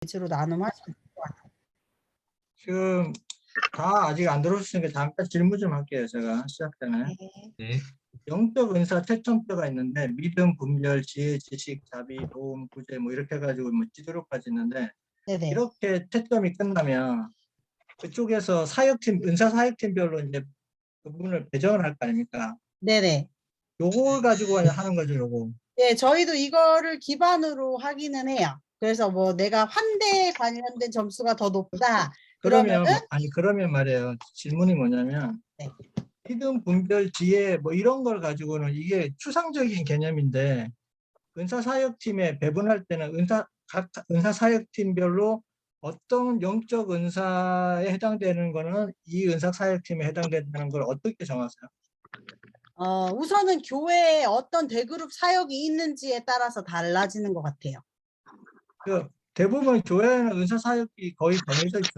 위주로 나눔할 수 있을 것 같아요. 지금 다 아직 안 들어오셨으니까 잠깐 질문 좀 할게요. 제가 시작 전에. 네. 영적 은사 채점표가 있는데 믿음, 분별, 지혜, 지식, 자비, 도움, 구제 뭐 이렇게 해가지고 뭐 지도료까지 있는데 네네. 이렇게 채점이 끝나면 그쪽에서 사역팀, 은사 사역팀별로 이제 그 부분을 배정을 할 거 아닙니까? 네네. 요걸 가지고 하는 거죠, 요거. 네, 저희도 이거를 기반으로 하기는 해요. 그래서 뭐 내가 환대에 관련된 점수가 더 높다. 그러면은 그러면 말이에요. 질문이 뭐냐면 네. 믿음, 분별, 지혜 뭐 이런 걸 가지고는 이게 추상적인 개념인데 은사 사역팀에 배분할 때는 각 은사 사역팀별로 어떤 영적 은사에 해당되는 거는 이 은사 사역팀에 해당된다는 걸 어떻게 정하세요? 우선은 교회에 어떤 대그룹 사역이 있는지에 따라서 달라지는 것 같아요. 그 대부분 교회는 은사 사역이 거의 정해져 있죠.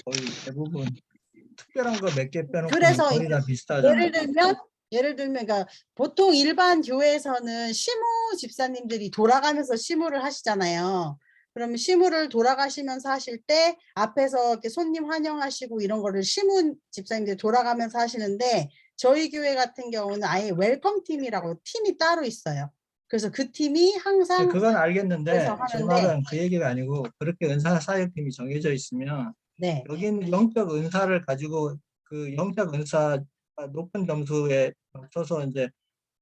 거의 대부분 특별한 거 몇 개 빼놓고는 그래서 거의 다 비슷하잖아요. 예를 들면 그러니까 보통 일반 교회에서는 시무 집사님들이 돌아가면서 시무를 하시잖아요. 그러면 시무를 돌아가시면서 하실 때 앞에서 이렇게 손님 환영하시고 이런 거를 시무 집사님들이 돌아가면서 하시는데 저희 교회 같은 경우는 아예 웰컴 팀이라고 팀이 따로 있어요. 그래서 그 팀이 항상 그건 알겠는데 그래서 제 하는데 말은 그 얘기가 아니고 그렇게 은사 사역팀이 정해져 있으면 네. 여기는 영적 은사를 가지고 그 영적 은사 높은 점수에 맞춰서 이제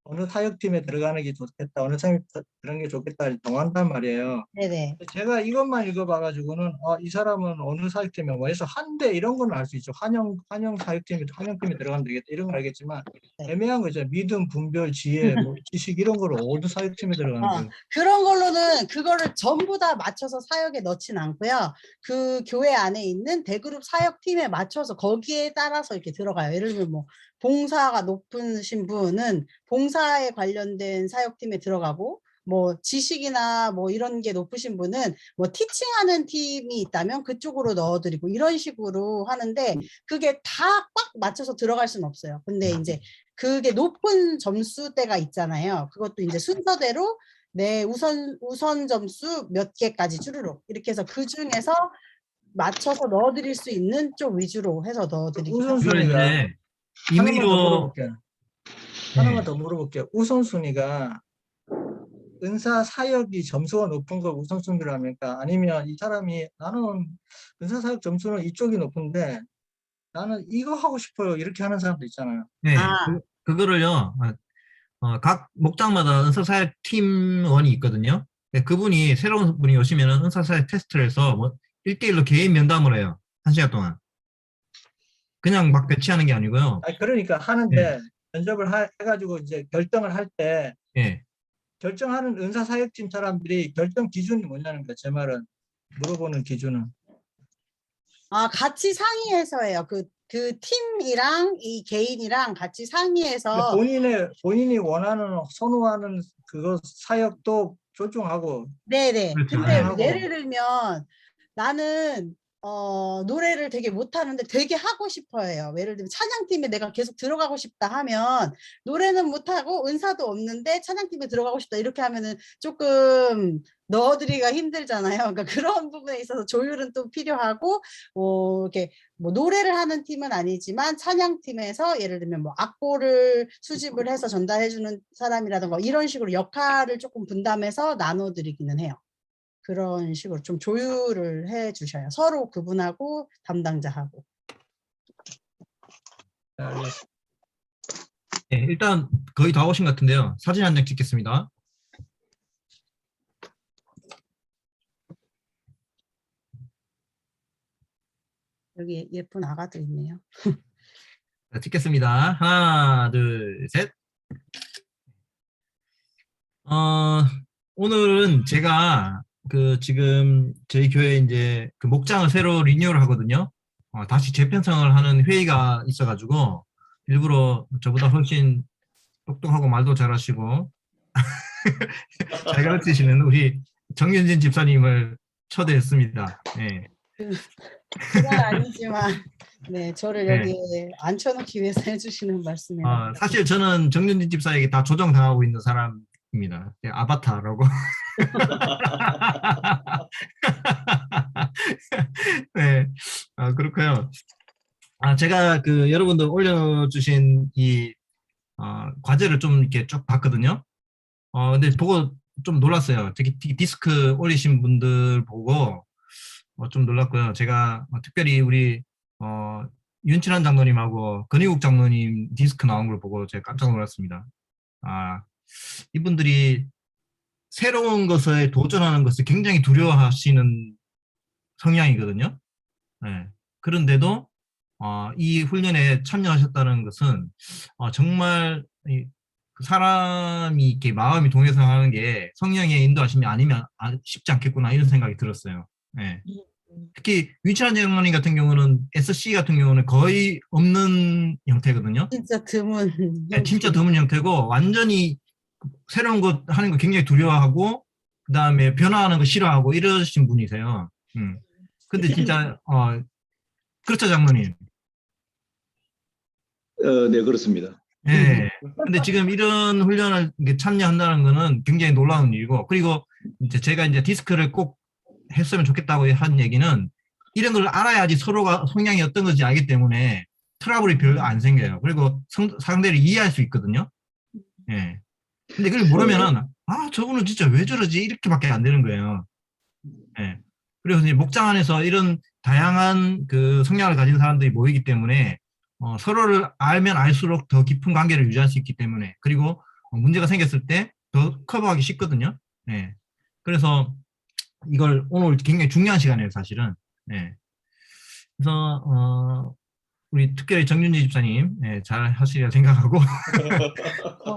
어느 사역팀에 들어가는 게 좋겠다, 어느 사역팀에 들어가는 게 좋겠다 정한단 말이에요. 네네. 제가 이것만 읽어봐가지고는 이 사람은 어느 사역팀에 뭐 해서 한대 이런 건 알 수 있죠. 환영 사역팀에 들어가면 되겠다 이런 거 알겠지만 네. 애매한 거죠. 믿음, 분별, 지혜, 뭐 지식 이런 거를 어느 사역팀에 들어가는 게 그런 걸로는 그거를 전부 다 맞춰서 사역에 넣진 않고요. 그 교회 안에 있는 대그룹 사역팀에 맞춰서 거기에 따라서 이렇게 들어가요. 예를 들면 뭐 봉사가 높으신 분은 봉사에 관련된 사역팀에 들어가고 뭐 지식이나 뭐 이런 게 높으신 분은 뭐 티칭하는 팀이 있다면 그쪽으로 넣어드리고 이런 식으로 하는데 그게 다 꽉 맞춰서 들어갈 수는 없어요. 근데 이제 그게 높은 점수대가 있잖아요. 그것도 이제 순서대로 내 우선 점수 몇 개까지 주르륵 이렇게 해서 그 중에서 맞춰서 넣어드릴 수 있는 쪽 위주로 해서 넣어드리긴 합니다. 우선순위가 이제 하나만 더 임의로 물어볼게요. 하나만 더 물어볼게요. 우선순위가 은사 사역이 점수가 높은 걸 우선순위로 합니까? 아니면 이 사람이 나는 은사 사역 점수는 이쪽이 높은데 나는 이거 하고 싶어요 이렇게 하는 사람도 있잖아요. 네, 아. 그거를요. 각 목장마다 은사사역 팀원이 있거든요. 네, 그분이 새로운 분이 오시면 은사사역 테스트를 해서 뭐 1대1로 개인 면담을 해요. 1시간 동안. 그냥 막 배치하는 게 아니고요. 그러니까 하는데 면접을 해가지고 이제 결정을 할 때 예. 결정하는 은사 사역팀 사람들이 결정 기준이 뭐냐는 거예요. 제 말은 물어보는 기준은. 같이 상의해서 해요. 그 팀이랑 이 개인이랑 같이 상의해서 본인이 원하는 선호하는 그거 사역도 존중하고. 네네. 그렇죠. 근데 하고. 예를 들면 나는 노래를 되게 못하는데 되게 하고 싶어해요. 예를 들면 찬양팀에 내가 계속 들어가고 싶다 하면 노래는 못하고 은사도 없는데 찬양팀에 들어가고 싶다 이렇게 하면은 조금 넣어드리기가 힘들잖아요. 그러니까 그런 부분에 있어서 조율은 또 필요하고 이렇게 뭐 노래를 하는 팀은 아니지만 찬양팀에서 예를 들면 뭐 악보를 수집을 해서 전달해주는 사람이라든가 이런 식으로 역할을 조금 분담해서 나눠드리기는 해요. 그런 식으로 좀 조율을 해 주셔요. 서로 그분하고 담당자하고. 네, 일단 거의 다 오신 것 같은데요. 사진 한 장 찍겠습니다. 여기 예쁜 아가도 있네요. 자, 찍겠습니다. 하나, 둘, 셋. 오늘은 제가 지금 저희 교회 이제 그 목장을 새로 리뉴얼 하거든요. 다시 재편성을 하는 회의가 있어가지고 일부러 저보다 훨씬 똑똑하고 말도 잘하시고 잘 가르치시는 우리 정윤진 집사님을 초대했습니다. 네. 그건 아니지만 네 저를 네. 여기에 앉혀놓기 위해서 해주시는 말씀이라. 사실 저는 정윤진 집사에게 다 조정당하고 있는 사람입니다. 아바타라고. 그렇고요. 제가 그 여러분들 올려주신 이 과제를 좀 이렇게 쭉 봤거든요. 근데 보고 좀 놀랐어요. 특히 디스크 올리신 분들 보고 좀 놀랐고요. 제가 특별히 우리 윤칠환 장로님하고 건희국 장로님 디스크 나온 걸 보고 제가 깜짝 놀랐습니다. 이분들이 새로운 것에 도전하는 것을 굉장히 두려워하시는 성향이거든요. 네. 그런데도 이 훈련에 참여하셨다는 것은 정말 그 사람이 이렇게 마음이 동해서 하는 게 성령의 인도하심이 아니면 쉽지 않겠구나 이런 생각이 들었어요. 네. 특히 윤치환 장로님 같은 경우는 SC 같은 경우는 거의 없는 형태거든요. 진짜 드문 네, 진짜 드문 형태고 완전히 새로운 것 하는 거 굉장히 두려워하고 그 다음에 변화하는 거 싫어하고 이러신 분이세요. 근데 진짜 그렇죠 장로님. 네, 그렇습니다. 예. 근데 지금 이런 훈련을 참여한다는 거는 굉장히 놀라운 일이고, 그리고 이제 제가 이제 디스크를 꼭 했으면 좋겠다고 한 얘기는 이런 걸 알아야지 서로가 성향이 어떤 건지 알기 때문에 트러블이 별로 안 생겨요. 그리고 상대를 이해할 수 있거든요. 예. 근데 그걸 모르면은, 저분은 진짜 왜 저러지? 이렇게밖에 안 되는 거예요. 예. 그래서 이제 목장 안에서 이런 다양한 그 성향을 가진 사람들이 모이기 때문에 서로를 알면 알수록 더 깊은 관계를 유지할 수 있기 때문에, 그리고 문제가 생겼을 때 더 커버하기 쉽거든요. 예. 그래서 이걸 오늘 굉장히 중요한 시간이에요, 사실은. 예. 그래서 우리 특별히 정윤지 집사님 잘 하시리라 생각하고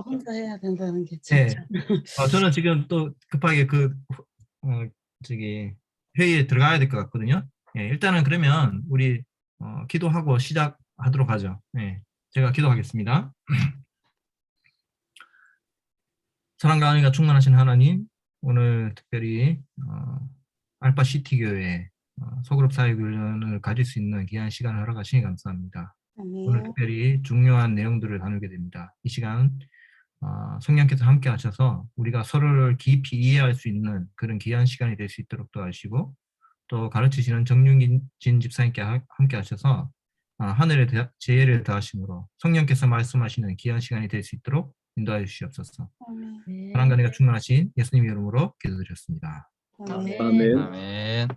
혼자 해야 된다는 게 예. 진짜. 저는 지금 또 급하게 저기 회의에 들어가야 될 것 같거든요. 예, 일단은 그러면 우리 기도하고 시작하도록 하죠. 예, 제가 기도하겠습니다. 사랑과 은혜가 충만하신 하나님, 오늘 특별히 알파시티 교회 소그룹 사역훈련을 가질 수 있는 귀한 시간을 허락하시니 감사합니다. 오늘 특별히 중요한 내용들을 다루게 됩니다. 이 시간 성령께서 함께 하셔서 우리가 서로를 깊이 이해할 수 있는 그런 귀한 시간이 될 수 있도록 도와주시고, 또 가르치시는 정윤진 집사님께 함께 하셔서 하늘의 지혜를 더하심으로 성령께서 말씀하시는 귀한 시간이 될 수 있도록 인도하여 주시옵소서. 사랑과 은혜가 충만하신 예수님 이름으로 기도드렸습니다. 아멘. 아멘.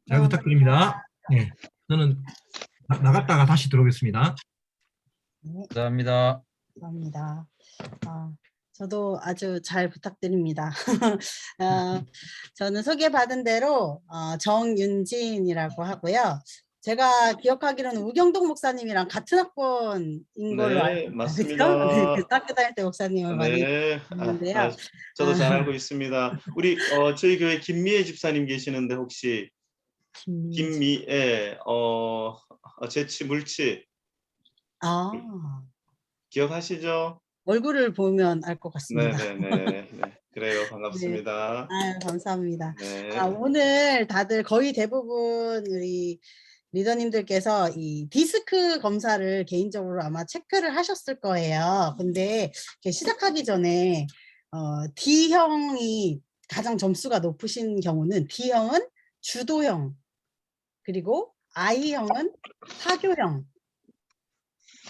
잘 부탁드립니다. 네, 저는 나갔다가 다시 들어오겠습니다. 감사합니다. 감사합니다. 저도 아주 잘 부탁드립니다. 저는 소개받은 대로 정윤진이라고 하고요. 제가 기억하기로는 우경동 목사님이랑 같은 학번인 걸로 알고 있거든요. 맞습니다. 네, 그 학교 다닐 때 목사님을 많이 네, 봤는데요. 저도 잘 알고 있습니다. 우리 저희 교회 김미애 집사님 계시는데 혹시 김미애 재치 물치 기억하시죠? 얼굴을 보면 알 것 같습니다. 네, 그래요. 반갑습니다. 감사합니다. 네. 오늘 다들 거의 대부분 우리 리더님들께서 이 디스크 검사를 개인적으로 아마 체크를 하셨을 거예요. 근데 시작하기 전에 D형이 가장 점수가 높으신 경우는 D형은 주도형, 그리고 I형은 사교형,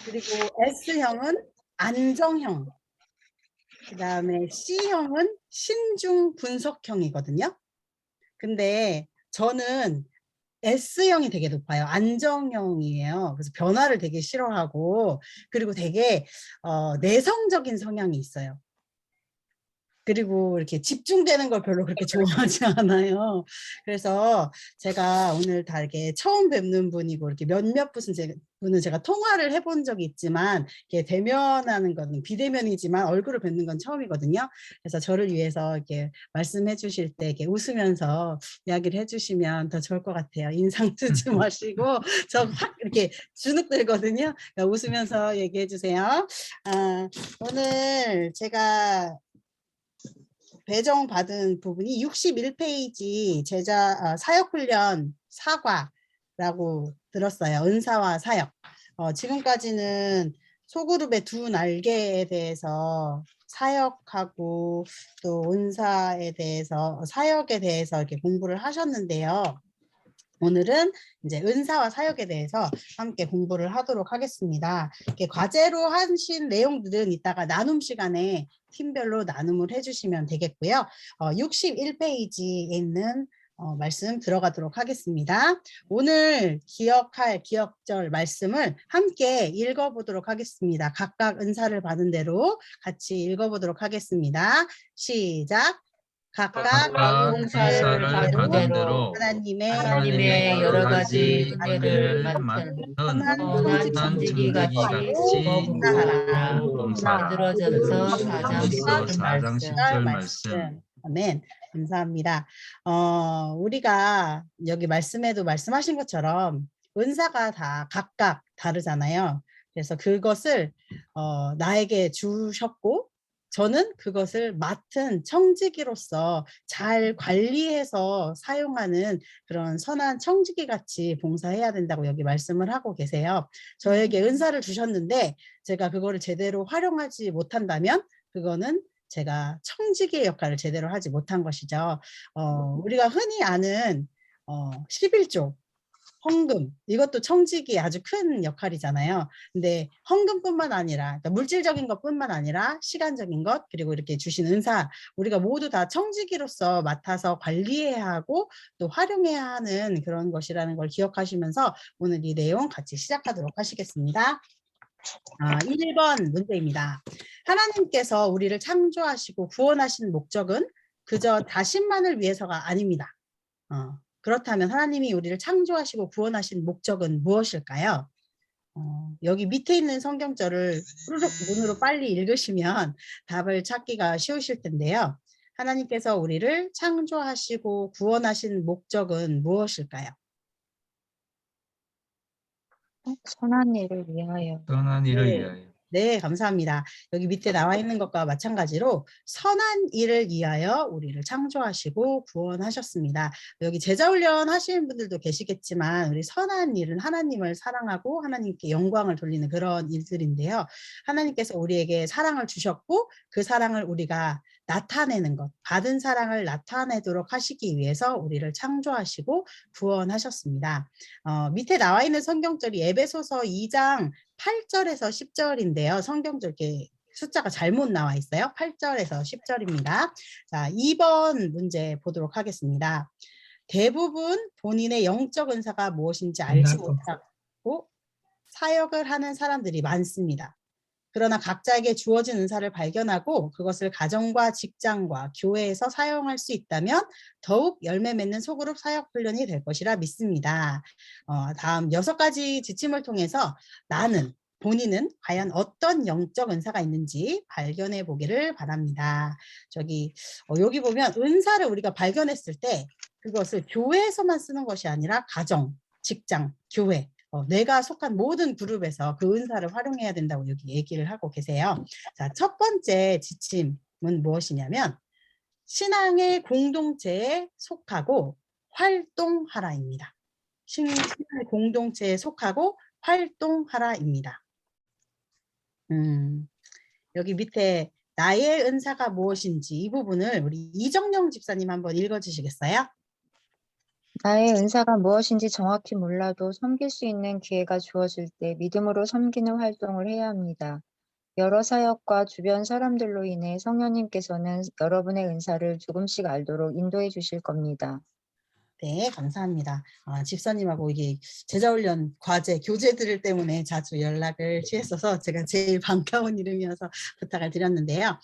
그리고 S형은 안정형, 그 다음에 C형은 신중 분석형이거든요. 근데 저는 S형이 되게 높아요. 안정형이에요. 그래서 변화를 되게 싫어하고, 그리고 되게 내성적인 성향이 있어요. 그리고 이렇게 집중되는 걸 별로 그렇게 좋아하지 않아요. 그래서 제가 오늘 다 이렇게 처음 뵙는 분이고, 이렇게 몇몇 분은 제가 통화를 해본 적이 있지만, 이렇게 대면하는 건 비대면이지만 얼굴을 뵙는 건 처음이거든요. 그래서 저를 위해서 이렇게 말씀해 주실 때 이렇게 웃으면서 이야기를 해주시면 더 좋을 것 같아요. 인상 쓰지 마시고, 저 확 이렇게 주눅 들거든요. 그러니까 웃으면서 얘기해 주세요. 오늘 제가 배정받은 부분이 61페이지 사역훈련 4과라고 들었어요. 은사와 사역. 지금까지는 소그룹의 두 날개에 대해서 사역하고 또 은사에 대해서, 사역에 대해서 이렇게 공부를 하셨는데요. 오늘은 이제 은사와 사역에 대해서 함께 공부를 하도록 하겠습니다. 이렇게 과제로 하신 내용들은 이따가 나눔 시간에 팀별로 나눔을 해주시면 되겠고요. 61페이지에 있는 말씀 들어가도록 하겠습니다. 오늘 기억할 기억절 말씀을 함께 읽어보도록 하겠습니다. 각각 은사를 받은 대로 같이 읽어보도록 하겠습니다. 시작. 각각 은사를 받은 대로 하나님의 여러 가지 은혜를 맡은 선한 청지기 같이 봉사하라. 만들어져서 4장 10절 말씀. 아멘. 감사합니다. 우리가 여기 말씀에도 말씀하신 것처럼 은사가 다 각각 다르잖아요. 그래서 그것을 나에게 주셨고 저는 그것을 맡은 청지기로서 잘 관리해서 사용하는 그런 선한 청지기 같이 봉사해야 된다고 여기 말씀을 하고 계세요. 저에게 은사를 주셨는데 제가 그거를 제대로 활용하지 못한다면 그거는 제가 청지기의 역할을 제대로 하지 못한 것이죠. 우리가 흔히 아는 11조 헌금, 이것도 청지기의 아주 큰 역할이잖아요. 근데 헌금뿐만 아니라 그러니까 물질적인 것뿐만 아니라 시간적인 것 그리고 이렇게 주신 은사 우리가 모두 다 청지기로서 맡아서 관리해야 하고 또 활용해야 하는 그런 것이라는 걸 기억하시면서 오늘 이 내용 같이 시작하도록 하시겠습니다. 1번 문제입니다. 하나님께서 우리를 창조하시고 구원하신 목적은 그저 자신만을 위해서가 아닙니다. 그렇다면 하나님이 우리를 창조하시고 구원하신 목적은 무엇일까요? 여기 밑에 있는 성경절을 후루룩 눈으로 빨리 읽으시면 답을 찾기가 쉬우실 텐데요. 하나님께서 우리를 창조하시고 구원하신 목적은 무엇일까요? 선한 일을 위하여. 선한 일을 네. 위하여. 네, 감사합니다. 여기 밑에 나와 있는 것과 마찬가지로 선한 일을 위하여 우리를 창조하시고 구원하셨습니다. 여기 제자훈련 하시는 분들도 계시겠지만 우리 선한 일은 하나님을 사랑하고 하나님께 영광을 돌리는 그런 일들인데요. 하나님께서 우리에게 사랑을 주셨고 그 사랑을 우리가 나타내는 것, 받은 사랑을 나타내도록 하시기 위해서 우리를 창조하시고 구원하셨습니다. 밑에 나와 있는 성경절이 에베소서 2장 8절에서 10절인데요. 성경절 이렇게 숫자가 잘못 나와 있어요. 8절에서 10절입니다. 자, 2번 문제 보도록 하겠습니다. 대부분 본인의 영적 은사가 무엇인지 알지 못하고 사역을 하는 사람들이 많습니다. 그러나 각자에게 주어진 은사를 발견하고 그것을 가정과 직장과 교회에서 사용할 수 있다면 더욱 열매 맺는 소그룹 사역 훈련이 될 것이라 믿습니다. 다음 6가지 지침을 통해서 본인은 과연 어떤 영적 은사가 있는지 발견해 보기를 바랍니다. 여기 보면 은사를 우리가 발견했을 때 그것을 교회에서만 쓰는 것이 아니라 가정, 직장, 교회 내가 속한 모든 그룹에서 그 은사를 활용해야 된다고 여기 얘기를 하고 계세요. 자, 첫 번째 지침은 무엇이냐면 신앙의 공동체에 속하고 활동하라입니다. 신앙의 공동체에 속하고 활동하라입니다. 여기 밑에 나의 은사가 무엇인지 이 부분을 우리 이정영 집사님 한번 읽어주시겠어요? 나의 은사가 무엇인지 정확히 몰라도 섬길 수 있는 기회가 주어질 때 믿음으로 섬기는 활동을 해야 합니다. 여러 사역과 주변 사람들로 인해 성령님께서는 여러분의 은사를 조금씩 알도록 인도해 주실 겁니다. 네, 감사합니다. 집사님하고 이게 제자훈련 과제, 교재들 때문에 자주 연락을 취했어서 제가 제일 반가운 이름이어서 부탁을 드렸는데요.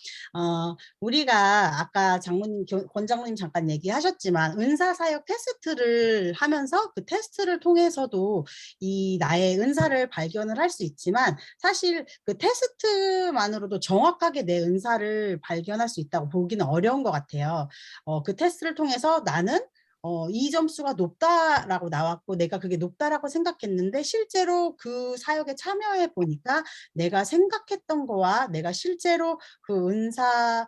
우리가 아까 권장로님 잠깐 얘기하셨지만 은사사역 테스트를 하면서 그 테스트를 통해서도 이 나의 은사를 발견을 할 수 있지만 사실 그 테스트만으로도 정확하게 내 은사를 발견할 수 있다고 보기는 어려운 것 같아요. 그 테스트를 통해서 나는 이 점수가 높다라고 나왔고 내가 그게 높다라고 생각했는데 실제로 그 사역에 참여해 보니까 내가 생각했던 거와 내가 실제로 그 은사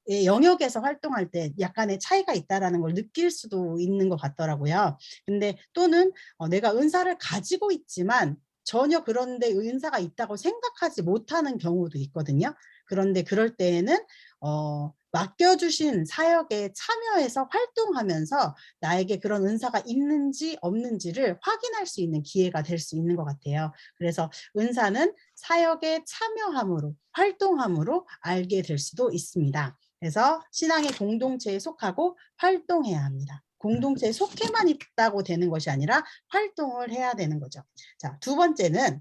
의 영역에서 활동할 때 약간의 차이가 있다라는 걸 느낄 수도 있는 것 같더라고요. 근데 또는 내가 은사를 가지고 있지만 전혀 그런데 은사가 있다고 생각하지 못하는 경우도 있거든요. 그런데 그럴 때에는 맡겨주신 사역에 참여해서 활동하면서 나에게 그런 은사가 있는지 없는지를 확인할 수 있는 기회가 될 수 있는 것 같아요. 그래서 은사는 사역에 참여함으로, 활동함으로 알게 될 수도 있습니다. 그래서 신앙의 공동체에 속하고 활동해야 합니다. 공동체에 속해만 있다고 되는 것이 아니라 활동을 해야 되는 거죠. 자, 두 번째는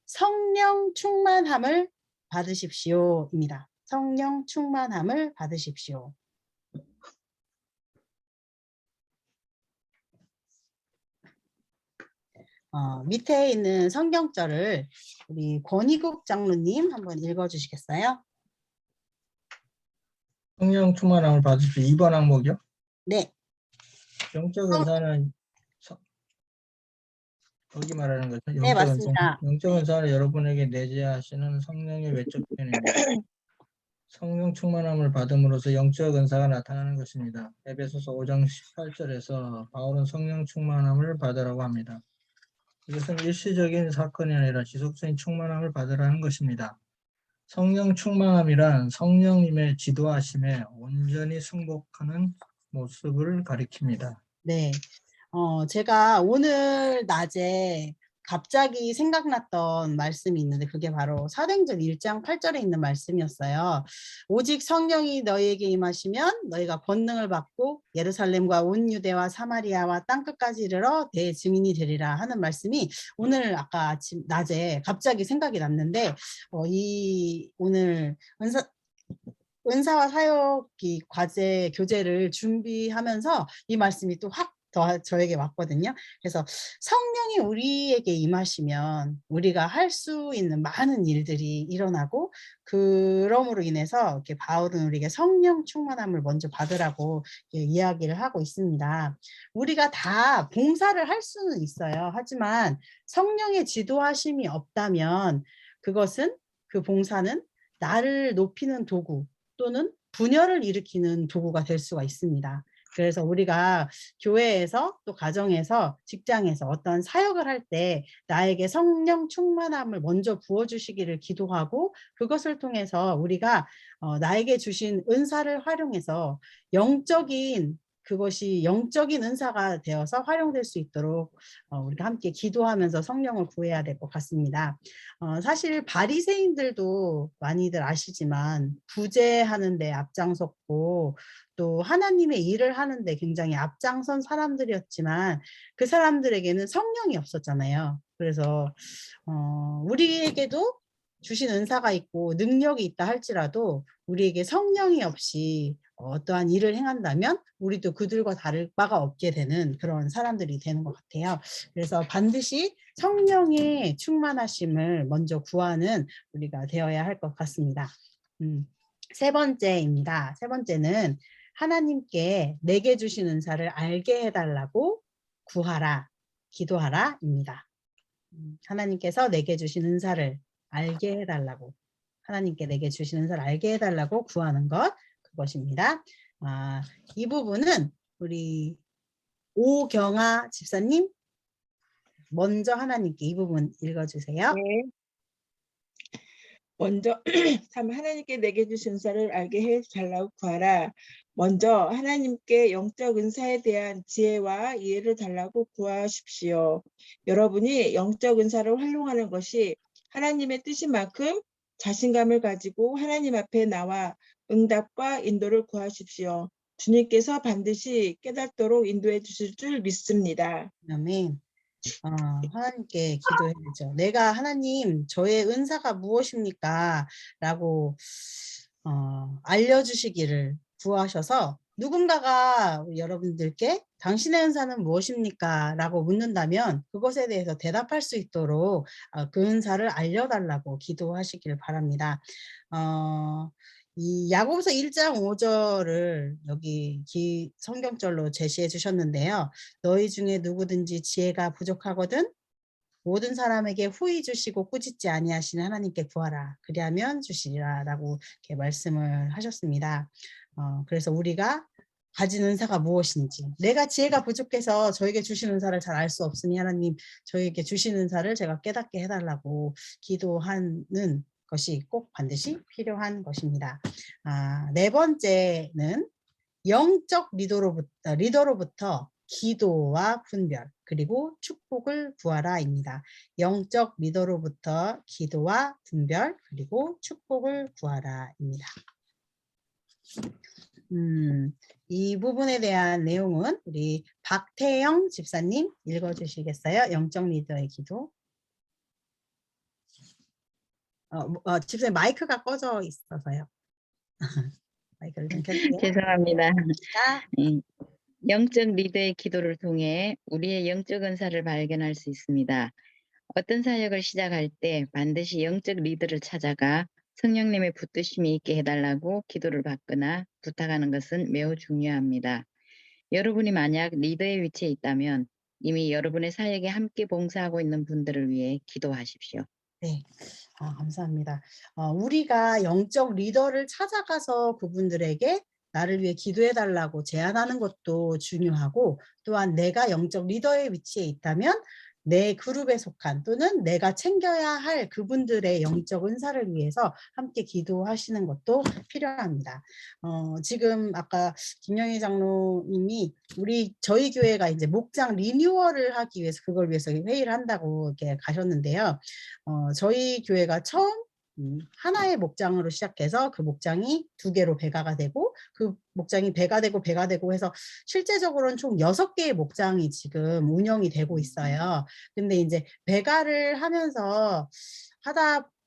성령 충만함을 받으십시오입니다. 성령 충만함을 받으십시오. 밑에 있는 성경절을 우리 권희국 장로님 한번 읽어주시겠어요? 성령 충만함을 받으십시오. 2번 항목이요? 네. 영적 은사는 여기 말하는 거죠. 네, 맞습니다. 영적 은사를 여러분에게 내재하시는 성령의 외적 표현입니다. 성령 충만함을 받음으로써 영적 은사가 나타나는 것입니다. 에베소서 5장 18절에서 바울은 성령 충만함을 받으라고 합니다. 이것은 일시적인 사건이 아니라 지속적인 충만함을 받으라는 것입니다. 성령 충만함이란 성령님의 지도하심에 온전히 승복하는 모습을 가리킵니다. 네. 제가 오늘 낮에 갑자기 생각났던 말씀이 있는데 그게 바로 사도행전 1장 8절에 있는 말씀이었어요. 오직 성령이 너희에게 임하시면 너희가 권능을 받고 예루살렘과 온 유대와 사마리아와 땅끝까지 이르러 내 증인이 되리라 하는 말씀이 오늘 아까 아침 낮에 갑자기 생각이 났는데 오늘 은사와 사역이 과제 교재를 준비하면서 이 말씀이 또 확 저에게 왔거든요. 그래서 성령이 우리에게 임하시면 우리가 할 수 있는 많은 일들이 일어나고 그럼으로 인해서 이렇게 바울은 우리에게 성령 충만함을 먼저 받으라고 이야기를 하고 있습니다. 우리가 다 봉사를 할 수는 있어요. 하지만 성령의 지도하심이 없다면 그 봉사는 나를 높이는 도구 또는 분열을 일으키는 도구가 될 수가 있습니다. 그래서 우리가 교회에서 또 가정에서 직장에서 어떤 사역을 할 때 나에게 성령 충만함을 먼저 부어주시기를 기도하고 그것을 통해서 우리가 나에게 주신 은사를 활용해서 그것이 영적인 은사가 되어서 활용될 수 있도록 우리가 함께 기도하면서 성령을 구해야 될 것 같습니다. 사실 바리새인들도 많이들 아시지만 부제하는 데 앞장섰고 또 하나님의 일을 하는데 굉장히 앞장선 사람들이었지만 그 사람들에게는 성령이 없었잖아요. 그래서 우리에게도 주신 은사가 있고 능력이 있다 할지라도 우리에게 성령이 없이 어떠한 일을 행한다면 우리도 그들과 다를 바가 없게 되는 그런 사람들이 되는 것 같아요. 그래서 반드시 성령의 충만하심을 먼저 구하는 우리가 되어야 할 것 같습니다. 세 번째입니다. 세 번째는 하나님께 내게 주신 은사를 알게 해달라고 구하라, 기도하라입니다. 하나님께서 내게 주신 은사를 알게 해달라고, 하나님께 내게 주신 은사를 알게 해달라고 구하는 그것입니다. 이 부분은 우리 오경아 집사님 먼저 하나님께 이 부분 읽어주세요. 네. 먼저 하나님께 내게 주신 은사를 알게 해달라고 구하라. 먼저 하나님께 영적 은사에 대한 지혜와 이해를 달라고 구하십시오. 여러분이 영적 은사를 활용하는 것이 하나님의 뜻인 만큼 자신감을 가지고 하나님 앞에 나와 응답과 인도를 구하십시오. 주님께서 반드시 깨닫도록 인도해 주실 줄 믿습니다. 아멘. 하나님께 기도해야죠. 내가 하나님 저의 은사가 무엇입니까? 라고 알려주시기를 구하셔서 누군가가 여러분들께 당신의 은사는 무엇입니까? 라고 묻는다면 그것에 대해서 대답할 수 있도록 그 은사를 알려달라고 기도하시길 바랍니다. 이 야고보서 1장 5절을 여기 성경절로 제시해 주셨는데요. 너희 중에 누구든지 지혜가 부족하거든 모든 사람에게 후히 주시고 꾸짖지 아니하시는 하나님께 구하라. 그리하면 주시리라 라고 이렇게 말씀을 하셨습니다. 그래서 우리가 가진 은사가 무엇인지 내가 지혜가 부족해서 저에게 주신 은사를 잘 알 수 없으니 하나님 저에게 주신 은사를 제가 깨닫게 해달라고 기도하는 것이 꼭 반드시 필요한 것입니다. 네 번째는 영적 리더로부터 기도와 분별 그리고 축복을 구하라입니다. 영적 리더로부터 기도와 분별 그리고 축복을 구하라입니다. 이 부분에 대한 내용은 우리 박태영 집사님 읽어주시겠어요? 영적 리더의 기도. 집사님 마이크가 꺼져 있어서요. 마이크를 좀 켜주세요. 죄송합니다. 자, 영적 리더의 기도를 통해 우리의 영적 은사를 발견할 수 있습니다. 어떤 사역을 시작할 때 반드시 영적 리더를 찾아가 성령님의 붙드심이 있게 해달라고 기도를 받거나 부탁하는 것은 매우 중요합니다. 여러분이 만약 리더의 위치에 있다면 이미 여러분의 사역에 함께 봉사하고 있는 분들을 위해 기도하십시오. 네, 감사합니다. 우리가 영적 리더를 찾아가서 그분들에게 나를 위해 기도해 달라고 제안하는 것도 중요하고, 또한 내가 영적 리더의 위치에 있다면 내 그룹에 속한 또는 내가 챙겨야 할 그분들의 영적 은사를 위해서 함께 기도하시는 것도 필요합니다. 지금 아까 김영희 장로님이 저희 교회가 이제 목장 리뉴얼을 하기 위해서 그걸 위해서 회의를 한다고 이렇게 가셨는데요. 저희 교회가 처음 하나의 목장으로 시작해서 그 목장이 2개로 배가가 되고 그 목장이 배가 되고 해서 실제적으로는 총 6개의 목장이 지금 운영이 되고 있어요. 근데 이제 배가를 하면서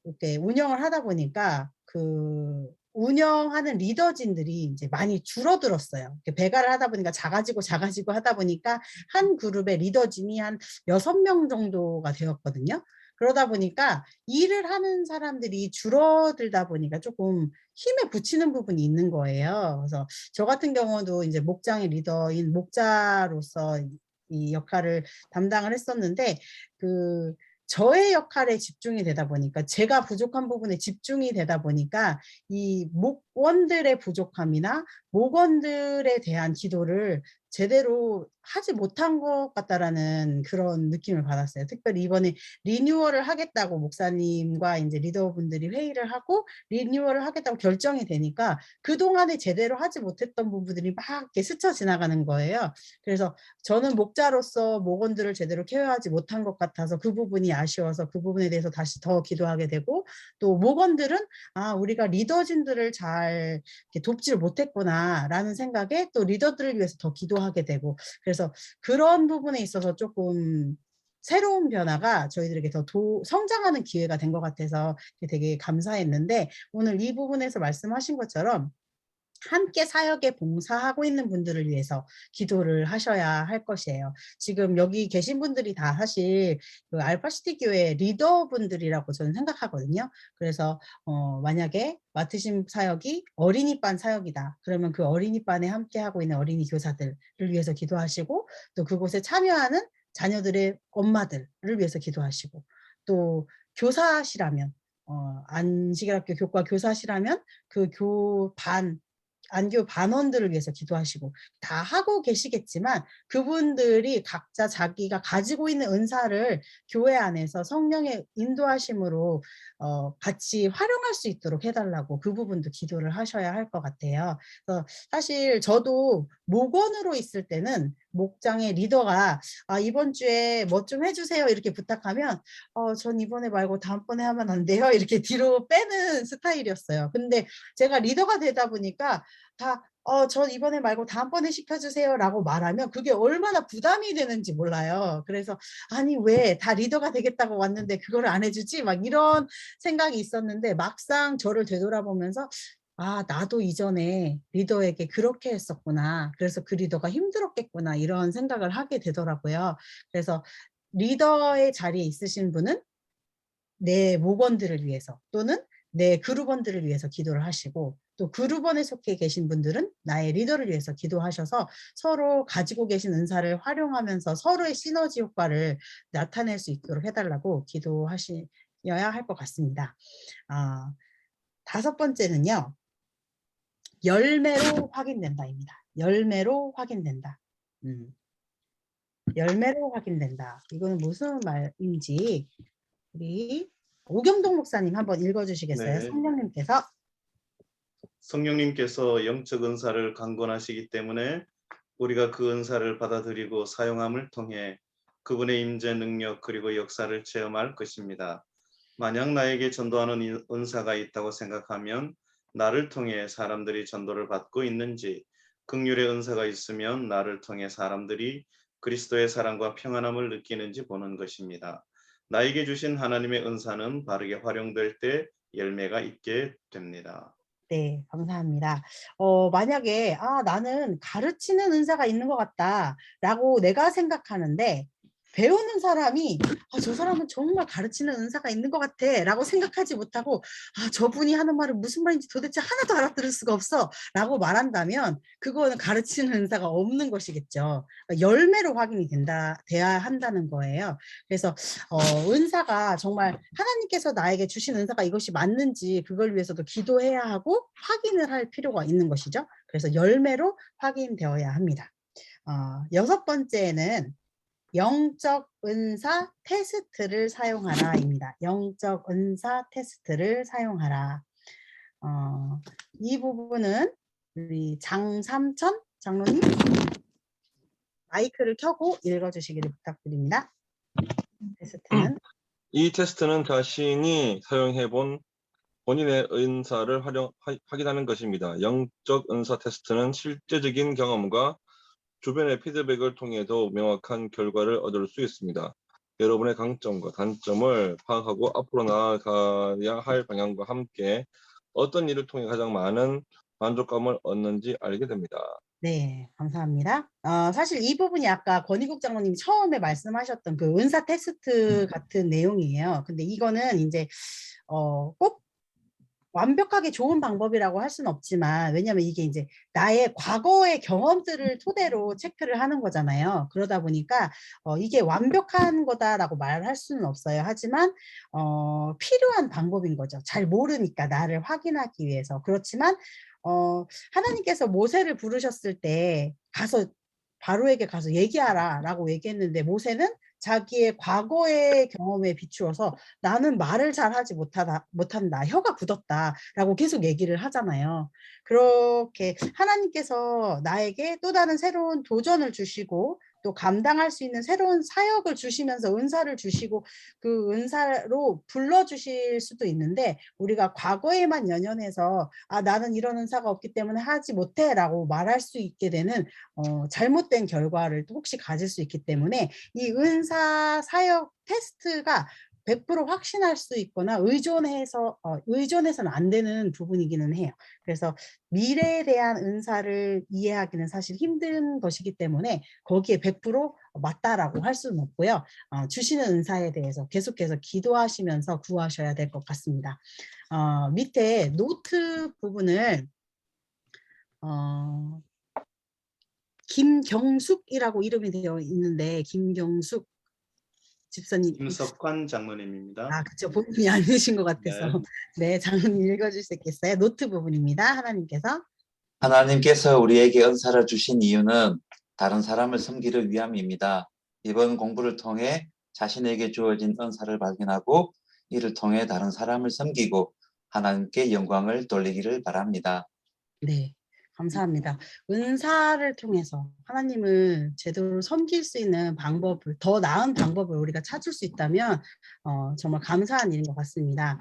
이렇게 운영을 하다 보니까 그 운영하는 리더진들이 이제 많이 줄어들었어요. 배가를 하다 보니까 작아지고 하다 보니까 한 그룹의 리더진이 한 6명 정도가 되었거든요. 그러다 보니까 일을 하는 사람들이 줄어들다 보니까 조금 힘에 부치는 부분이 있는 거예요. 그래서 저 같은 경우도 이제 목장의 리더인 목자로서 이 역할을 담당을 했었는데 저의 역할에 집중이 되다 보니까 제가 부족한 부분에 집중이 되다 보니까 이 목원들의 부족함이나 목원들에 대한 기도를 제대로 하지 못한 것 같다라는 그런 느낌을 받았어요. 특별히 이번에 리뉴얼을 하겠다고 목사님과 이제 리더분들이 회의를 하고 리뉴얼을 하겠다고 결정이 되니까 그동안에 제대로 하지 못했던 부분들이 막 이렇게 스쳐 지나가는 거예요. 그래서 저는 목자로서 목원들을 제대로 케어하지 못한 것 같아서 그 부분이 아쉬워서 그 부분에 대해서 다시 더 기도하게 되고, 또 목원들은 우리가 리더진들을 잘 돕지를 못했구나라는 생각에 또 리더들을 위해서 더 기도하게 되고, 그래서 그런 부분에 있어서 조금 새로운 변화가 저희들에게 더 성장하는 기회가 된 것 같아서 되게 감사했는데, 오늘 이 부분에서 말씀하신 것처럼 함께 사역에 봉사하고 있는 분들을 위해서 기도를 하셔야 할 것이에요. 지금 여기 계신 분들이 다 사실 그 알파시티 교회 리더분들이라고 저는 생각하거든요. 그래서 만약에 맡으신 사역이 어린이반 사역이다. 그러면 그 어린이반에 함께 하고 있는 어린이 교사들을 위해서 기도하시고, 또 그곳에 참여하는 자녀들의 엄마들을 위해서 기도하시고, 또 교사시라면 안식일학교 교과 교사시라면 그 안교 반원들을 위해서 기도하시고, 다 하고 계시겠지만 그분들이 각자 자기가 가지고 있는 은사를 교회 안에서 성령의 인도하심으로 같이 활용할 수 있도록 해달라고 그 부분도 기도를 하셔야 할 것 같아요. 그래서 사실 저도 목원으로 있을 때는 목장의 리더가 이번 주에 뭐 좀 해주세요 이렇게 부탁하면 전 이번에 말고 다음번에 하면 안 돼요 이렇게 뒤로 빼는 스타일이었어요. 근데 제가 리더가 되다 보니까 전 이번에 말고 다음번에 시켜주세요 라고 말하면 그게 얼마나 부담이 되는지 몰라요. 그래서 아니 왜 다 리더가 되겠다고 왔는데 그거를 안 해주지? 막 이런 생각이 있었는데, 막상 저를 되돌아보면서 나도 이전에 리더에게 그렇게 했었구나. 그래서 그 리더가 힘들었겠구나. 이런 생각을 하게 되더라고요. 그래서 리더의 자리에 있으신 분은 내 목원들을 위해서 또는 내 그룹원들을 위해서 기도를 하시고, 또 그룹원에 속해 계신 분들은 나의 리더를 위해서 기도하셔서 서로 가지고 계신 은사를 활용하면서 서로의 시너지 효과를 나타낼 수 있도록 해달라고 기도하셔야 할 것 같습니다. 5번째는요. 열매로 확인된다입니다. 열매로 확인된다. 열매로 확인된다. 이거는 무슨 말인지 우리 오경동 목사님 한번 읽어주시겠어요? 네. 성령님께서. 성령님께서 영적 은사를 강권하시기 때문에 우리가 그 은사를 받아들이고 사용함을 통해 그분의 임재 능력 그리고 역사를 체험할 것입니다. 만약 나에게 전도하는 은사가 있다고 생각하면 나를 통해 사람들이 전도를 받고 있는지, 긍휼의 은사가 있으면 나를 통해 사람들이 그리스도의 사랑과 평안함을 느끼는지 보는 것입니다. 나에게 주신 하나님의 은사는 바르게 활용될 때 열매가 있게 됩니다. 네, 감사합니다. 만약에 나는 가르치는 은사가 있는 것 같다라고 내가 생각하는데 배우는 사람이 저 사람은 정말 가르치는 은사가 있는 것 같아라고 생각하지 못하고 저분이 하는 말은 무슨 말인지 도대체 하나도 알아들을 수가 없어라고 말한다면 그거는 가르치는 은사가 없는 것이겠죠. 그러니까 열매로 확인이 돼야 한다는 거예요. 그래서 은사가 정말 하나님께서 나에게 주신 은사가 이것이 맞는지 그걸 위해서도 기도해야 하고 확인을 할 필요가 있는 것이죠. 그래서 열매로 확인되어야 합니다. 6번째는 영적 은사 테스트를 사용하라입니다. 영적 은사 테스트를 사용하라. 이 부분은 우리 장삼천 장로님 마이크를 켜고 읽어주시기를 부탁드립니다. 테스트는 이 테스트는 자신이 사용해본 본인의 은사를 확인하는 것입니다. 영적 은사 테스트는 실제적인 경험과 주변의 피드백을 통해도 명확한 결과를 얻을 수 있습니다. 여러분의 강점과 단점을 파악하고 앞으로 나아가야 할 방향과 함께 어떤 일을 통해 가장 많은 만족감을 얻는지 알게 됩니다. 네, 감사합니다. 사실 이 부분이 아까 권희국 장로님이 처음에 말씀하셨던 그 은사 테스트 같은 내용이에요. 근데 이거는 이제 꼭 완벽하게 좋은 방법이라고 할 수는 없지만 왜냐하면 이게 이제 나의 과거의 경험들을 토대로 체크를 하는 거잖아요. 그러다 보니까 이게 완벽한 거다라고 말할 수는 없어요. 하지만 필요한 방법인 거죠. 잘 모르니까 나를 확인하기 위해서. 그렇지만 하나님께서 모세를 부르셨을 때 바로에게 가서 얘기하라 라고 얘기했는데 모세는 자기의 과거의 경험에 비추어서 나는 말을 잘하지 못한다. 혀가 굳었다 라고 계속 얘기를 하잖아요. 그렇게 하나님께서 나에게 또 다른 새로운 도전을 주시고 또 감당할 수 있는 새로운 사역을 주시면서 은사를 주시고 그 은사로 불러주실 수도 있는데 우리가 과거에만 연연해서 나는 이런 은사가 없기 때문에 하지 못해 라고 말할 수 있게 되는 잘못된 결과를 혹시 가질 수 있기 때문에 이 은사 사역 테스트가 100% 확신할 수 있거나 의존해서는 안 되는 부분이기는 해요. 그래서 미래에 대한 은사를 이해하기는 사실 힘든 것이기 때문에 거기에 100% 맞다라고 할 수는 없고요. 주시는 은사에 대해서 계속해서 기도하시면서 구하셔야 될 것 같습니다. 밑에 노트 부분을 김경숙이라고 이름이 되어 있는데 김경숙 집사님. 김석환 장로님입니다. 그렇죠. 본인이 아니신 것 같아서. 네. 네, 장로님 읽어줄 수 있겠어요? 노트 부분입니다. 하나님께서 우리에게 은사를 주신 이유는 다른 사람을 섬기기 위함입니다. 이번 공부를 통해 자신에게 주어진 은사를 발견하고 이를 통해 다른 사람을 섬기고 하나님께 영광을 돌리기를 바랍니다. 네, 감사합니다. 은사를 통해서 하나님을 제대로 섬길 수 있는 방법을, 더 나은 방법을 우리가 찾을 수 있다면 정말 감사한 일인 것 같습니다.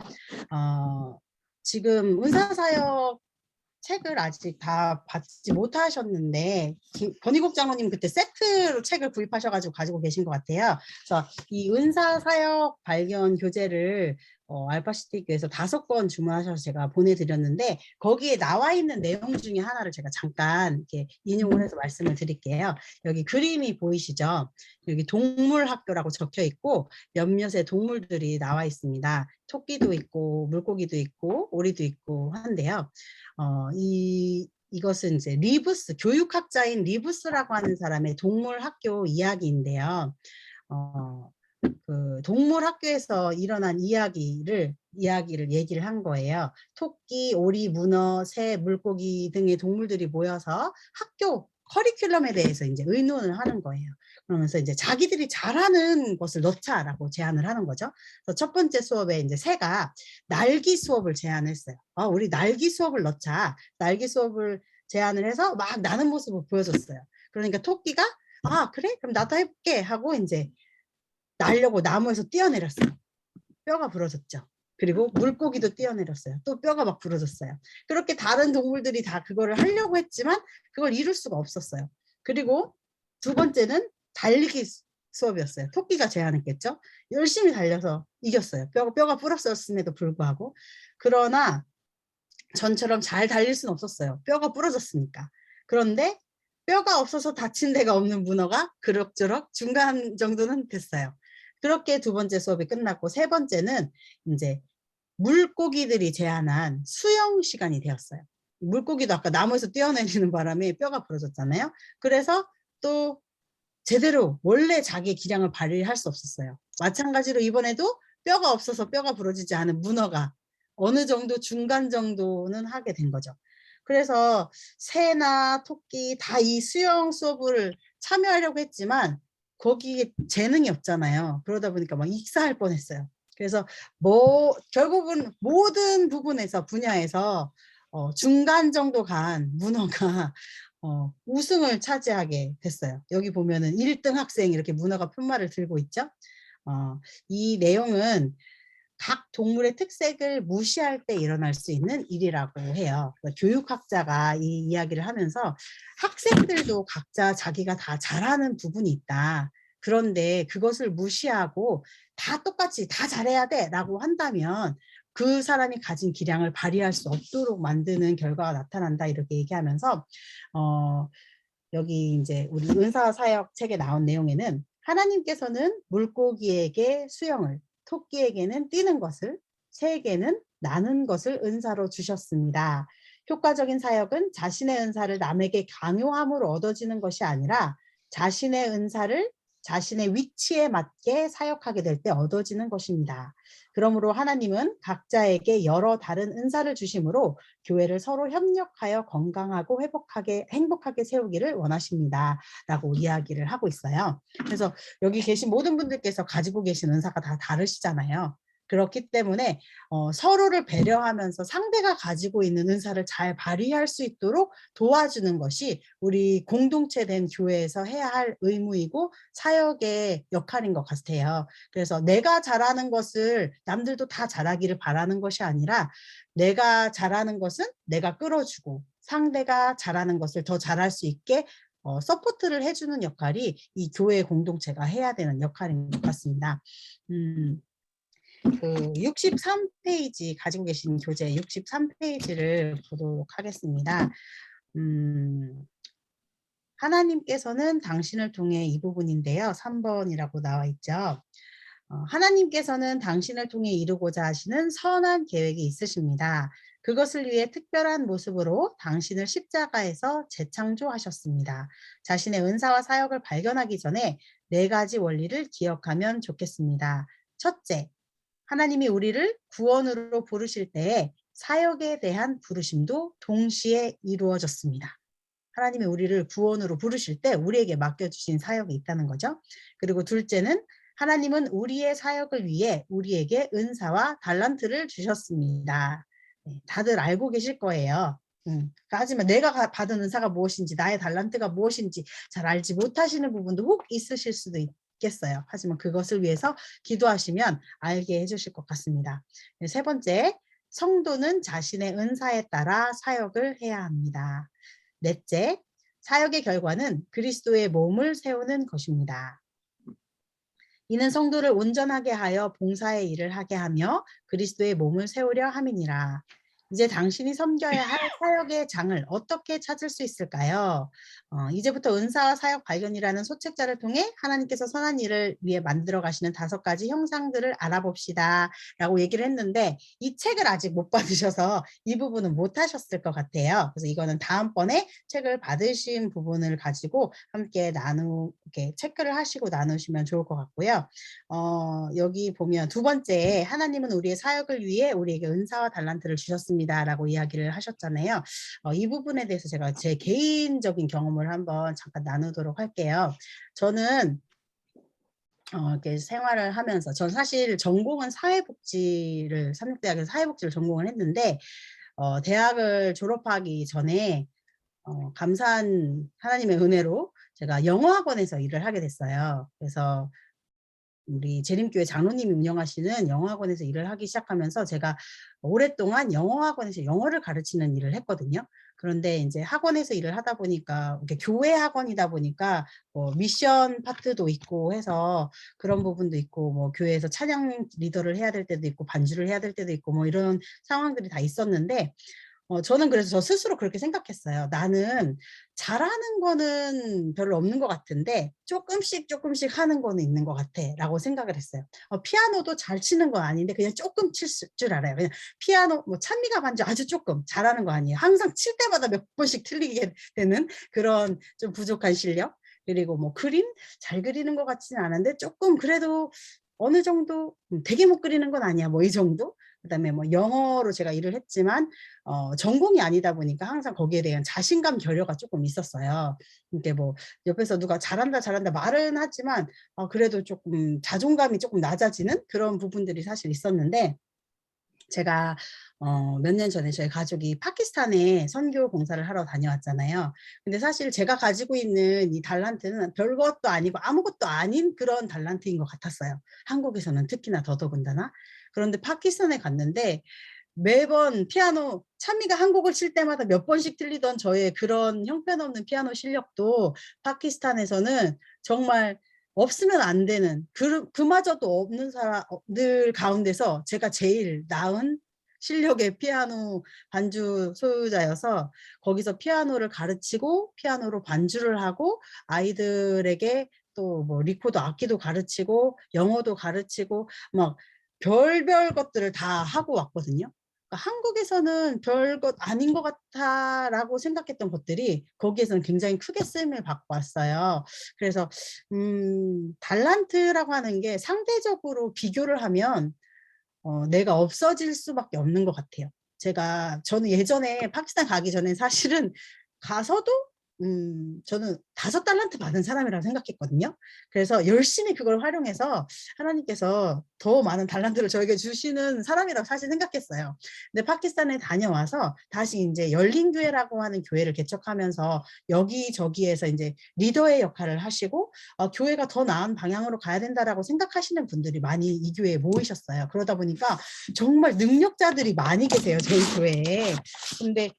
지금 은사사역 책을 아직 다 받지 못하셨는데 권희국 장로님 그때 세트로 책을 구입하셔가지고 가지고 계신 것 같아요. 그래서 이 은사사역 발견 교재를 알파시티교에서 5권 주문하셔서 제가 보내드렸는데 거기에 나와 있는 내용 중에 하나를 제가 잠깐 이렇게 인용을 해서 말씀을 드릴게요. 여기 그림이 보이시죠? 여기 동물학교라고 적혀 있고 몇몇의 동물들이 나와 있습니다. 토끼도 있고 물고기도 있고 오리도 있고 한데요. 이것은 이제 리브스, 교육학자인 리브스라고 하는 사람의 동물학교 이야기인데요. 그 동물학교에서 일어난 이야기를 얘기를 한 거예요. 토끼, 오리, 문어, 새, 물고기 등의 동물들이 모여서 학교 커리큘럼에 대해서 이제 의논을 하는 거예요. 그러면서 이제 자기들이 잘하는 것을 넣자라고 제안을 하는 거죠. 그래서 첫 번째 수업에 이제 새가 날기 수업을 제안했어요. 우리 날기 수업을 넣자. 날기 수업을 제안을 해서 막 나는 모습을 보여줬어요. 그러니까 토끼가 그래? 그럼 나도 해볼게 하고 이제 날려고 나무에서 뛰어내렸어요. 뼈가 부러졌죠. 그리고 물고기도 뛰어내렸어요. 또 뼈가 막 부러졌어요. 그렇게 다른 동물들이 다 그거를 하려고 했지만 그걸 이룰 수가 없었어요. 그리고 두 번째는 달리기 수업이었어요. 토끼가 제안했겠죠. 열심히 달려서 이겼어요. 뼈가 부러졌음에도 불구하고. 그러나 전처럼 잘 달릴 수는 없었어요. 뼈가 부러졌으니까. 그런데 뼈가 없어서 다친 데가 없는 문어가 그럭저럭 중간 정도는 됐어요. 그렇게 두 번째 수업이 끝났고 세 번째는 이제 물고기들이 제안한 수영 시간이 되었어요. 물고기도 아까 나무에서 뛰어내리는 바람에 뼈가 부러졌잖아요. 그래서 또 제대로 원래 자기의 기량을 발휘할 수 없었어요. 마찬가지로 이번에도 뼈가 없어서 뼈가 부러지지 않은 문어가 어느 정도 중간 정도는 하게 된 거죠. 그래서 새나 토끼 다 이 수영 수업을 참여하려고 했지만 거기에 재능이 없잖아요. 그러다 보니까 막 익사할 뻔했어요. 그래서 결국은 모든 부분에서 분야에서 중간 정도 간 문어가 우승을 차지하게 됐어요. 여기 보면은 1등 학생 이렇게 문어가 편말을 들고 있죠. 이 내용은 각 동물의 특색을 무시할 때 일어날 수 있는 일이라고 해요. 교육학자가 이 이야기를 하면서 학생들도 각자 자기가 다 잘하는 부분이 있다. 그런데 그것을 무시하고 다 똑같이 다 잘해야 돼 라고 한다면 그 사람이 가진 기량을 발휘할 수 없도록 만드는 결과가 나타난다 이렇게 얘기하면서 여기 이제 우리 은사사역 책에 나온 내용에는 하나님께서는 물고기에게 수영을, 토끼에게는 뛰는 것을, 새에게는 나는 것을 은사로 주셨습니다. 효과적인 사역은 자신의 은사를 남에게 강요함으로 얻어지는 것이 아니라 자신의 은사를 자신의 위치에 맞게 사역하게 될 때 얻어지는 것입니다. 그러므로 하나님은 각자에게 여러 다른 은사를 주심으로 교회를 서로 협력하여 건강하고 행복하게 세우기를 원하십니다. 라고 이야기를 하고 있어요. 그래서 여기 계신 모든 분들께서 가지고 계신 은사가 다 다르시잖아요. 그렇기 때문에 서로를 배려하면서 상대가 가지고 있는 은사를 잘 발휘할 수 있도록 도와주는 것이 우리 공동체된 교회에서 해야 할 의무이고 사역의 역할인 것 같아요. 그래서 내가 잘하는 것을 남들도 다 잘하기를 바라는 것이 아니라 내가 잘하는 것은 내가 끌어주고 상대가 잘하는 것을 더 잘할 수 있게 서포트를 해주는 역할이 이 교회 공동체가 해야 되는 역할인 것 같습니다. 그 63페이지 가지고 계신 교재 63페이지를 보도록 하겠습니다. 하나님께서는 당신을 통해 이 부분인데요. 3번이라고 나와 있죠. 하나님께서는 당신을 통해 이루고자 하시는 선한 계획이 있으십니다. 그것을 위해 특별한 모습으로 당신을 십자가에서 재창조하셨습니다. 자신의 은사와 사역을 발견하기 전에 4가지 원리를 기억하면 좋겠습니다. 첫째, 하나님이 우리를 구원으로 부르실 때에 사역에 대한 부르심도 동시에 이루어졌습니다. 하나님이 우리를 구원으로 부르실 때 우리에게 맡겨주신 사역이 있다는 거죠. 그리고 둘째는 하나님은 우리의 사역을 위해 우리에게 은사와 달란트를 주셨습니다. 다들 알고 계실 거예요. 하지만 내가 받은 은사가 무엇인지 나의 달란트가 무엇인지 잘 알지 못하시는 부분도 혹 있으실 수도 있겠어요. 하지만 그것을 위해서 기도하시면 알게 해주실 것 같습니다. 세 번째, 성도는 자신의 은사에 따라 사역을 해야 합니다. 넷째, 사역의 결과는 그리스도의 몸을 세우는 것입니다. 이는 성도를 온전하게 하여 봉사의 일을 하게 하며 그리스도의 몸을 세우려 함이니라. 이제 당신이 섬겨야 할 사역의 장을 어떻게 찾을 수 있을까요? 이제부터 은사와 사역 발견이라는 소책자를 통해 하나님께서 선한 일을 위해 만들어 가시는 5가지 형상들을 알아봅시다 라고 얘기를 했는데 이 책을 아직 못 받으셔서 이 부분은 못 하셨을 것 같아요. 그래서 이거는 다음번에 책을 받으신 부분을 가지고 함께 이렇게 체크를 하시고 나누시면 좋을 것 같고요. 여기 보면 두 번째, 하나님은 우리의 사역을 위해 우리에게 은사와 달란트를 주셨습니다. 있습니다라고 이야기를 하셨잖아요. 이 부분에 대해서 제가 제 개인적인 경험을 한번 잠깐 나누도록 할게요. 저는 이렇게 생활을 하면서 전 사실 전공은 사회복지를 삼육대학에서 사회복지를 전공을 했는데 대학을 졸업하기 전에 감사한 하나님의 은혜로 제가 영어학원에서 일을 하게 됐어요. 그래서 우리 재림교회 장로님이 운영하시는 영어학원에서 일을 하기 시작하면서 제가 오랫동안 영어학원에서 영어를 가르치는 일을 했거든요. 그런데 이제 학원에서 일을 하다 보니까 이렇게 교회 학원이다 보니까 뭐 미션 파트도 있고 해서 그런 부분도 있고 뭐 교회에서 찬양 리더를 해야 될 때도 있고 반주를 해야 될 때도 있고 뭐 이런 상황들이 다 있었는데 저는 그래서 저 스스로 그렇게 생각했어요. 나는 잘하는 거는 별로 없는 것 같은데 조금씩 하는 거는 있는 것 같아 라고 생각을 했어요. 피아노도 잘 치는 건 아닌데 그냥 조금 칠 줄 알아요. 그냥 피아노 뭐 찬미가 반주 아주 조금 잘하는 거 아니에요. 항상 칠 때마다 몇 번씩 틀리게 되는 그런 좀 부족한 실력. 그리고 뭐 그림 잘 그리는 것 같지는 않은데 조금 그래도 어느 정도 되게 못 그리는 건 아니야 뭐 이 정도. 그다음에 뭐 영어로 제가 일을 했지만 전공이 아니다 보니까 항상 거기에 대한 자신감 결여가 조금 있었어요. 이게 뭐 옆에서 누가 잘한다 말은 하지만 그래도 조금 자존감이 조금 낮아지는 그런 부분들이 사실 있었는데 제가 몇 년 전에 저희 가족이 파키스탄에 선교 봉사를 하러 다녀왔잖아요. 근데 사실 제가 가지고 있는 이 달란트는 별것도 아니고 아무것도 아닌 그런 달란트인 것 같았어요. 한국에서는 특히나 더더군다나. 그런데 파키스탄에 갔는데 매번 피아노 찬미가 한 곡을 칠 때마다 몇 번씩 틀리던 저의 그런 형편없는 피아노 실력도 파키스탄에서는 정말 없으면 안 되는 그마저도 없는 사람들 가운데서 제가 제일 나은 실력의 피아노 반주 소유자여서 거기서 피아노를 가르치고 피아노로 반주를 하고 아이들에게 또 뭐 리코더 악기도 가르치고 영어도 가르치고 막 별별 것들을 다 하고 왔거든요. 그러니까 한국에서는 별것 아닌 것 같다라고 생각했던 것들이 거기에서는 굉장히 크게 쓰임을 받고 왔어요. 그래서 달란트라고 하는 게 상대적으로 비교를 하면 내가 없어질 수밖에 없는 것 같아요. 저는 예전에 파키스탄 가기 전에 사실은 가서도 저는 5달란트 받은 사람이라고 생각했거든요. 그래서 열심히 그걸 활용해서 하나님께서 더 많은 달란트를 저에게 주시는 사람이라고 사실 생각했어요. 근데 파키스탄에 다녀와서 다시 이제 열린교회라고 하는 교회를 개척하면서 여기저기에서 이제 리더의 역할을 하시고 교회가 더 나은 방향으로 가야 된다라고 생각하시는 분들이 많이 이 교회에 모이셨어요. 그러다 보니까 정말 능력자들이 많이 계세요, 저희 교회에. 근데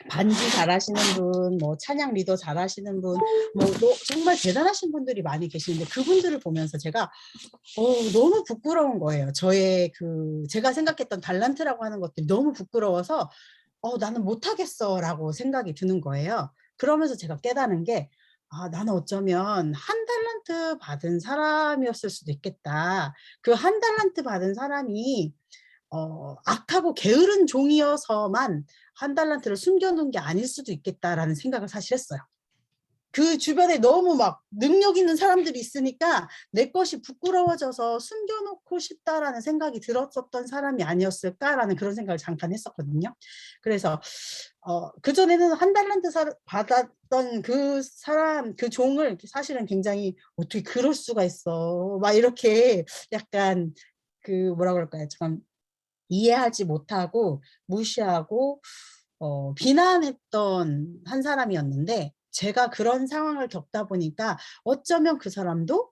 반주 잘하시는 분, 뭐 찬양 리더 잘하시는 분, 뭐 정말 대단하신 분들이 많이 계시는데 그분들을 보면서 제가 너무 부끄러운 거예요. 제가 생각했던 달란트라고 하는 것들이 너무 부끄러워서 나는 못하겠어라고 생각이 드는 거예요. 그러면서 제가 깨닫는 게 나는 어쩌면 1달란트 받은 사람이었을 수도 있겠다. 그 1달란트 받은 사람이 악하고 게으른 종이어서만 1달란트를 숨겨놓은 게 아닐 수도 있겠다라는 생각을 사실 했어요. 그 주변에 너무 막 능력 있는 사람들이 있으니까 내 것이 부끄러워져서 숨겨놓고 싶다라는 생각이 들었었던 사람이 아니었을까라는 그런 생각을 잠깐 했었거든요. 그래서 그전에는 1달란트 받았던 그 사람, 그 종을 사실은 굉장히 어떻게 그럴 수가 있어. 막 이렇게 약간 뭐라 그럴까요? 참 이해하지 못하고 무시하고 비난했던 한 사람이었는데 제가 그런 상황을 겪다 보니까 어쩌면 그 사람도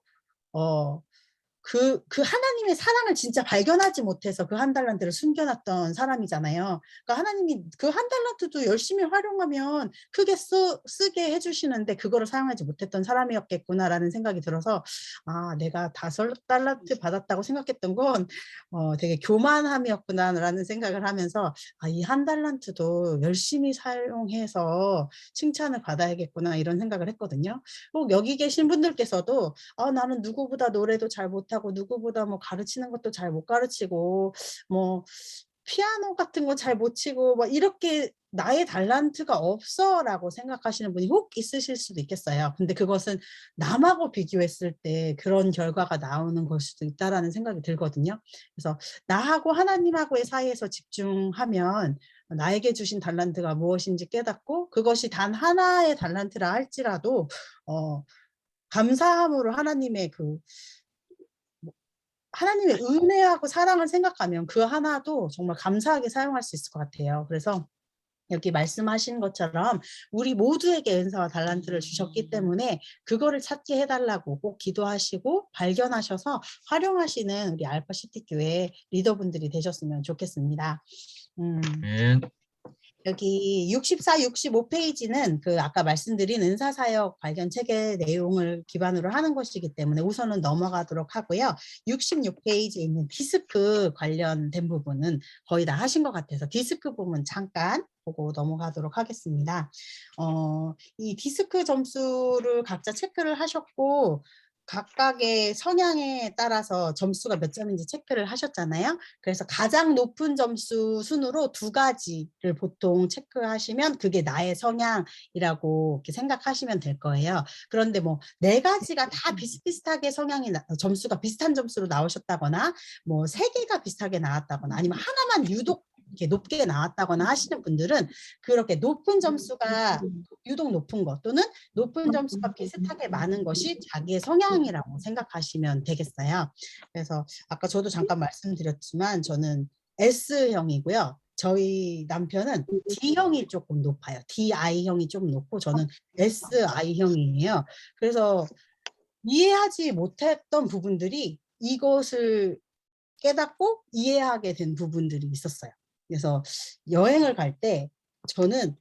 그 하나님의 사랑을 진짜 발견하지 못해서 그 1달란트를 숨겨놨던 사람이잖아요. 그러니까 하나님이 그 1달란트도 열심히 활용하면 크게 쓰게 해주시는데 그거를 사용하지 못했던 사람이었겠구나라는 생각이 들어서 내가 5달란트 받았다고 생각했던 건 되게 교만함이었구나라는 생각을 하면서 이 1달란트도 열심히 사용해서 칭찬을 받아야겠구나 이런 생각을 했거든요. 꼭 여기 계신 분들께서도 나는 누구보다 노래도 잘 못하고 누구보다 뭐 가르치는 것도 잘 못 가르치고 뭐 피아노 같은 거 잘 못 치고 막 이렇게 나의 달란트가 없어라고 생각하시는 분이 혹 있으실 수도 있겠어요. 근데 그것은 남하고 비교했을 때 그런 결과가 나오는 걸 수도 있다라는 생각이 들거든요. 그래서 나하고 하나님하고의 사이에서 집중하면 나에게 주신 달란트가 무엇인지 깨닫고 그것이 단 하나의 달란트라 할지라도 감사함으로 하나님의 은혜하고 사랑을 생각하면 그 하나도 정말 감사하게 사용할 수 있을 것 같아요. 그래서 여기 말씀하신 것처럼 우리 모두에게 은사와 달란트를 주셨기 때문에 그거를 찾게 해달라고 꼭 기도하시고 발견하셔서 활용하시는 우리 알파시티 교회 리더분들이 되셨으면 좋겠습니다. 네. 여기 64, 65페이지는 그 아까 말씀드린 은사사역 발견 책의 내용을 기반으로 하는 것이기 때문에 우선은 넘어가도록 하고요. 66페이지에 있는 디스크 관련된 부분은 거의 다 하신 것 같아서 디스크 부분 잠깐 보고 넘어가도록 하겠습니다. 이 디스크 점수를 각자 체크를 하셨고 각각의 성향에 따라서 점수가 몇 점인지 체크를 하셨잖아요. 그래서 가장 높은 점수 순으로 2가지를 보통 체크하시면 그게 나의 성향이라고 이렇게 생각하시면 될 거예요. 그런데 뭐 4가지가 다 비슷비슷하게 점수가 비슷한 점수로 나오셨다거나 뭐 3개가 비슷하게 나왔다거나 아니면 하나만 유독 이렇게 높게 나왔다거나 하시는 분들은 그렇게 높은 점수가 유독 높은 것 또는 높은 점수가 비슷하게 많은 것이 자기의 성향이라고 생각하시면 되겠어요. 그래서 아까 저도 잠깐 말씀드렸지만 저는 S형이고요. 저희 남편은 D형이 조금 높아요. DI형이 좀 높고 저는 SI형이에요. 그래서 이해하지 못했던 부분들이 이것을 깨닫고 이해하게 된 부분들이 있었어요. 그래서 여행을 갈 때 저는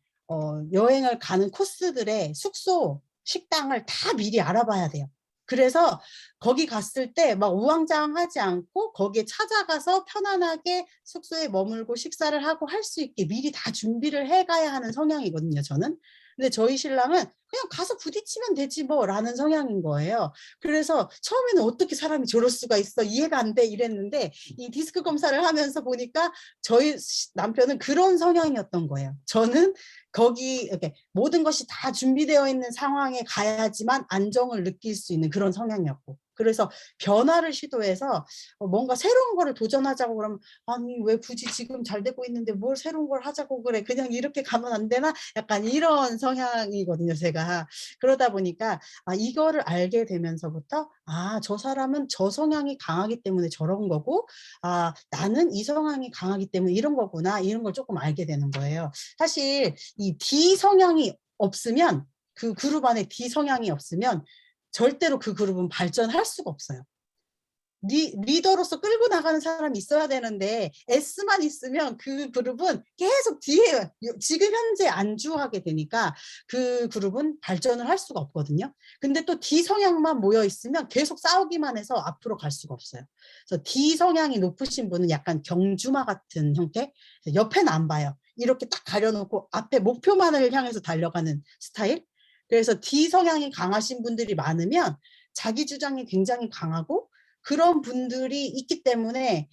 여행을 가는 코스들의 숙소, 식당을 다 미리 알아봐야 돼요. 그래서 거기 갔을 때 막 우왕좌왕하지 않고 거기에 찾아가서 편안하게 숙소에 머물고 식사를 하고 할 수 있게 미리 다 준비를 해가야 하는 성향이거든요, 저는. 근데 저희 신랑은 그냥 가서 부딪히면 되지 뭐 라는 성향인 거예요. 그래서 처음에는 어떻게 사람이 저럴 수가 있어 이해가 안 돼 이랬는데 이 디스크 검사를 하면서 보니까 저희 남편은 그런 성향이었던 거예요. 저는 거기 이렇게 모든 것이 다 준비되어 있는 상황에 가야지만 안정을 느낄 수 있는 그런 성향이었고 그래서 변화를 시도해서 뭔가 새로운 거를 도전하자고 그러면 아니 왜 굳이 지금 잘 되고 있는데 뭘 새로운 걸 하자고 그래 그냥 이렇게 가면 안 되나 약간 이런 성향이거든요 제가. 그러다 보니까 이거를 알게 되면서부터 저 사람은 저 성향이 강하기 때문에 저런 거고 나는 이 성향이 강하기 때문에 이런 거구나 이런 걸 조금 알게 되는 거예요. 사실 이 D 성향이 없으면 그 그룹 안에 D 성향이 없으면 절대로 그 그룹은 발전할 수가 없어요. 리더로서 끌고 나가는 사람이 있어야 되는데 S만 있으면 그 그룹은 계속 뒤에 지금 현재 안주하게 되니까 그 그룹은 발전을 할 수가 없거든요. 근데 또 D 성향만 모여 있으면 계속 싸우기만 해서 앞으로 갈 수가 없어요. 그래서 D 성향이 높으신 분은 약간 경주마 같은 형태, 옆에는 안 봐요. 이렇게 딱 가려놓고 앞에 목표만을 향해서 달려가는 스타일. 그래서 D 성향이 강하신 분들이 많으면 자기 주장이 굉장히 강하고 그런 분들이 있기 때문에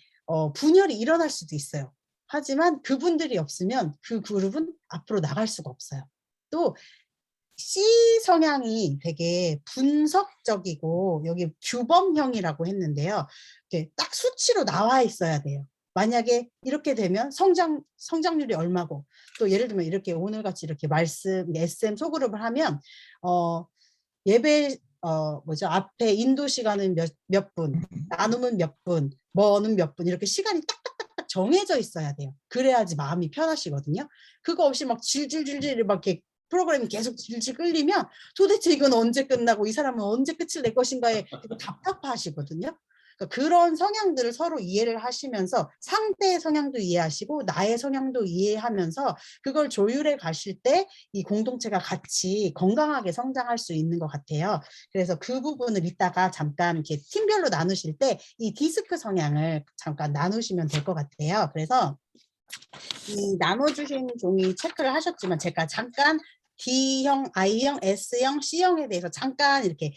분열이 일어날 수도 있어요. 하지만 그분들이 없으면 그 그룹은 앞으로 나갈 수가 없어요. 또 C 성향이 되게 분석적이고 여기 규범형이라고 했는데요. 이렇게 딱 수치로 나와 있어야 돼요. 만약에 이렇게 되면 성장률이 얼마고 또 예를 들면 이렇게 오늘같이 이렇게 SM 소그룹을 하면 예배 앞에 인도 시간은 몇 분, 나눔은 몇 분, 뭐는 몇 분 이렇게 시간이 딱딱딱 정해져 있어야 돼요. 그래야지 마음이 편하시거든요. 그거 없이 막 질질질질 막 이렇게 프로그램이 계속 질질 끌리면 도대체 이건 언제 끝나고 이 사람은 언제 끝을 낼 것인가에 답답하시거든요. 그러니까 그런 성향들을 서로 이해를 하시면서 상대의 성향도 이해하시고 나의 성향도 이해하면서 그걸 조율해 가실 때 이 공동체가 같이 건강하게 성장할 수 있는 것 같아요. 그래서 그 부분을 이따가 잠깐 이렇게 팀별로 나누실 때 이 디스크 성향을 잠깐 나누시면 될 것 같아요. 그래서 이 나눠주신 종이 체크를 하셨지만 제가 잠깐 D형, I형, S형, C형에 대해서 잠깐 이렇게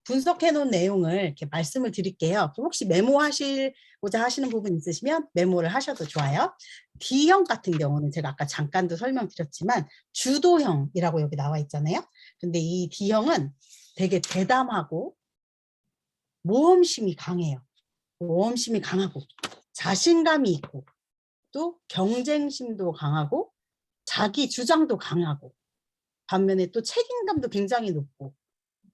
분석해 놓은 내용을 이렇게 말씀을 드릴게요. 혹시 메모하시고자 하시는 부분 있으시면 메모를 하셔도 좋아요. D형 같은 경우는 제가 아까 잠깐도 설명드렸지만 주도형이라고 여기 나와 있잖아요. 근데 이 D형은 되게 대담하고 모험심이 강해요. 모험심이 강하고 자신감이 있고 또 경쟁심도 강하고 자기 주장도 강하고 반면에 또 책임감도 굉장히 높고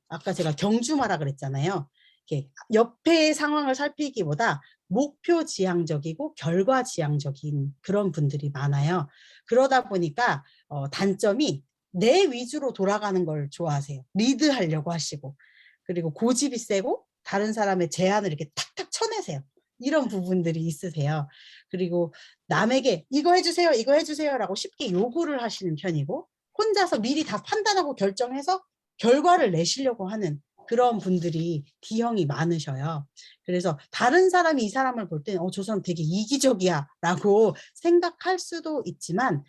아까 제가 경주마라 그랬잖아요. 이렇게 옆의 상황을 살피기보다 목표 지향적이고 결과 지향적인 그런 분들이 많아요. 그러다 보니까 단점이 내 위주로 돌아가는 걸 좋아하세요. 리드하려고 하시고 그리고 고집이 세고 다른 사람의 제안을 이렇게 탁탁 쳐내세요. 이런 부분들이 있으세요. 그리고 남에게 이거 해주세요, 이거 해주세요라고 쉽게 요구를 하시는 편이고 혼자서 미리 다 판단하고 결정해서 결과를 내시려고 하는 그런 분들이 D형이 많으셔요. 그래서 다른 사람이 이 사람을 볼 때는 저 사람 되게 이기적이야 라고 생각할 수도 있지만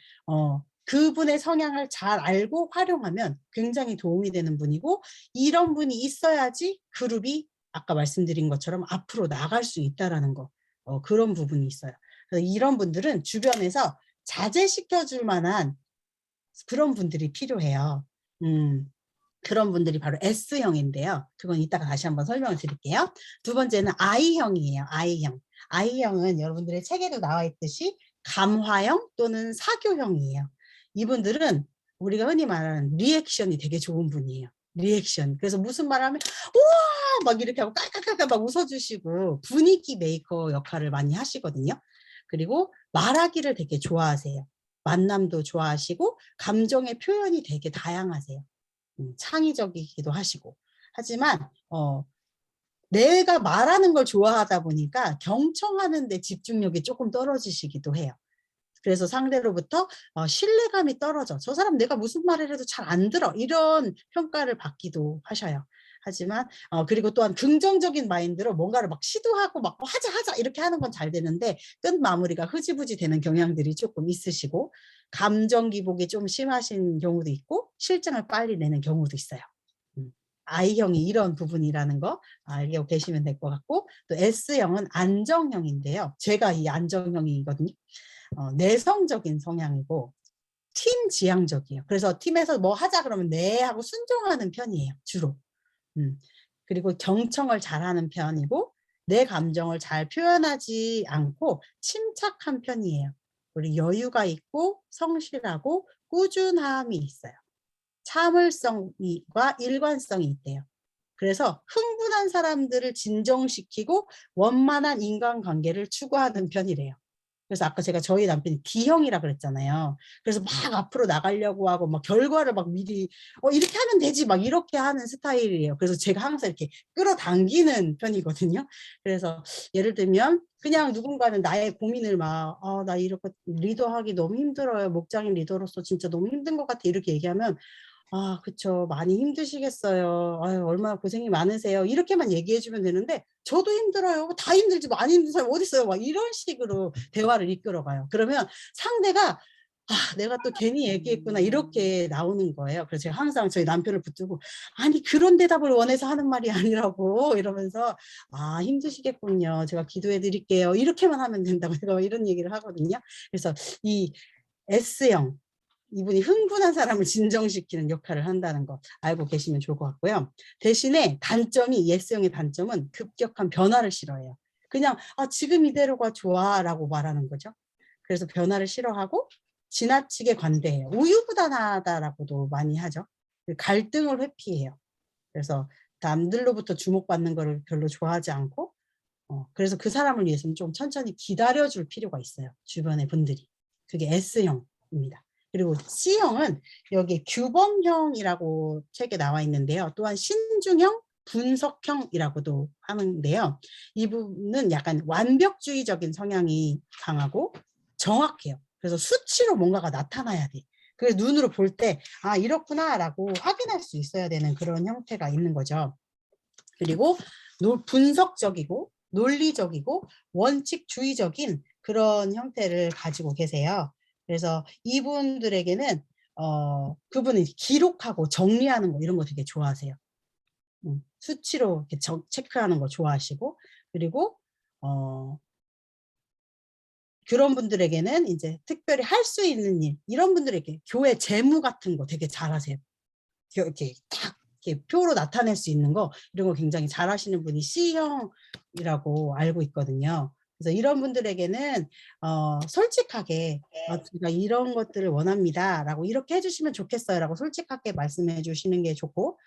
그분의 성향을 잘 알고 활용하면 굉장히 도움이 되는 분이고 이런 분이 있어야지 그룹이 아까 말씀드린 것처럼 앞으로 나갈 수 있다라는 거 그런 부분이 있어요. 그래서 이런 분들은 주변에서 자제시켜줄 만한 그런 분들이 필요해요. 그런 분들이 바로 S형인데요. 그건 이따가 다시 한번 설명을 드릴게요. 두 번째는 I형이에요. I형. I형은 여러분들의 책에도 나와 있듯이 감화형 또는 사교형이에요. 이분들은 우리가 흔히 말하는 리액션이 되게 좋은 분이에요. 리액션. 그래서 무슨 말 하면 우와 막 이렇게 하고 깔깔깔깔 막 웃어주시고 분위기 메이커 역할을 많이 하시거든요. 그리고 말하기를 되게 좋아하세요. 만남도 좋아하시고 감정의 표현이 되게 다양하세요. 창의적이기도 하시고 하지만 내가 말하는 걸 좋아하다 보니까 경청하는 데 집중력이 조금 떨어지시기도 해요. 그래서 상대로부터 신뢰감이 떨어져. 저 사람 내가 무슨 말을 해도 잘 안 들어. 이런 평가를 받기도 하셔요. 하지만 그리고 또한 긍정적인 마인드로 뭔가를 막 시도하고 막 하자 이렇게 하는 건 잘 되는데 끝 마무리가 흐지부지 되는 경향들이 조금 있으시고 감정 기복이 좀 심하신 경우도 있고 실증을 빨리 내는 경우도 있어요. I형이 이런 부분이라는 거 알고 계시면 될 것 같고 또 S형은 안정형인데요. 제가 이 안정형이거든요. 내성적인 성향이고 팀 지향적이에요. 그래서 팀에서 뭐 하자 그러면 네 하고 순종하는 편이에요. 주로. 그리고 경청을 잘하는 편이고 내 감정을 잘 표현하지 않고 침착한 편이에요. 그리고 여유가 있고 성실하고 꾸준함이 있어요. 참을성과 일관성이 있대요. 그래서 흥분한 사람들을 진정시키고 원만한 인간관계를 추구하는 편이래요. 그래서 아까 제가 저희 남편이 D형이라 그랬잖아요. 그래서 막 앞으로 나가려고 하고 막 결과를 막 미리 이렇게 하면 되지 막 이렇게 하는 스타일이에요. 그래서 제가 항상 이렇게 끌어당기는 편이거든요. 그래서 예를 들면 그냥 누군가는 나의 고민을 막 나 이렇게 리더하기 너무 힘들어요. 목장인 리더로서 진짜 너무 힘든 것 같아 이렇게 얘기하면 그쵸. 많이 힘드시겠어요. 아유, 얼마나 고생이 많으세요. 이렇게만 얘기해 주면 되는데 저도 힘들어요. 다 힘들지 많이 힘든 사람 어디 있어요. 막 이런 식으로 대화를 이끌어가요. 그러면 상대가 내가 또 괜히 얘기했구나 이렇게 나오는 거예요. 그래서 제가 항상 저희 남편을 붙들고 아니 그런 대답을 원해서 하는 말이 아니라고 이러면서 힘드시겠군요. 제가 기도해 드릴게요. 이렇게만 하면 된다고 제가 이런 얘기를 하거든요. 그래서 이 S형 이분이 흥분한 사람을 진정시키는 역할을 한다는 거 알고 계시면 좋을 것 같고요. 대신에 단점이 S형의 단점은 급격한 변화를 싫어해요. 그냥 지금 이대로가 좋아 라고 말하는 거죠. 그래서 변화를 싫어하고 지나치게 관대해요. 우유부단하다라고도 많이 하죠. 갈등을 회피해요. 그래서 남들로부터 주목받는 거를 별로 좋아하지 않고 그래서 그 사람을 위해서는 좀 천천히 기다려줄 필요가 있어요. 주변의 분들이. 그게 S형입니다. 그리고 C형은 여기 규범형이라고 책에 나와 있는데요. 또한 신중형, 분석형이라고도 하는데요. 이분은 약간 완벽주의적인 성향이 강하고 정확해요. 그래서 수치로 뭔가가 나타나야 돼. 그래서 눈으로 볼 때 이렇구나라고 확인할 수 있어야 되는 그런 형태가 있는 거죠. 그리고 분석적이고 논리적이고 원칙주의적인 그런 형태를 가지고 계세요. 그래서 이분들에게는 그분은 기록하고 정리하는 거 이런 거 되게 좋아하세요. 수치로 이렇게 체크하는 거 좋아하시고, 그리고 그런 분들에게는 이제 특별히 할 수 있는 일, 이런 분들에게 교회 재무 같은 거 되게 잘하세요. 이렇게 딱 이렇게 표로 나타낼 수 있는 거, 이런 거 굉장히 잘하시는 분이 C형이라고 알고 있거든요. 그래서 이런 분들에게는 솔직하게 제가 이런 것들을 원합니다라고 이렇게 해주시면 좋겠어요라고 솔직하게 말씀해 주시는 게 좋고,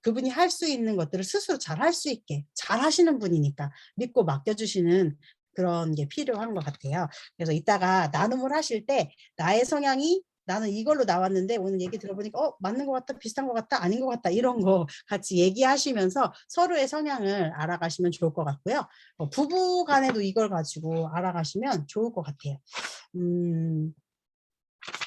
그분이 할 수 있는 것들을 스스로 잘 할 수 있게 잘 하시는 분이니까 믿고 맡겨주시는 그런 게 필요한 것 같아요. 그래서 이따가 나눔을 하실 때 나의 성향이 나는 이걸로 나왔는데 오늘 얘기 들어보니까 맞는 것 같다, 비슷한 것 같다, 아닌 것 같다, 이런 거 같이 얘기하시면서 서로의 성향을 알아가시면 좋을 것 같고요. 부부 간에도 이걸 가지고 알아가시면 좋을 것 같아요.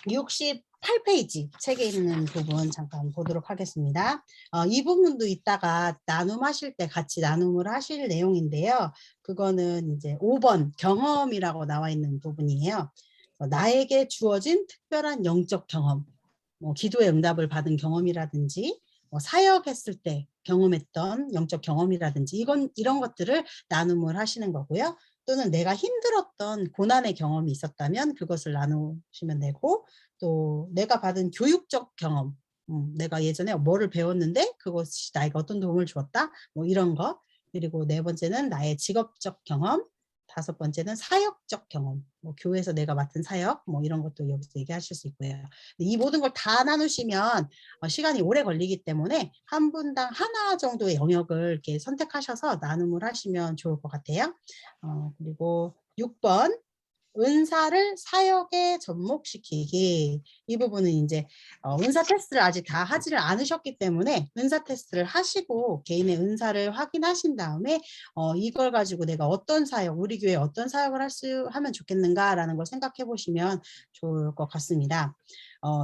68페이지 책에 있는 부분 잠깐 보도록 하겠습니다. 이 부분도 이따가 나눔하실 때 같이 나눔을 하실 내용인데요. 그거는 이제 5번 경험이라고 나와 있는 부분이에요. 나에게 주어진 특별한 영적 경험, 기도의 응답을 받은 경험이라든지 사역했을 때 경험했던 영적 경험이라든지 이런 것들을 나눔을 하시는 거고요. 또는 내가 힘들었던 고난의 경험이 있었다면 그것을 나누시면 되고, 또 내가 받은 교육적 경험, 내가 예전에 뭐를 배웠는데 그것이 나에게 어떤 도움을 주었다, 이런 거. 그리고 네 번째는 나의 직업적 경험, 다섯 번째는 사역적 경험, 교회에서 내가 맡은 사역, 이런 것도 여기서 얘기하실 수 있고요. 이 모든 걸 다 나누시면 시간이 오래 걸리기 때문에 한 분당 하나 정도의 영역을 이렇게 선택하셔서 나눔을 하시면 좋을 것 같아요. 그리고 6번 은사를 사역에 접목시키기. 이 부분은 이제 은사 테스트를 아직 다 하지를 않으셨기 때문에 은사 테스트를 하시고 개인의 은사를 확인하신 다음에 이걸 가지고 내가 어떤 사역, 우리 교회에 어떤 사역을 하면 좋겠는가라는 걸 생각해 보시면 좋을 것 같습니다.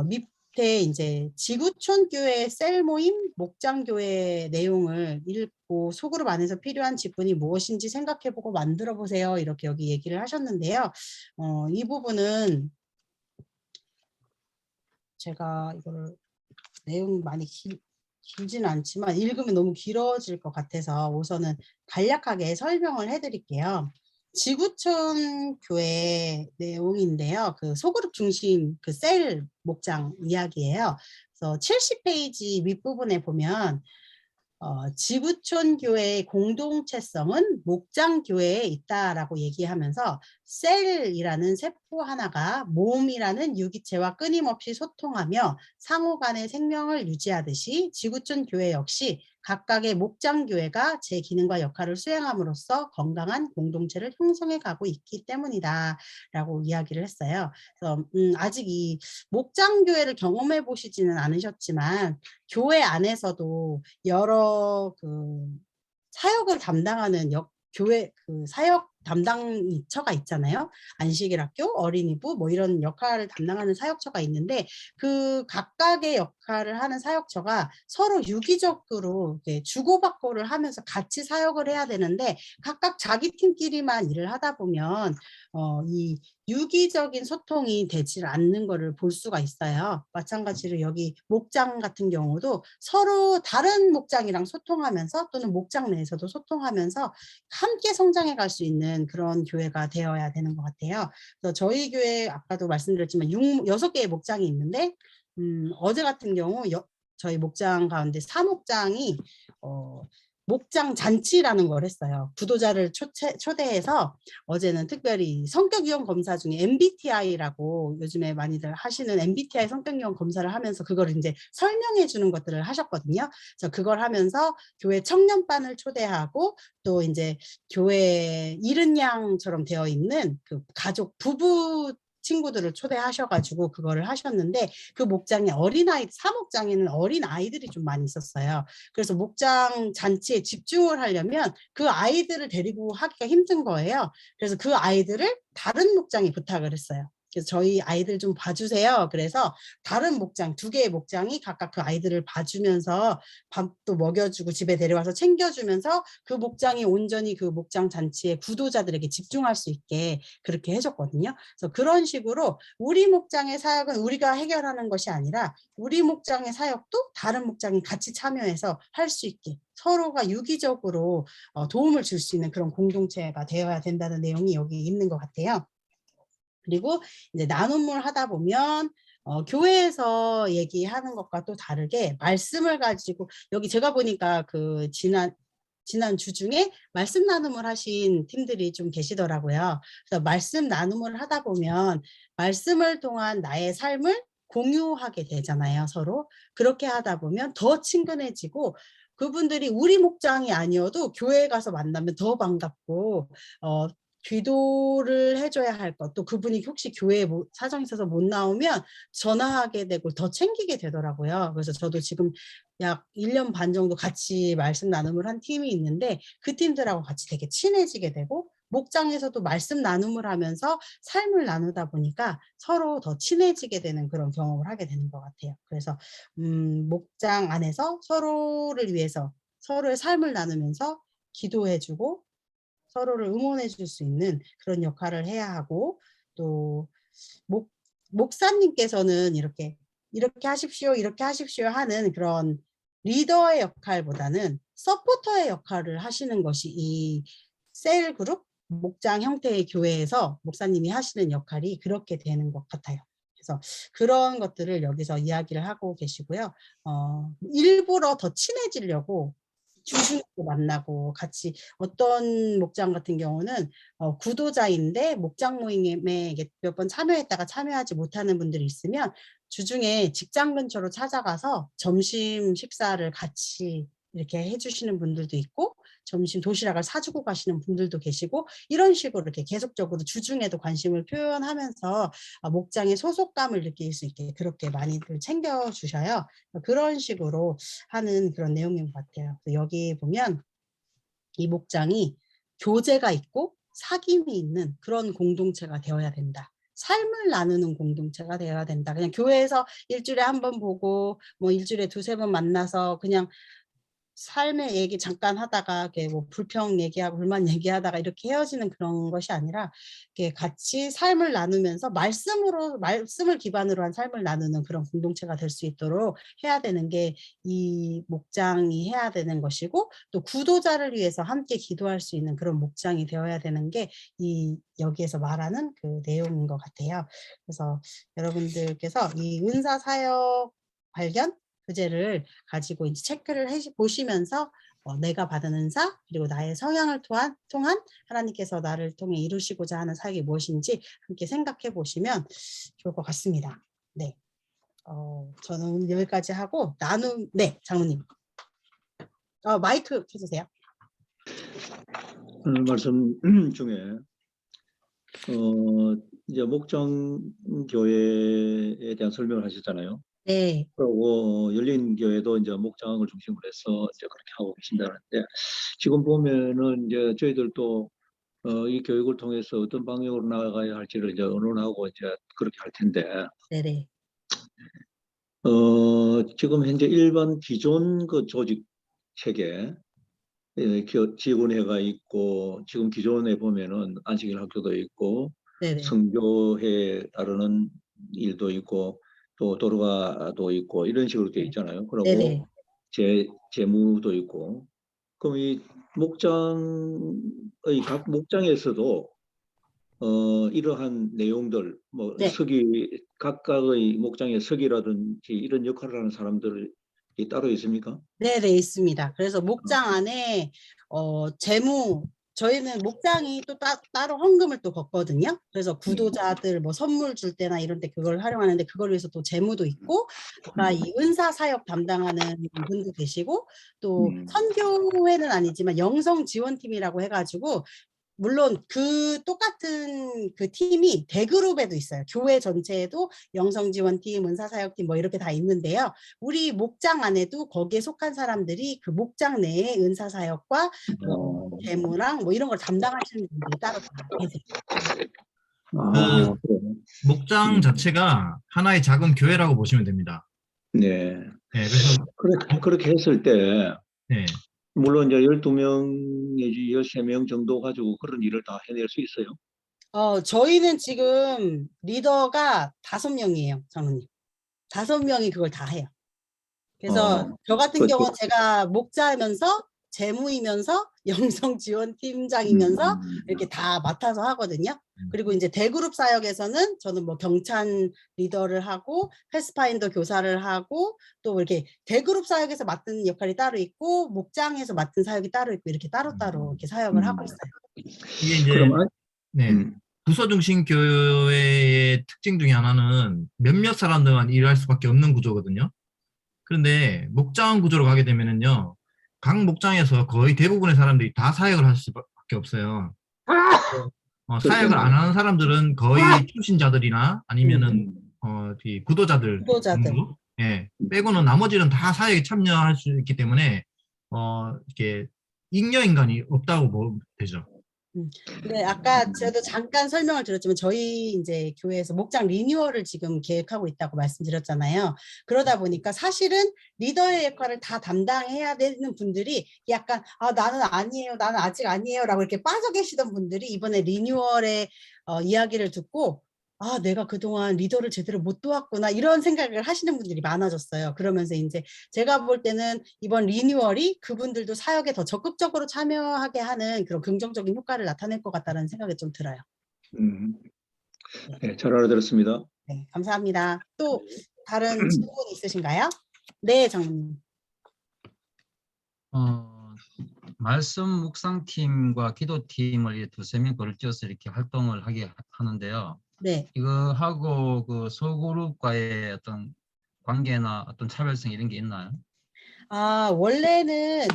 밑에 이제 지구촌 교회 셀 모임 목장 교회 내용을 읽고 소그룹 안에서 필요한 직분이 무엇인지 생각해 보고 만들어 보세요. 이렇게 여기 얘기를 하셨는데요. 이 부분은 제가 이거를 내용이 많이 길지는 않지만 읽으면 너무 길어질 것 같아서 우선은 간략하게 설명을 해드릴게요. 지구촌 교회 내용인데요. 그 소그룹 중심 그 셀 목장 이야기예요. 그래서 70페이지 윗부분에 보면 지구촌 교회의 공동체성은 목장 교회에 있다라고 얘기하면서 셀이라는 세포 하나가 몸이라는 유기체와 끊임없이 소통하며 상호 간의 생명을 유지하듯이 지구촌 교회 역시 각각의 목장 교회가 제 기능과 역할을 수행함으로써 건강한 공동체를 형성해 가고 있기 때문이다 라고 이야기를 했어요. 그래서 아직 이 목장 교회를 경험해 보시지는 않으셨지만 교회 안에서도 여러 그 사역을 담당하는 교회 그 사역 담당처가 있잖아요. 안식일학교, 어린이부 이런 역할을 담당하는 사역처가 있는데 그 각각의 역할을 하는 사역처가 서로 유기적으로 주고받고를 하면서 같이 사역을 해야 되는데 각각 자기 팀끼리만 일을 하다 보면 이 유기적인 소통이 되지 않는 것을 볼 수가 있어요. 마찬가지로 여기 목장 같은 경우도 서로 다른 목장이랑 소통하면서 또는 목장 내에서도 소통하면서 함께 성장해 갈 수 있는 그런 교회가 되어야 되는 것 같아요. 그래서 저희 교회 아까도 말씀드렸지만 6개의 목장이 있는데 어제 같은 경우 저희 목장 가운데 사목장이 목장 잔치라는 걸 했어요. 구도자를 초대해서 어제는 특별히 성격유형 검사 중에 MBTI라고 요즘에 많이들 하시는 MBTI 성격유형 검사를 하면서 그걸 이제 설명해 주는 것들을 하셨거든요. 그래서 그걸 하면서 교회 청년반을 초대하고 또 이제 교회 이른 양처럼 되어 있는 그 가족 부부 친구들을 초대하셔가지고 그거를 하셨는데 그 목장에 사목장에는 어린 아이들이 좀 많이 있었어요. 그래서 목장 잔치에 집중을 하려면 그 아이들을 데리고 하기가 힘든 거예요. 그래서 그 아이들을 다른 목장에 부탁을 했어요. 그래서 저희 아이들 좀 봐주세요. 그래서 다른 목장, 2개의 목장이 각각 그 아이들을 봐주면서 밥도 먹여주고 집에 데려와서 챙겨주면서 그 목장이 온전히 그 목장 잔치에 구도자들에게 집중할 수 있게 그렇게 해줬거든요. 그래서 그런 식으로 우리 목장의 사역은 우리가 해결하는 것이 아니라 우리 목장의 사역도 다른 목장이 같이 참여해서 할 수 있게 서로가 유기적으로 도움을 줄 수 있는 그런 공동체가 되어야 된다는 내용이 여기 있는 것 같아요. 그리고 이제 나눔을 하다 보면 교회에서 얘기하는 것과 또 다르게 말씀을 가지고 여기 제가 보니까 그 지난 주 중에 말씀 나눔을 하신 팀들이 좀 계시더라고요. 그래서 말씀 나눔을 하다 보면 말씀을 통한 나의 삶을 공유하게 되잖아요, 서로. 그렇게 하다 보면 더 친근해지고 그분들이 우리 목장이 아니어도 교회에 가서 만나면 더 반갑고 기도를 해줘야 할 것, 또 그분이 혹시 교회에 사정이 있어서 못 나오면 전화하게 되고 더 챙기게 되더라고요. 그래서 저도 지금 약 1년 반 정도 같이 말씀 나눔을 한 팀이 있는데 그 팀들하고 같이 되게 친해지게 되고 목장에서도 말씀 나눔을 하면서 삶을 나누다 보니까 서로 더 친해지게 되는 그런 경험을 하게 되는 것 같아요. 그래서 목장 안에서 서로를 위해서 서로의 삶을 나누면서 기도해주고 서로를 응원해 줄 수 있는 그런 역할을 해야 하고 또 목사님께서는 이렇게 하십시오, 이렇게 하십시오 하는 그런 리더의 역할보다는 서포터의 역할을 하시는 것이 이 셀 그룹 목장 형태의 교회에서 목사님이 하시는 역할이 그렇게 되는 것 같아요. 그래서 그런 것들을 여기서 이야기를 하고 계시고요. 일부러 더 친해지려고 주중도 만나고 같이 어떤 목장 같은 경우는 구도자인데 목장 모임에 몇 번 참여했다가 참여하지 못하는 분들이 있으면 주중에 직장 근처로 찾아가서 점심 식사를 같이 이렇게 해주시는 분들도 있고 점심 도시락을 사주고 가시는 분들도 계시고 이런 식으로 이렇게 계속적으로 주중에도 관심을 표현하면서 목장의 소속감을 느낄 수 있게 그렇게 많이들 챙겨주셔요. 그런 식으로 하는 그런 내용인 것 같아요. 여기 보면 이 목장이 교제가 있고 사귐이 있는 그런 공동체가 되어야 된다. 삶을 나누는 공동체가 되어야 된다. 그냥 교회에서 일주일에 한 번 보고 뭐 일주일에 2-3번 만나서 그냥 삶의 얘기 잠깐 하다가 이렇게 뭐 불평 얘기하고 불만 얘기하다가 이렇게 헤어지는 그런 것이 아니라 이렇게 같이 삶을 나누면서 말씀을 기반으로 한 삶을 나누는 그런 공동체가 될 수 있도록 해야 되는 게 이 목장이 해야 되는 것이고 또 구도자를 위해서 함께 기도할 수 있는 그런 목장이 되어야 되는 게 이 여기에서 말하는 그 내용인 것 같아요. 그래서 여러분들께서 이 은사 사역 발견 교재를 가지고 이제 체크를 보시면서 내가 받은 은사 그리고 나의 성향을 통한 하나님께서 나를 통해 이루시고자 하는 사역이 무엇인지 함께 생각해 보시면 좋을 것 같습니다. 네, 저는 여기까지 하고 네, 장로님. 마이크 켜주세요. 말씀 중에 이제 목장 교회에 대한 설명을 하셨잖아요. 네. 그리고 열린 교회도 이제 목장을 중심으로 해서 이제 그렇게 하고 계신다는데 지금 보면은 이제 저희들도 이 교육을 통해서 어떤 방향으로 나아가야 할지를 이제 의논하고 이제 그렇게 할 텐데. 네네. 지금 현재 일반 기존 그 조직 체계 지원회가 있고 지금 기존에 보면은 안식일 학교도 있고 네네. 선교회 따르는 일도 있고 또 도로가도 있고 이런 식으로 되어 있잖아요. 그리고 네네. 재무도 있고 그럼 이 목장의 각 목장에서도 이러한 내용들 뭐 네. 각각의 목장의 서기라든지 이런 역할을 하는 사람들이 따로 있습니까? 네네, 있습니다. 그래서 목장 안에 저희는 목장이 또 따로 헌금을 또 걷거든요. 그래서 구도자들 뭐 선물 줄 때나 이런 때 그걸 활용하는데 그걸 위해서 또 재무도 있고 아까 이 은사 사역 담당하는 분도 계시고 또 선교회는 아니지만 영성 지원팀이라고 해가지고 물론 그 똑같은 그 팀이 대그룹에도 있어요. 교회 전체에도 영성지원팀, 은사사역팀 뭐 이렇게 다 있는데요. 우리 목장 안에도 거기에 속한 사람들이 그 목장 내에 은사사역과 재무랑 뭐 이런 걸 담당하시는 분들이 따로 다 계세요. 아, 그래요. 목장 자체가 하나의 작은 교회라고 보시면 됩니다. 네. 네, 그래서 그렇게 했을 때, 네, 물론 이제 12명 내지 13명 정도 가지고 그런 일을 다 해낼 수 있어요. 저희는 지금 리더가 5명이에요, 장로님. 5명이 그걸 다 해요. 그래서 저 같은 그렇죠. 경우는 제가 목자면서 재무이면서 영성지원팀장이면서 이렇게 다 맡아서 하거든요. 그리고 이제 대그룹 사역에서는 저는 뭐 경찬 리더를 하고 패스파인더 교사를 하고 또 이렇게 대그룹 사역에서 맡은 역할이 따로 있고 목장에서 맡은 사역이 따로 있고 이렇게 따로따로 이렇게 사역을 하고 있어요. 이게 이제 그럼 네, 부서 중심 교회의 특징 중에 하나는 몇몇 사람들만 일할 수밖에 없는 구조거든요. 그런데 목장 구조로 가게 되면은요, 각 목장에서 거의 대부분의 사람들이 다 사역을 할 수밖에 없어요. 사역을 안 하는 사람들은 거의 출신자들이나 아니면은 이 구도자들 정도? 예, 빼고는 나머지는 다 사역에 참여할 수 있기 때문에 이렇게 잉여 인간이 없다고 보면 되죠. 네, 아까 저도 잠깐 설명을 드렸지만 저희 이제 교회에서 목장 리뉴얼을 지금 계획하고 있다고 말씀드렸잖아요. 그러다 보니까 사실은 리더의 역할을 다 담당해야 되는 분들이 약간 나는 아니에요, 나는 아직 아니에요 라고 이렇게 빠져 계시던 분들이 이번에 리뉴얼의 이야기를 듣고 내가 그동안 리더를 제대로 못 도왔구나 이런 생각을 하시는 분들이 많아졌어요. 그러면서 이제 제가 볼 때는 이번 리뉴얼이 그분들도 사역에 더 적극적으로 참여하게 하는 그런 긍정적인 효과를 나타낼 것 같다는 생각이 좀 들어요. 네, 잘 알아들었습니다. 네, 감사합니다. 또 다른 질문 있으신가요? 네, 장로님. 말씀 묵상팀과 기도팀을 이렇게 2~3명 걸쳐서 이렇게 활동을 하게 하는데요. 네. 이거하고 그 소그룹과의 어떤 관계나 어떤 차별성 이런 게 있나요? 원래는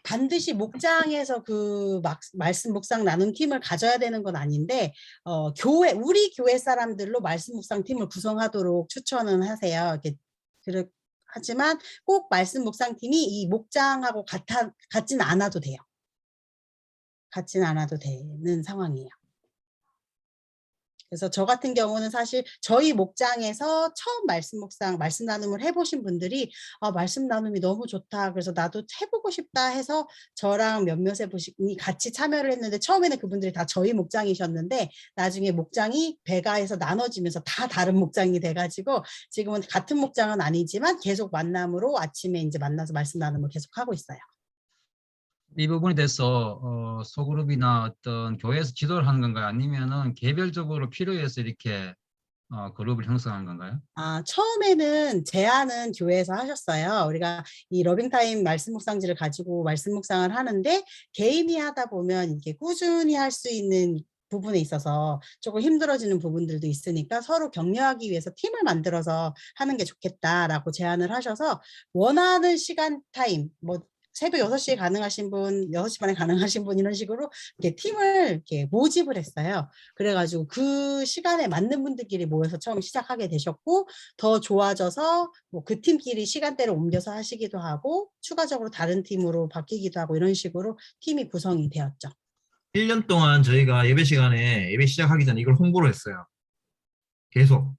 반드시 목장에서 그 말씀 묵상 나눔 팀을 가져야 되는 건 아닌데 우리 교회 사람들로 말씀 묵상 팀을 구성하도록 추천은 하세요. 이렇게 하지만 꼭 말씀 묵상 팀이 이 목장하고 같진 않아도 돼요. 같진 않아도 되는 상황이에요. 그래서 저 같은 경우는 사실 저희 목장에서 처음 말씀 나눔을 해보신 분들이 말씀 나눔이 너무 좋다. 그래서 나도 해보고 싶다 해서 저랑 몇몇의 분이 같이 참여를 했는데 처음에는 그분들이 다 저희 목장이셨는데 나중에 목장이 배가해서 나눠지면서 다 다른 목장이 돼가지고 지금은 같은 목장은 아니지만 계속 만남으로 아침에 이제 만나서 말씀 나눔을 계속 하고 있어요. 이 부분에 대해서 소그룹이나 어떤 교회에서 지도를 하는 건가요? 아니면은 개별적으로 필요해서 이렇게 그룹을 형성한 건가요? 처음에는 제안은 교회에서 하셨어요. 우리가 이 러빙타임 말씀 묵상지를 가지고 말씀 묵상을 하는데 개인이 하다 보면 이게 꾸준히 할 수 있는 부분에 있어서 조금 힘들어지는 부분들도 있으니까 서로 격려하기 위해서 팀을 만들어서 하는 게 좋겠다라고 제안을 하셔서 원하는 시간 타임, 뭐 새벽 6시에 가능하신 분, 6시 반에 가능하신 분 이런 식으로 이렇게 팀을 이렇게 모집을 했어요. 그래가지고 그 시간에 맞는 분들끼리 모여서 처음 시작하게 되셨고 더 좋아져서 뭐 그 팀끼리 시간대를 옮겨서 하시기도 하고 추가적으로 다른 팀으로 바뀌기도 하고 이런 식으로 팀이 구성이 되었죠. 1년 동안 저희가 예배 시간에 예배 시작하기 전에 이걸 홍보를 했어요. 계속.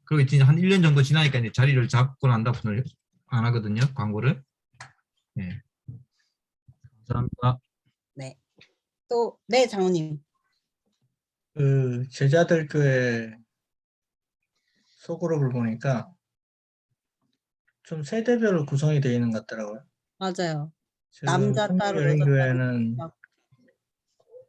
그리고 이제 한 1년 정도 지나니까 이제 자리를 잡고 난 다음에 안 하거든요. 광고를. 네. 감사합니다. 네. 또, 네, 장로님. 그 제자들 교회 소그룹을 보니까 좀 세대별로 구성이 되어 있는 것 같더라고요. 맞아요. 지금 남자 따로, 여자 성령여린교회는 따로.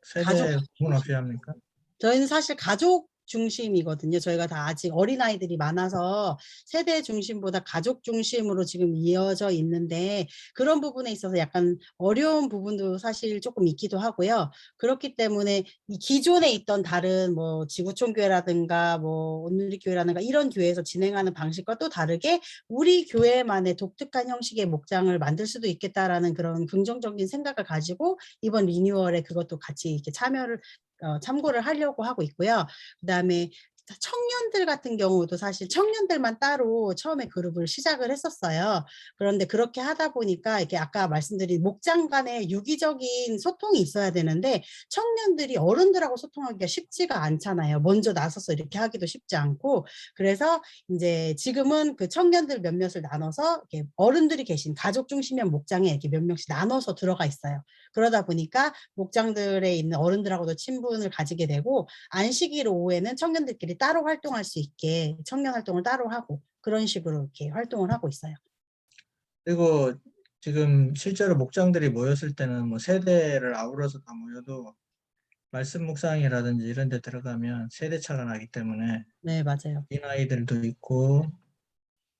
세대 구분 없이 합니까? 저희는 사실 가족 중심이거든요. 저희가 다 아직 어린아이들이 많아서 세대 중심보다 가족 중심으로 지금 이어져 있는데 그런 부분에 있어서 약간 어려운 부분도 사실 조금 있기도 하고요. 그렇기 때문에 이 기존에 있던 다른 뭐 지구촌교회라든가 뭐 온누리교회라든가 이런 교회에서 진행하는 방식과 또 다르게 우리 교회만의 독특한 형식의 목장을 만들 수도 있겠다라는 그런 긍정적인 생각을 가지고 이번 리뉴얼에 그것도 같이 이렇게 참고를 하려고 하고 있고요. 그다음에 청년들 같은 경우도 사실 청년들만 따로 처음에 그룹을 시작을 했었어요. 그런데 그렇게 하다 보니까 이렇게 아까 말씀드린 목장 간의 유기적인 소통이 있어야 되는데 청년들이 어른들하고 소통하기가 쉽지가 않잖아요. 먼저 나서서 이렇게 하기도 쉽지 않고 그래서 이제 지금은 그 청년들 몇몇을 나눠서 이렇게 어른들이 계신 가족 중심의 목장에 이렇게 몇 명씩 나눠서 들어가 있어요. 그러다 보니까 목장들에 있는 어른들하고도 친분을 가지게 되고 안식일 오후에는 청년들끼리 따로 활동할 수 있게 청년 활동을 따로 하고 그런 식으로 이렇게 활동을 하고 있어요. 그리고 지금 실제로 목장들이 모였을 때는 뭐 세대를 아우러서 다 모여도 말씀 묵상이라든지 이런 데 들어가면 세대 차가 나기 때문에 네, 맞아요. 이 나이들도 있고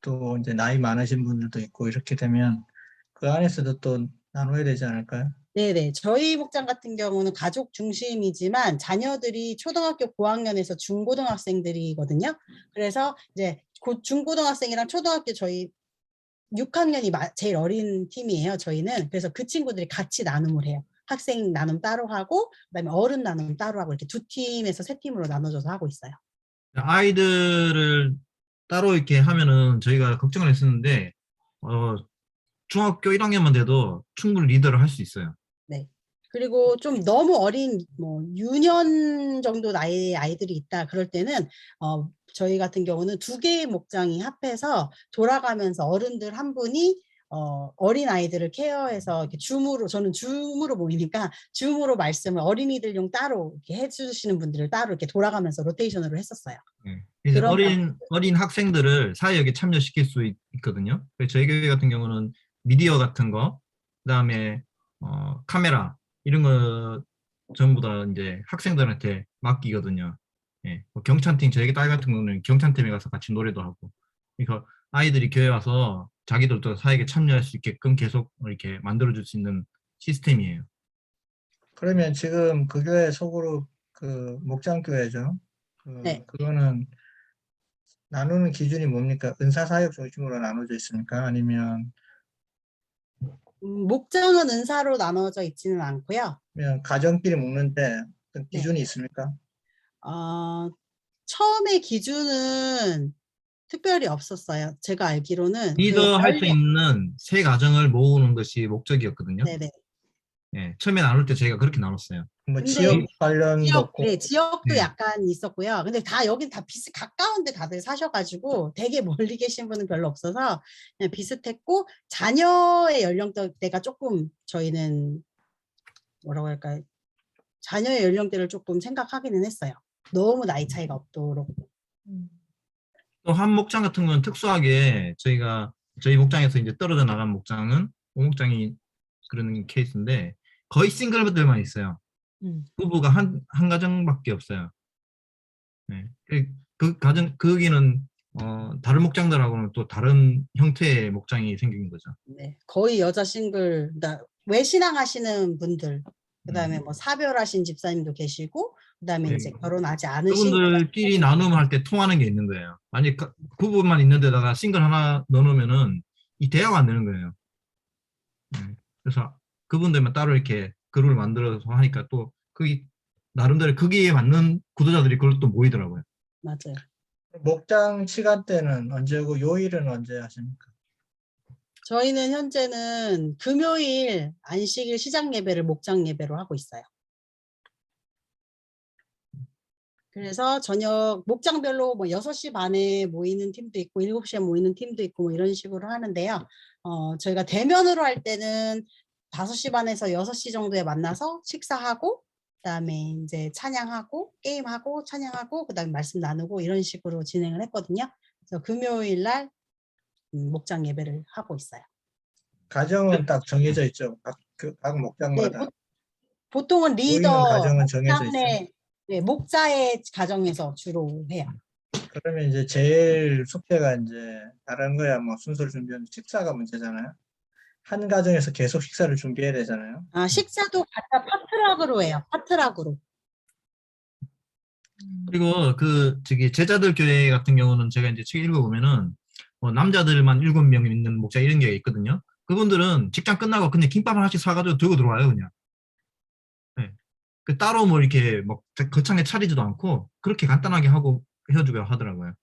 또 이제 나이 많으신 분들도 있고 이렇게 되면 그 안에서도 또 나눠야 되지 않을까요? 네네. 저희 목장 같은 경우는 가족 중심이지만 자녀들이 초등학교 고학년에서 중고등학생들이거든요. 그래서 이제 중고등학생이랑 초등학교 저희 6학년이 제일 어린 팀이에요. 저희는. 그래서 그 친구들이 같이 나눔을 해요. 학생 나눔 따로 하고 그다음에 어른 나눔 따로 하고 이렇게 두 팀에서 세 팀으로 나눠져서 하고 있어요. 아이들을 따로 이렇게 하면은 저희가 걱정을 했었는데 중학교 1학년만 돼도 충분히 리더를 할 수 있어요. 네. 그리고 좀 너무 어린 뭐 유년 정도 나이의 아이들이 있다 그럴 때는 저희 같은 경우는 2개의 목장이 합해서 돌아가면서 어른들 한 분이 어린 아이들을 케어해서 이렇게 줌으로 저는 줌으로 모이니까 줌으로 말씀을 어린이들용 따로 이렇게 해주시는 분들을 따로 이렇게 돌아가면서 로테이션으로 했었어요. 이제 그런 어린 학생들을 사역에 참여시킬 수 있거든요. 그래서 저희 교회 같은 경우는 미디어 같은 거, 그다음에 카메라 이런 거 전부 다 이제 학생들한테 맡기거든요. 예, 뭐 경찬팀 저희 딸 같은 경우는 경찬팀에 가서 같이 노래도 하고, 그러니까 아이들이 교회 와서 자기들도 사역에 참여할 수 있게끔 계속 이렇게 만들어줄 수 있는 시스템이에요. 그러면 지금 그 교회 소그룹 그 목장교회죠. 네. 그거는 나누는 기준이 뭡니까? 은사사역 중심으로 나눠져 있습니까? 아니면 목장은 은사로 나눠져 있지는 않고요. 그냥 가정끼리 먹는데 어떤 네. 기준이 있습니까? 처음에 기준은 특별히 없었어요. 제가 알기로는 리더 할 수 있는 세 가정을 모으는 것이 목적이었거든요. 네네. 예, 처음에 나눌 때 저희가 그렇게 나눴어요. 뭐 근데 지역 관련도 네, 지역도 네. 약간 있었고요. 근데 다 여긴 다 가까운데 다들 사셔가지고 되게 멀리 계신 분은 별로 없어서 그냥 비슷했고 자녀의 연령대가 조금 저희는 뭐라고 할까요? 자녀의 연령대를 조금 생각하기는 했어요. 너무 나이 차이가 없도록. 또 한 목장 같은 건 특수하게 저희 목장에서 이제 떨어져 나간 목장은 오목장이 그런 케이스인데 거의 싱글들만 있어요. 부부가 한 가정밖에 없어요. 네. 그 가정 거기는 다른 목장들하고는 또 다른 형태의 목장이 생긴 거죠. 네, 거의 여자 싱글, 외신앙하시는 분들, 그다음에 뭐 사별하신 집사님도 계시고, 그다음에 네. 이제 결혼하지 않으신 그분들끼리 나눔할 때 통하는 게 있는 거예요. 만약 부부만 있는 데다가 싱글 하나 넣어놓으면은 이 대화가 안 되는 거예요. 네. 그래서 그분들만 따로 이렇게 그룹을 만들어서 하니까 또 거기 나름대로 거기에 맞는 구도자들이 그걸 또 모이더라고요. 맞아요. 목장 시간대는 언제고 요일은 언제 하십니까? 저희는 현재는 금요일 안식일 시장 예배를 목장 예배로 하고 있어요. 그래서 저녁 목장별로 뭐 6시 반에 모이는 팀도 있고 7시에 모이는 팀도 있고 뭐 이런 식으로 하는데요. 저희가 대면으로 할 때는 5시 반에서 6시 정도에 만나서 식사하고 그다음에 이제 찬양하고 게임하고 찬양하고 그다음에 말씀 나누고 이런 식으로 진행을 했거든요. 그래서 금요일 날 목장 예배를 하고 있어요. 가정은 딱 정해져 있죠. 각 목장마다. 네, 보통은 모이는 리더 가정은 정해져 목장의 목자의 가정에서 주로 해요. 그러면 이제 제일 숙제가 이제 다른 거야 뭐 순서를 준비하는 식사가 문제잖아요. 한 가정에서 계속 식사를 준비해야 되잖아요. 식사도 각자 파트락으로 해요. 파트락으로. 그리고 제자들 교회 같은 경우는 제가 이제 책 읽어보면은 남자들만 7명 있는 목자 이런 게 있거든요. 그분들은 직장 끝나고 그냥 김밥 하나씩 사가지고 들고 들어와요, 그냥. 네. 따로 뭐 이렇게 막 거창하게 차리지도 않고 그렇게 간단하게 하고 해주고 하더라고요.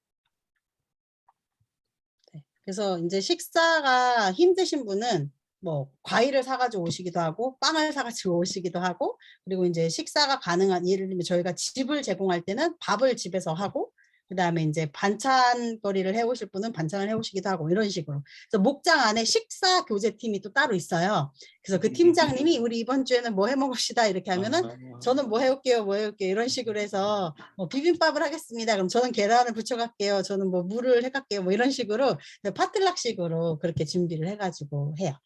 그래서 이제 식사가 힘드신 분은 뭐 과일을 사가지고 오시기도 하고 빵을 사가지고 오시기도 하고, 그리고 이제 식사가 가능한, 예를 들면 저희가 집을 제공할 때는 밥을 집에서 하고, 그다음에 이제 반찬거리를 해오실 분은 반찬을 해오시기도 하고, 이런 식으로. 그래서 목장 안에 식사 교제팀이 또 따로 있어요. 그래서 그 팀장님이 우리 이번 주에는 뭐 해먹읍시다 이렇게 하면은 저는 뭐 해올게요, 뭐 해올게요, 이런 식으로 해서 뭐 비빔밥을 하겠습니다. 그럼 저는 계란을 부쳐갈게요. 저는 뭐 물을 해갈게요. 뭐 이런 식으로 파틀락식으로 그렇게 준비를 해가지고 해요.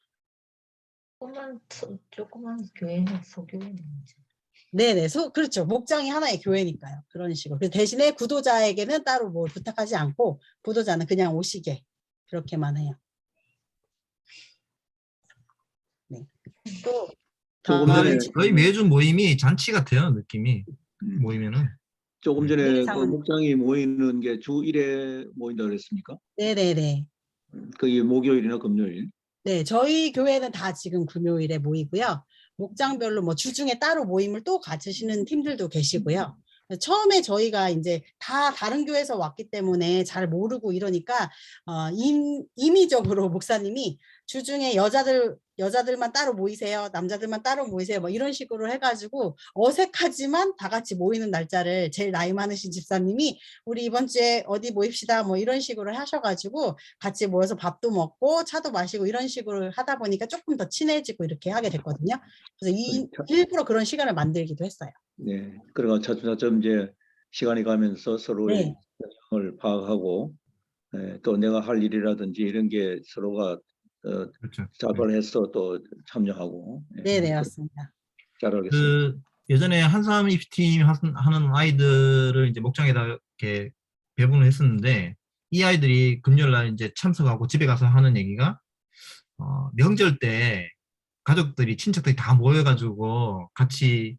조그만 교회는 소교회는 이제. 네네, 그렇죠. 목장이 하나의 교회니까요. 그런 식으로. 그 대신에 구도자에게는 따로 뭐 부탁하지 않고, 구도자는 그냥 오시게 그렇게만 해요. 네. 또 조금 다음 전에 거의 매주 모임이 잔치 같아요, 느낌이. 모이면은. 조금 전에 그 이상은- 목장이 모이는 게 주 1회 모인다 그랬습니까? 네네네. 그게 목요일이나 금요일. 네, 저희 교회는 다 지금 금요일에 모이고요. 목장별로 뭐 주중에 따로 모임을 또 가지시는 팀들도 계시고요. 처음에 저희가 이제 다 다른 교회에서 왔기 때문에 잘 모르고 이러니까 임의적으로 목사님이 주중에 여자들만 따로 모이세요, 남자들만 따로 모이세요, 뭐 이런 식으로 해가지고 어색하지만 다 같이 모이는 날짜를 제일 나이 많으신 집사님이 우리 이번 주에 어디 모입시다 뭐 이런 식으로 하셔가지고 같이 모여서 밥도 먹고 차도 마시고 이런 식으로 하다 보니까 조금 더 친해지고 이렇게 하게 됐거든요. 그래서 일부러 그런 시간을 만들기도 했어요. 네. 그러니까 차츰차츰 이제 시간이 가면서 서로의 성향을 파악하고, 또 내가 할 일이라든지 이런 게 서로가 그렇죠. 자발해서 또 참여하고. 네네, 맞습니다. 잘 알겠습니다. 그 예전에 한삼 입팀 하는 아이들을 이제 목장에다 이렇게 배분을 했었는데, 이 아이들이 금요일 날 이제 참석하고 집에 가서 하는 얘기가 명절 때 가족들이 친척들이 다 모여가지고 같이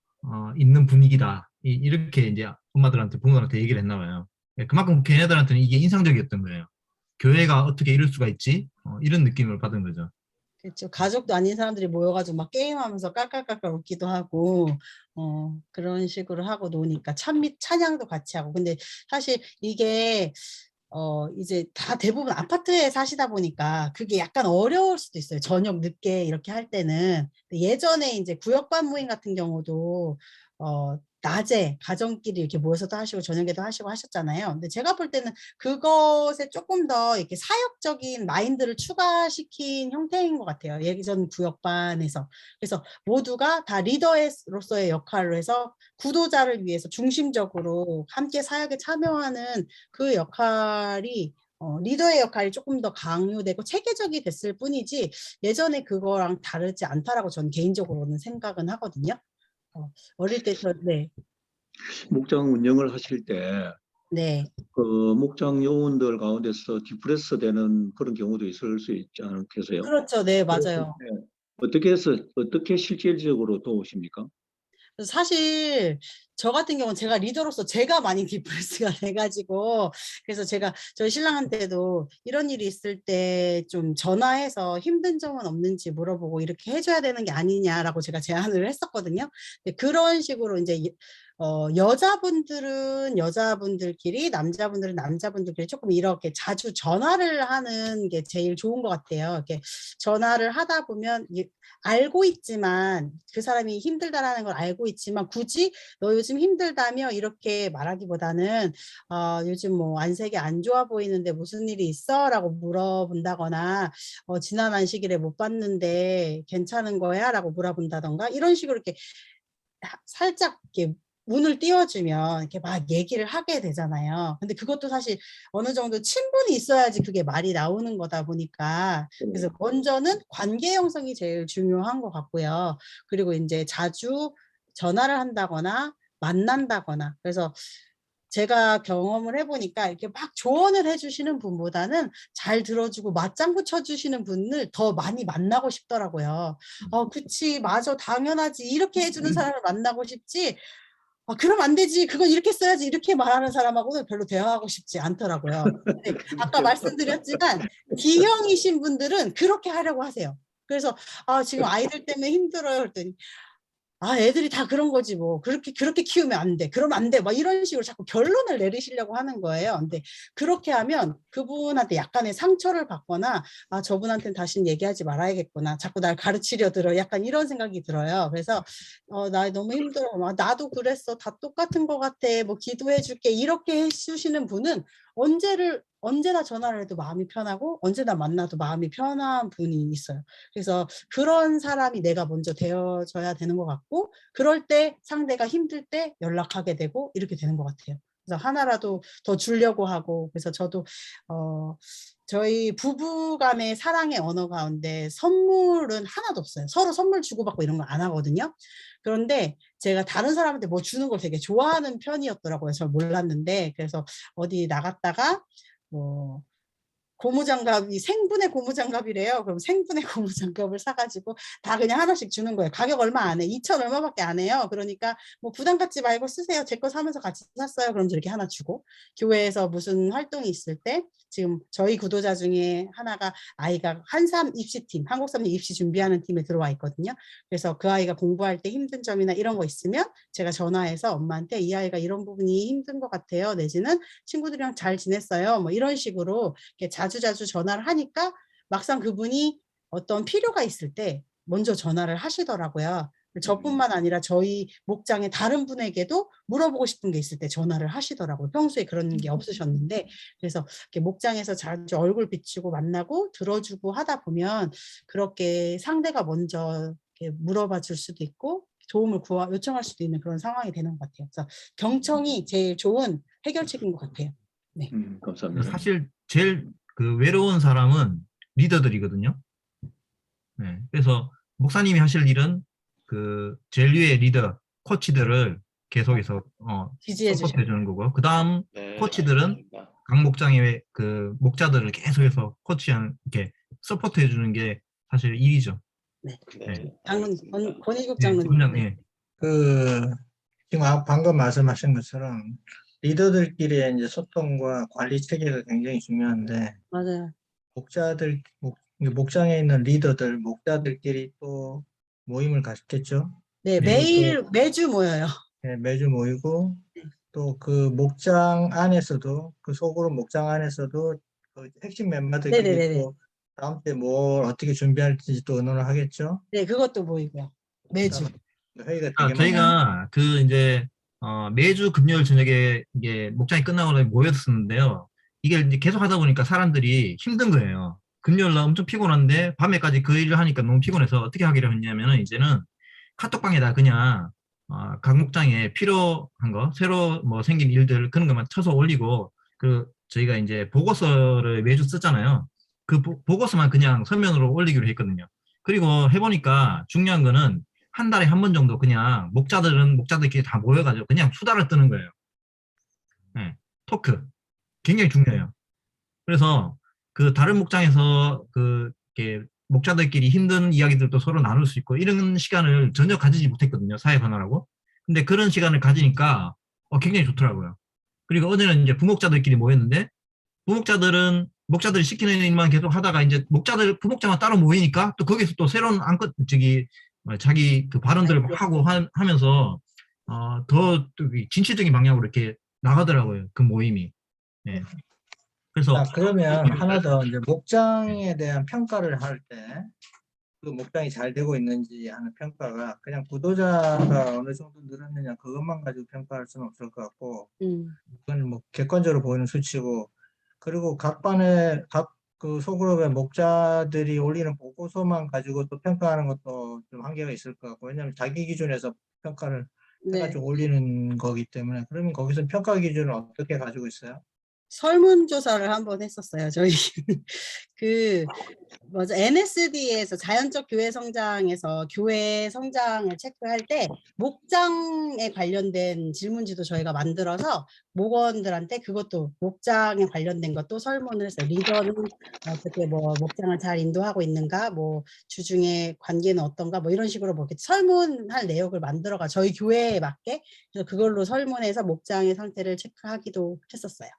있는 분위기다, 이렇게 이제 엄마들한테 부모들한테 얘기를 했나 봐요. 그만큼 걔네들한테는 이게 인상적이었던 거예요. 교회가 어떻게 이럴 수가 있지? 이런 느낌을 받은 거죠. 그렇죠. 가족도 아닌 사람들이 모여가지고 막 게임하면서 깔깔깔깔 웃기도 하고, 그런 식으로 하고 노니까 찬양도 같이 하고. 근데 사실 이게 이제 다 대부분 아파트에 사시다 보니까 그게 약간 어려울 수도 있어요. 저녁 늦게 이렇게 할 때는. 예전에 이제 구역반 모임 같은 경우도 낮에 가정끼리 이렇게 모여서도 하시고 저녁에도 하시고 하셨잖아요. 근데 제가 볼 때는 그것에 조금 더 이렇게 사역적인 마인드를 추가시킨 형태인 것 같아요. 예전 구역반에서. 그래서 모두가 다 리더로서의 역할을 해서 구도자를 위해서 중심적으로 함께 사역에 참여하는 그 역할이 리더의 역할이 조금 더 강요되고 체계적이 됐을 뿐이지 예전에 그거랑 다르지 않다라고 저는 개인적으로는 생각은 하거든요. 어릴 때 네. 목장 운영을 하실 때 네. 그 목장 요원들 가운데서 디프레스 되는 그런 경우도 있을 수 있지 않겠어요? 그렇죠. 네, 맞아요. 어떻게 실질적으로 도우십니까? 사실 저 같은 경우는 제가 리더로서 제가 많이 디프레스가 돼가지고, 그래서 제가 저희 신랑한테도 이런 일이 있을 때 좀 전화해서 힘든 점은 없는지 물어보고 이렇게 해줘야 되는 게 아니냐라고 제가 제안을 했었거든요. 근데 그런 식으로 이제 여자분들은 여자분들끼리, 남자분들은 남자분들끼리 조금 이렇게 자주 전화를 하는 게 제일 좋은 것 같아요. 이렇게 전화를 하다 보면 알고 있지만, 그 사람이 힘들다라는 걸 알고 있지만 굳이 너 요즘 힘들다며 이렇게 말하기보다는 요즘 뭐 안색이 안 좋아 보이는데 무슨 일이 있어? 라고 물어본다거나 지난 안식일에 못 봤는데 괜찮은 거야? 라고 물어본다던가 이런 식으로 이렇게 살짝 이렇게 문을 띄워주면 이렇게 막 얘기를 하게 되잖아요. 근데 그것도 사실 어느 정도 친분이 있어야지 그게 말이 나오는 거다 보니까, 그래서 먼저는 관계 형성이 제일 중요한 것 같고요. 그리고 이제 자주 전화를 한다거나 만난다거나, 그래서 제가 경험을 해보니까 이렇게 막 조언을 해주시는 분보다는 잘 들어주고 맞장구 쳐주시는 분을 더 많이 만나고 싶더라고요. 그치, 맞아, 당연하지, 이렇게 해주는 사람을 만나고 싶지, 그럼 안 되지, 그건 이렇게 써야지, 이렇게 말하는 사람하고는 별로 대화하고 싶지 않더라고요. 근데 아까 말씀드렸지만 D형이신 분들은 그렇게 하려고 하세요. 그래서 지금 아이들 때문에 힘들어요 그랬더니 아, 애들이 다 그런 거지 뭐. 그렇게 키우면 안 돼. 그러면 안 돼. 막 이런 식으로 자꾸 결론을 내리시려고 하는 거예요. 근데 그렇게 하면 그분한테 약간의 상처를 받거나 아, 저분한테는 다시는 얘기하지 말아야겠구나. 자꾸 날 가르치려 들어. 약간 이런 생각이 들어요. 그래서 나 너무 힘들어. 나도 그랬어. 다 똑같은 것 같아. 뭐 기도해 줄게. 이렇게 해주시는 분은 언제나 전화를 해도 마음이 편하고 언제나 만나도 마음이 편한 분이 있어요. 그래서 그런 사람이 내가 먼저 되어줘야 되는 것 같고 그럴 때 상대가 힘들 때 연락하게 되고 이렇게 되는 것 같아요. 그래서 하나라도 더 주려고 하고 그래서 저도 저희 부부간의 사랑의 언어 가운데 선물은 하나도 없어요. 서로 선물 주고받고 이런 거 안 하거든요. 그런데 제가 다른 사람한테 뭐 주는 걸 되게 좋아하는 편이었더라고요. 저 몰랐는데 그래서 어디 나갔다가 뭐 고무장갑이 생분해 고무장갑이래요. 그럼 생분해 고무장갑을 사가지고 다 그냥 하나씩 주는 거예요. 가격 얼마 안 해. 2,000 얼마밖에 안 해요. 그러니까 뭐 부담 갖지 말고 쓰세요. 제 거 사면서 같이 샀어요. 그럼 이렇게 하나 주고 교회에서 무슨 활동이 있을 때 지금 저희 구도자 중에 하나가 아이가 한삼 입시팀, 한국 삼림 입시 준비하는 팀에 들어와 있거든요. 그래서 그 아이가 공부할 때 힘든 점이나 이런 거 있으면 제가 전화해서 엄마한테 이 아이가 이런 부분이 힘든 것 같아요. 내지는 친구들이랑 잘 지냈어요. 뭐 이런 식으로 이렇게 자주 전화를 하니까 막상 그분이 어떤 필요가 있을 때 먼저 전화를 하시더라고요. 저뿐만 아니라 저희 목장의 다른 분에게도 물어보고 싶은 게 있을 때 전화를 하시더라고요. 평소에 그런 게 없으셨는데 그래서 이렇게 목장에서 자주 얼굴 비추고 만나고 들어주고 하다 보면 그렇게 상대가 먼저 이렇게 물어봐 줄 수도 있고 도움을 요청할 수도 있는 그런 상황이 되는 것 같아요. 그래서 경청이 제일 좋은 해결책인 것 같아요. 네. 감사합니다. 사실 제일 그 외로운 사람은 리더들이거든요. 네. 그래서 목사님이 하실 일은 그 제일 위의 리더, 코치들을 계속해서 지지해 주셔. 서포트해 주는 거고, 그 다음 네, 코치들은 알겠습니다. 각 목장의 그 목자들을 계속해서 코치하는 이렇게 서포트해 주는 게 사실 일이죠. 네. 네, 장로님, 알겠습니다. 권희국 네, 장로님. 원장, 예. 지금 방금 말씀하신 것처럼 리더들끼리의 이제 소통과 관리 체계가 굉장히 중요한데 맞아요. 목장에 있는 리더들, 목자들끼리 또 모임을 갖겠죠. 네, 그리고 매주 모여요. 네, 매주 모이고 또 그 목장 안에서도 그 소그룹 목장 안에서도 그 핵심 멤버들끼리 네네네네. 또 다음 때 뭘 어떻게 준비할지 또 의논을 하겠죠. 네, 그것도 모이고요. 매주. 회의가 되게 많아요. 저희가 그 이제 매주 금요일 저녁에 이게 목장이 끝나고 나서 모였었는데요. 이게 이제 계속 하다 보니까 사람들이 힘든 거예요. 금요일 날 엄청 피곤한데 밤에까지 그 일을 하니까 너무 피곤해서 어떻게 하기로 했냐면은 이제는 카톡방에다 그냥 각 목장에 필요한 거, 새로 뭐 생긴 일들 그런 것만 쳐서 올리고 그 저희가 이제 보고서를 매주 쓰잖아요. 그 보고서만 그냥 서면으로 올리기로 했거든요. 그리고 해보니까 중요한 거는 한 달에 한 번 정도 그냥 목자들끼리 다 모여가지고 그냥 수다를 뜨는 거예요. 네, 토크. 굉장히 중요해요. 그래서 그 다른 목장에서 이렇게 목자들끼리 힘든 이야기들도 서로 나눌 수 있고 이런 시간을 전혀 가지지 못했거든요. 사회 변화라고. 근데 그런 시간을 가지니까 굉장히 좋더라고요. 그리고 어제는 이제 부목자들끼리 모였는데 목자들이 시키는 일만 계속 하다가 이제 부목자만 따로 모이니까 또 거기서 또 새로운 자기 그 발언들을 하고 하면서 더 진취적인 방향으로 이렇게 나가더라고요. 그 모임이. 네. 그래서 그러면 하나 더 이제 목장에 대한 평가를 할 때 그 목장이 잘 되고 있는지 하는 평가가 그냥 구도자가 어느 정도 늘었느냐 그것만 가지고 평가할 수는 없을 것 같고 그건 뭐 객관적으로 보이는 수치고 그리고 각 그 소그룹의 목자들이 올리는 보고서만 가지고 또 평가하는 것도 좀 한계가 있을 것 같고 왜냐하면 자기 기준에서 평가를 해가지고 올리는 거기 때문에 그러면 거기서 평가 기준을 어떻게 가지고 있어요? 설문조사를 한번 했었어요. 저희 NSD에서 자연적 교회 성장에서 교회 성장을 체크할 때 목장에 관련된 질문지도 저희가 만들어서 목원들한테 그것도 목장에 관련된 것도 설문을 했어요. 리더는 어떻게 뭐 목장을 잘 인도하고 있는가, 뭐 주중에 관계는 어떤가, 뭐 이런 식으로 뭐 이렇게 설문할 내역을 만들어가 저희 교회에 맞게 그래서 그걸로 설문해서 목장의 상태를 체크하기도 했었어요.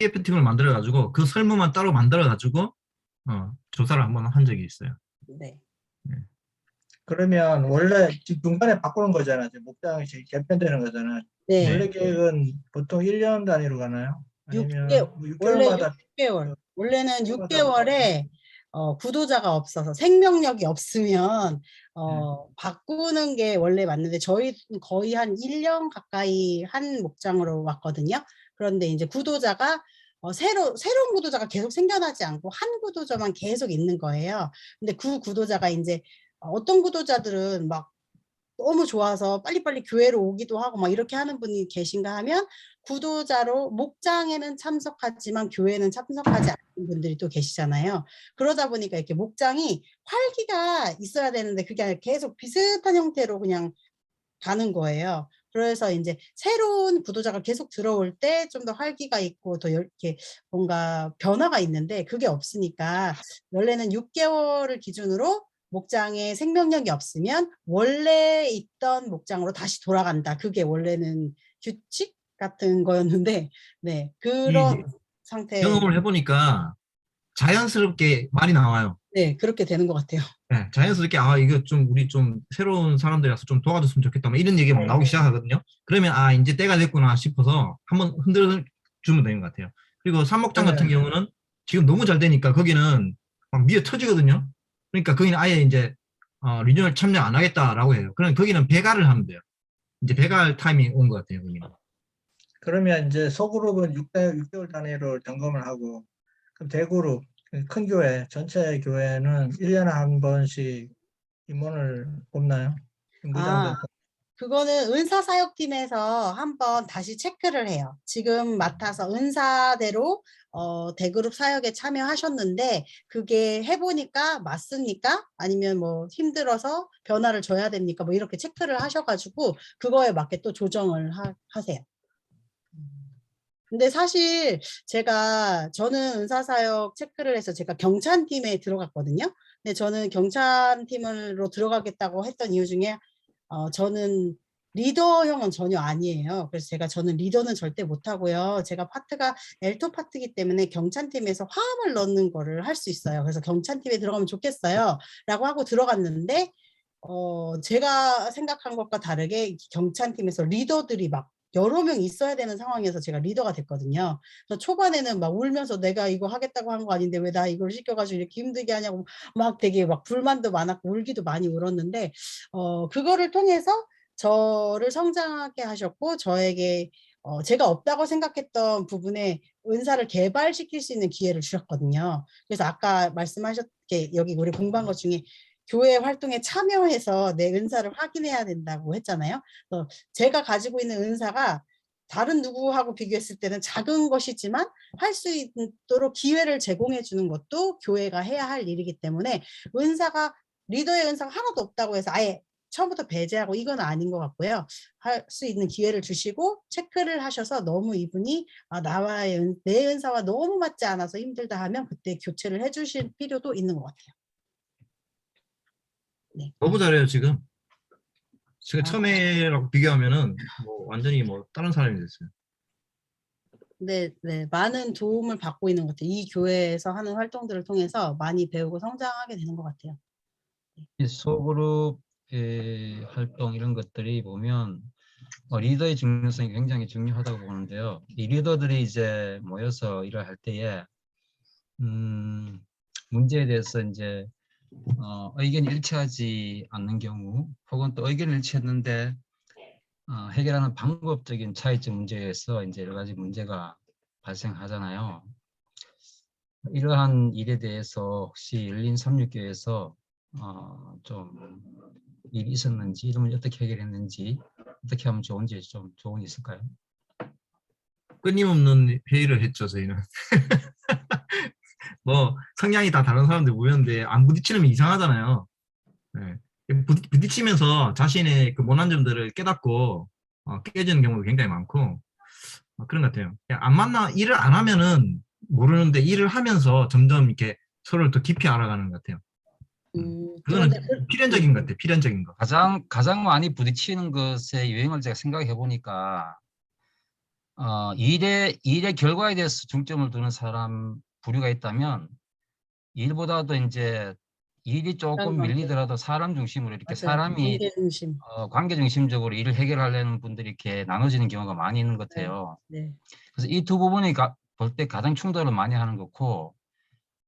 PF팀을 만들어가지고 그 설문만 따로 만들어가지고 조사를 한번 한 적이 있어요. 네. 그러면 원래 지금 중간에 바꾸는 거잖아. 지금 목장이 지금 개편되는 거잖아. 네. 원래 계획은 보통 1년 단위로 가나요? 아니면 6개월, 뭐 원래 6개월마다 6개월. 원래는 6개월마다 6개월에 구도자가 없어서 생명력이 없으면 바꾸는 게 원래 맞는데 저희 거의 한 1년 가까이 한 목장으로 왔거든요. 그런데 이제 구도자가 새로운 구도자가 계속 생겨나지 않고 한 구도자만 계속 있는 거예요. 근데 그 구도자가 이제 어떤 구도자들은 막 너무 좋아서 빨리빨리 교회로 오기도 하고 막 이렇게 하는 분이 계신가 하면 구도자로 목장에는 참석하지만 교회는 참석하지 않는 분들이 또 계시잖아요. 그러다 보니까 이렇게 목장이 활기가 있어야 되는데 그게 아니라 계속 비슷한 형태로 그냥 가는 거예요. 그래서 이제 새로운 구도자가 계속 들어올 때 좀 더 활기가 있고 더 이렇게 뭔가 변화가 있는데 그게 없으니까 원래는 6개월을 기준으로 목장에 생명력이 없으면 원래 있던 목장으로 다시 돌아간다. 그게 원래는 규칙 같은 거였는데 네 그런 상태. 경험을 해보니까 자연스럽게 말이 나와요. 네 그렇게 되는 것 같아요. 네, 자연스럽게 이거 좀 우리 좀 새로운 사람들이라서 좀 도와줬으면 좋겠다. 막 이런 얘기가 막 나오기 시작하거든요. 그러면 이제 때가 됐구나 싶어서 한번 흔들어 주면 되는 것 같아요. 그리고 삼목장 같은 경우는 지금 너무 잘 되니까 거기는 막 미어 터지거든요. 그러니까 거기는 아예 이제 리뉴얼 참여 안 하겠다라고 해요. 그럼 거기는 배가를 하면 돼요. 이제 배가할 타이밍이 온 것 같아요. 거기는. 그러면 이제 소그룹은 6개월 단위로 점검을 하고 그럼 대그룹 큰 교회 전체 교회는 1년에 한 번씩 임원을 뽑나요? 무장들 그거는 은사사역팀에서 한번 다시 체크를 해요. 지금 맡아서 은사대로 대그룹 사역에 참여하셨는데 그게 해보니까 맞습니까? 아니면 뭐 힘들어서 변화를 줘야 됩니까? 뭐 이렇게 체크를 하셔가지고 그거에 맞게 또 조정을 하세요. 근데 사실 저는 은사사역 체크를 해서 제가 경찬팀에 들어갔거든요. 근데 저는 경찬팀으로 들어가겠다고 했던 이유 중에 저는 리더형은 전혀 아니에요. 그래서 저는 리더는 절대 못하고요. 제가 파트가 엘토 파트이기 때문에 경찬팀에서 화음을 넣는 거를 할 수 있어요. 그래서 경찬팀에 들어가면 좋겠어요. 라고 하고 들어갔는데 제가 생각한 것과 다르게 경찬팀에서 리더들이 막 여러 명 있어야 되는 상황에서 제가 리더가 됐거든요. 그래서 초반에는 막 울면서 내가 이거 하겠다고 한 거 아닌데 왜 나 이걸 시켜가지고 이렇게 힘들게 하냐고 막 되게 막 불만도 많았고 울기도 많이 울었는데 그거를 통해서 저를 성장하게 하셨고 저에게 제가 없다고 생각했던 부분에 은사를 개발시킬 수 있는 기회를 주셨거든요. 그래서 아까 말씀하셨게 여기 우리 공부한 것 중에 교회 활동에 참여해서 내 은사를 확인해야 된다고 했잖아요. 제가 가지고 있는 은사가 다른 누구하고 비교했을 때는 작은 것이지만 할 수 있도록 기회를 제공해 주는 것도 교회가 해야 할 일이기 때문에 리더의 은사가 하나도 없다고 해서 아예 처음부터 배제하고 이건 아닌 것 같고요. 할 수 있는 기회를 주시고 체크를 하셔서 너무 이분이 내 은사와 너무 맞지 않아서 힘들다 하면 그때 교체를 해주실 필요도 있는 것 같아요. 네. 너무 잘해요 지금. 제가 처음에라고 비교하면은 뭐 완전히 뭐 다른 사람이 됐어요. 네, 많은 도움을 받고 있는 것 같아요. 이 교회에서 하는 활동들을 통해서 많이 배우고 성장하게 되는 것 같아요. 이 소그룹 활동 이런 것들이 보면 리더의 중요성이 굉장히 중요하다고 보는데요. 이 리더들이 이제 모여서 일을 할 때에 문제에 대해서 이제 의견이 일치하지 않는 경우 혹은 또 의견을 일치했는데 해결하는 방법적인 차이점 문제에서 이제 여러 가지 문제가 발생하잖아요. 이러한 일에 대해서 혹시 열린 삼육교에서 좀 일이 있었는지 이름을 어떻게 해결했는지 어떻게 하면 좋은지 좀 조언이 있을까요? 끊임없는 회의를 했죠 저희는. 뭐 성향이 다 다른 사람들 모였는데 안 부딪히면 이상하잖아요. 네. 부딪히면서 자신의 그 못난 점들을 깨닫고 깨지는 경우도 굉장히 많고 그런 것 같아요. 일을 안 하면은 모르는데 일을 하면서 점점 이렇게 서로를 더 깊이 알아가는 것 같아요. 그거는 필연적인 것 같아요. 필연적인 거. 가장 많이 부딪히는 것의 유형을 제가 생각해 보니까 일의 결과에 대해서 중점을 두는 사람 부류가 있다면 일보다도 이제 일이 조금 관계. 밀리더라도 사람 중심으로 이렇게 맞아요. 사람이 관계 중심. 관계 중심적으로 일을 해결하려는 분들이 이렇게 나눠지는 경우가 많이 있는 것 같아요. 네. 그래서 이 두 부분이 볼 때 가장 충돌을 많이 하는 거고,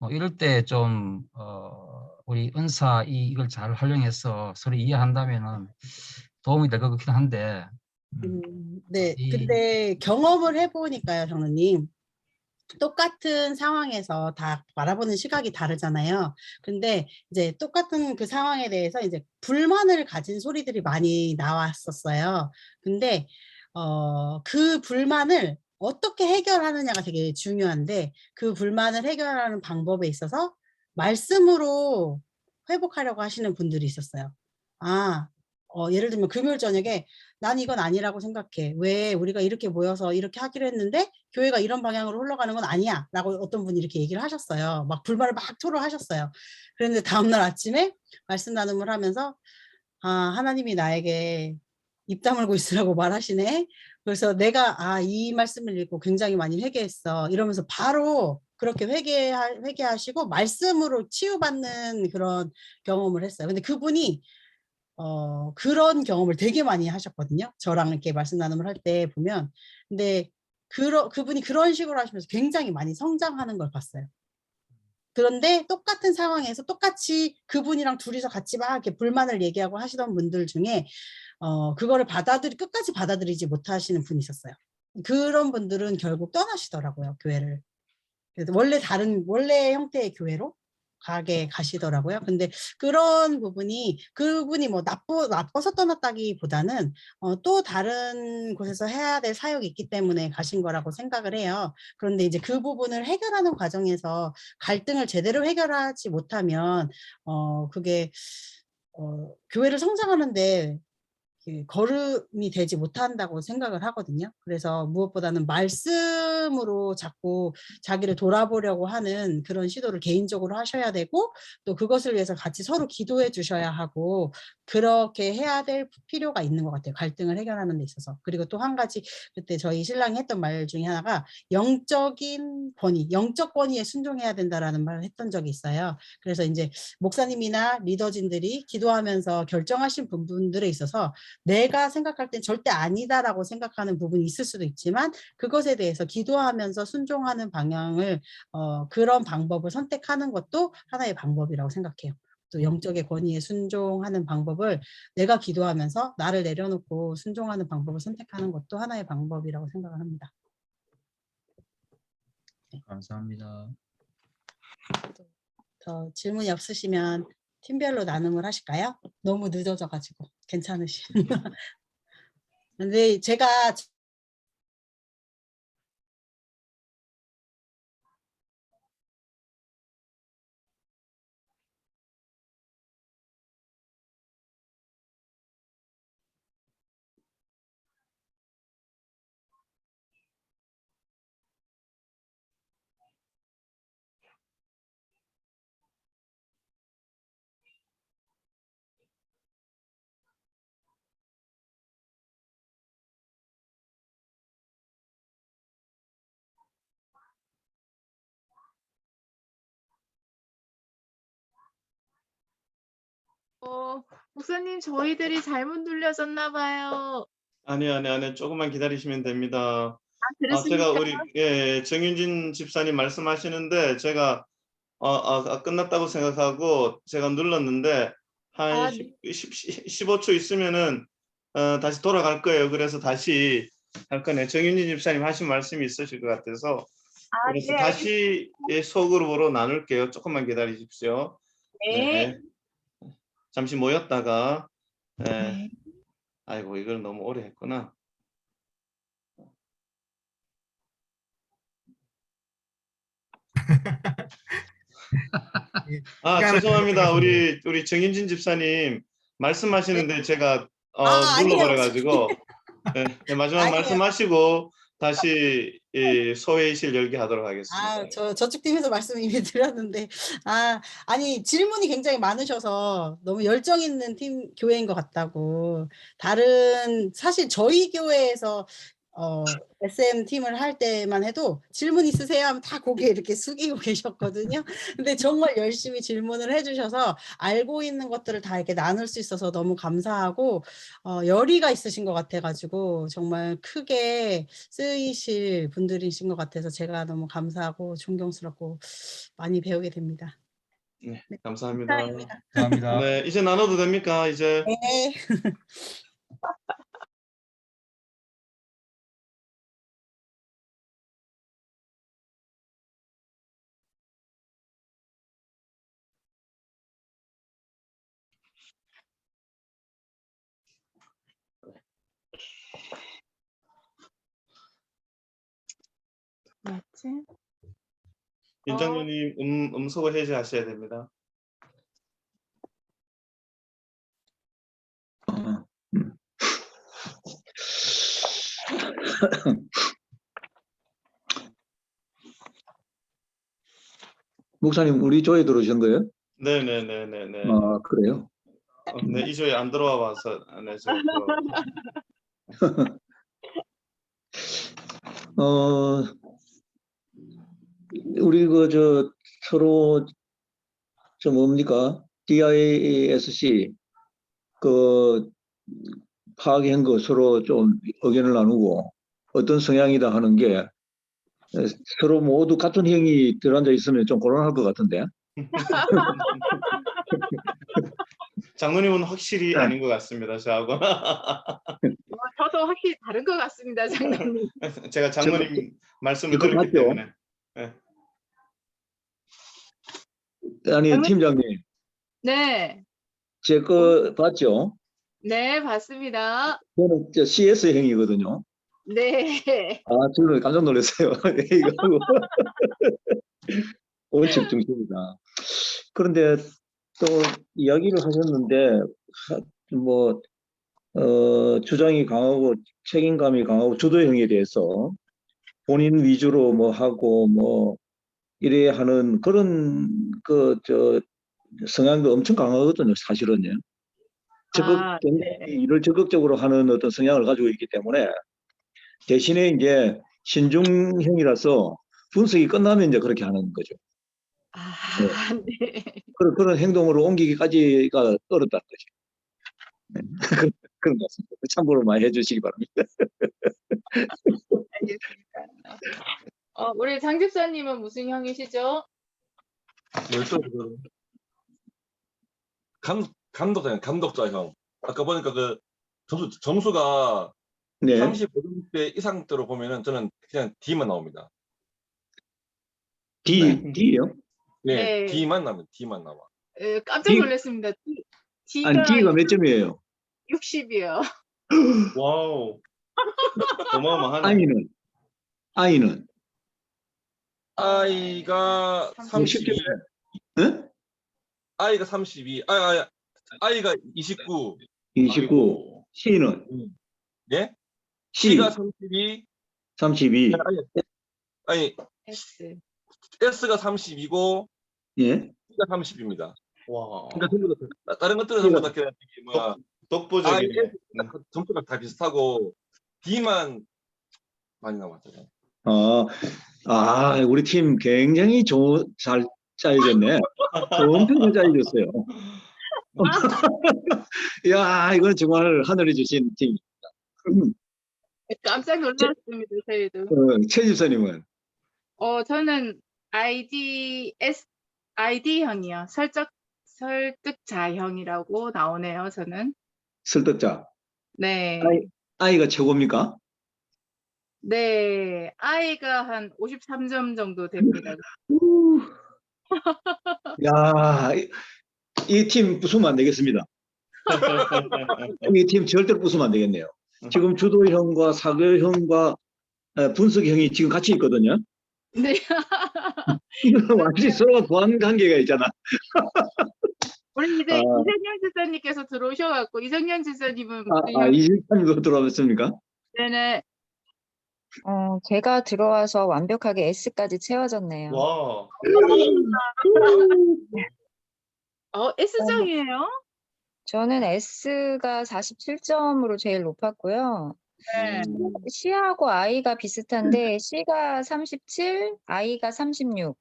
이럴 때 좀 우리 은사 이걸 잘 활용해서 서로 이해한다면은 도움이 될 것 같긴 한데, 네. 이- 근데 경험을 해보니까요, 장로님. 똑같은 상황에서 다 바라보는 시각이 다르잖아요. 근데 이제 똑같은 그 상황에 대해서 이제 불만을 가진 소리들이 많이 나왔었어요. 근데 그 불만을 어떻게 해결하느냐가 되게 중요한데, 그 불만을 해결하는 방법에 있어서 말씀으로 회복하려고 하시는 분들이 있었어요. 예를 들면 금요일 저녁에 난 이건 아니라고 생각해. 왜 우리가 이렇게 모여서 이렇게 하기로 했는데 교회가 이런 방향으로 흘러가는 건 아니야 라고 어떤 분이 이렇게 얘기를 하셨어요. 막 불만을 막 토로하셨어요. 그런데 다음날 아침에 말씀 나눔을 하면서 하나님이 나에게 입 다물고 있으라고 말하시네. 그래서 내가 이 말씀을 읽고 굉장히 많이 회개했어 이러면서 바로 그렇게 회개하시고 말씀으로 치유받는 그런 경험을 했어요. 근데 그분이 그런 경험을 되게 많이 하셨거든요. 저랑 이렇게 말씀 나눔을 할 때 보면. 근데 그분이 그런 식으로 하시면서 굉장히 많이 성장하는 걸 봤어요. 그런데 똑같은 상황에서 똑같이 그분이랑 둘이서 같이 막 이렇게 불만을 얘기하고 하시던 분들 중에 그거를 끝까지 받아들이지 못하시는 분이 있었어요. 그런 분들은 결국 떠나시더라고요, 교회를. 그래서 원래 형태의 교회로 가시더라고요. 근데 그런 부분이 그분이 뭐 나빠서 떠났다기보다는 또 다른 곳에서 해야 될 사역이 있기 때문에 가신 거라고 생각을 해요. 그런데 이제 그 부분을 해결하는 과정에서 갈등을 제대로 해결하지 못하면 그게 교회를 성장하는데 걸음이 되지 못한다고 생각을 하거든요. 그래서 무엇보다는 말씀으로 자꾸 자기를 돌아보려고 하는 그런 시도를 개인적으로 하셔야 되고, 또 그것을 위해서 같이 서로 기도해 주셔야 하고, 그렇게 해야 될 필요가 있는 것 같아요. 갈등을 해결하는 데 있어서. 그리고 또 한 가지 그때 저희 신랑이 했던 말 중에 하나가 영적인 권위, 영적 권위에 순종해야 된다라는 말을 했던 적이 있어요. 그래서 이제 목사님이나 리더진들이 기도하면서 결정하신 부분들에 있어서 내가 생각할 땐 절대 아니다라고 생각하는 부분이 있을 수도 있지만, 그것에 대해서 기도하면서 순종하는 방향을 그런 방법을 선택하는 것도 하나의 방법이라고 생각해요. 또 영적의 권위에 순종하는 방법을 내가 기도하면서 나를 내려놓고 순종하는 방법을 선택하는 것도 하나의 방법이라고 생각을 합니다. 감사합니다. 더 질문이 없으시면 팀별로 나눔을 하실까요? 너무 늦어져가지고 괜찮으시면. 근데 제가 목사님, 저희들이 잘못 눌려졌나 봐요. 아니요. 조금만 기다리시면 됩니다. 제가 그렇습니까? 우리 정윤진 집사님 말씀하시는데 제가 끝났다고 생각하고 제가 눌렀는데 한 네. 15초 있으면은 다시 돌아갈 거예요. 그래서 다시 할 거네요. 정윤진 집사님 하신 말씀이 있으실 것 같아서 그래서 네, 다시 소그룹으로 나눌게요. 조금만 기다리십시오. 네. 잠시 모였다가 네. 아이고 이걸 너무 오래 했구나. 죄송합니다. 우리 정윤진 집사님 말씀하시는데 제가 아니에요. 눌러버려가지고 마지막 아니에요. 말씀하시고 다시 이 소회의실 열게 하도록 하겠습니다. 저쪽 팀에서 말씀 이미 드렸는데, 아니, 질문이 굉장히 많으셔서 너무 열정 있는 교회인 것 같다고. 사실 저희 교회에서 SM 팀을 할 때만 해도 질문 있으세요? 하면 다 고개 이렇게 숙이고 계셨거든요. 근데 정말 열심히 질문을 해주셔서 알고 있는 것들을 다 이렇게 나눌 수 있어서 너무 감사하고 열의가 있으신 것 같아가지고 정말 크게 쓰이실 분들이신 것 같아서 제가 너무 감사하고 존경스럽고 많이 배우게 됩니다. 네, 감사합니다. 감사합니다. 네, 이제 나눠도 됩니까? 이제. 네. 맞지? 윤장로님 음소거 해제하셔야 됩니다. 목사님, 우리 조에 들어오신 거예요? 네네네네네. 아, 그래요? 네, 이 조에 안 들어와 봐서 네, 우리 서로 뭡니까? DISC 파악한 거 서로 좀 의견을 나누고 어떤 성향이다 하는 게 서로 모두 같은 형이 들어앉아 있으면 좀 곤란할 것 같은데. 장로님은 확실히 아닌 것 같습니다. 저하고. 저도 확실히 다른 것 같습니다, 장로님. 제가 장로님 말씀을 이거 들었기 맞죠? 때문에. 네. 아니, 팀장님, 네, 제 거 봤죠? 네, 봤습니다. 저는 CS형이거든요. 네. 아, 저는 깜짝 놀랐어요. 이거 원칙 중심이다. 그런데 또 이야기를 하셨는데 주장이 강하고 책임감이 강하고 주도형에 대해서 본인 위주로 하고 이래야 하는 그런 성향도 엄청 강하거든요, 사실은요. 네. 일을 적극적으로 하는 어떤 성향을 가지고 있기 때문에 대신에 이제 신중형이라서 분석이 끝나면 이제 그렇게 하는 거죠. 네. 그런 행동으로 옮기기까지가 어렵다는 거죠. 네. 그런 것 같습니다. 참고로 많이 해주시기 바랍니다. 알겠습니다. 우리 장 집사님은 무슨 형이시죠? 감독자형. 아까 보니까 그 점수가 네. 35점대 이상대로 보면은 저는 그냥 D만 나옵니다. D요? 네, 네. D만 나옵니다. D만 나와. 깜짝 놀랐습니다. 아니, D가 몇 점이에요? 60이요. 와우. 어마어마하네. I는? I가 32. 응? I가 32. I가 29. 29. C는? 예? C. C가 32. 32. 아니, S. S가 32고 예. C가 30입니다. 와. 그러니까 전부 다 다른 것들은 전부 다 그냥 독보적이네. 점수가 다 비슷하고 D만 많이 나왔잖아요. 우리 팀 굉장히 잘 짜여졌네. 엄청 잘 짜여졌어요. 야, 이건 정말 하늘이 주신 팀입니다. 깜짝 놀랐습니다, 저희도. 최 집사님은? 저는 ID형이요. 설득자형이라고 나오네요, 저는. 설득자. 네. I가 최고입니까? 네. I가 한 53점 정도 됩니다. 야, 이 팀 부수면 안 되겠습니다. 이 팀 절대로 부수면 안 되겠네요. 지금 주도형과 사교형과 분석형이 지금 같이 있거든요. 네. 이거 완전히 서로가 보완 관계가 있잖아. 우리 이제 이정현 집사님께서 들어오셔갖고 이정현 집사님은 무슨 이집사님도 들어왔습니까? 네네. 제가 들어와서 완벽하게 S까지 채워졌네요. 와. S정이에요? 저는 S가 47점으로 제일 높았고요. 네. C하고 I가 비슷한데 C가 37, I가 36.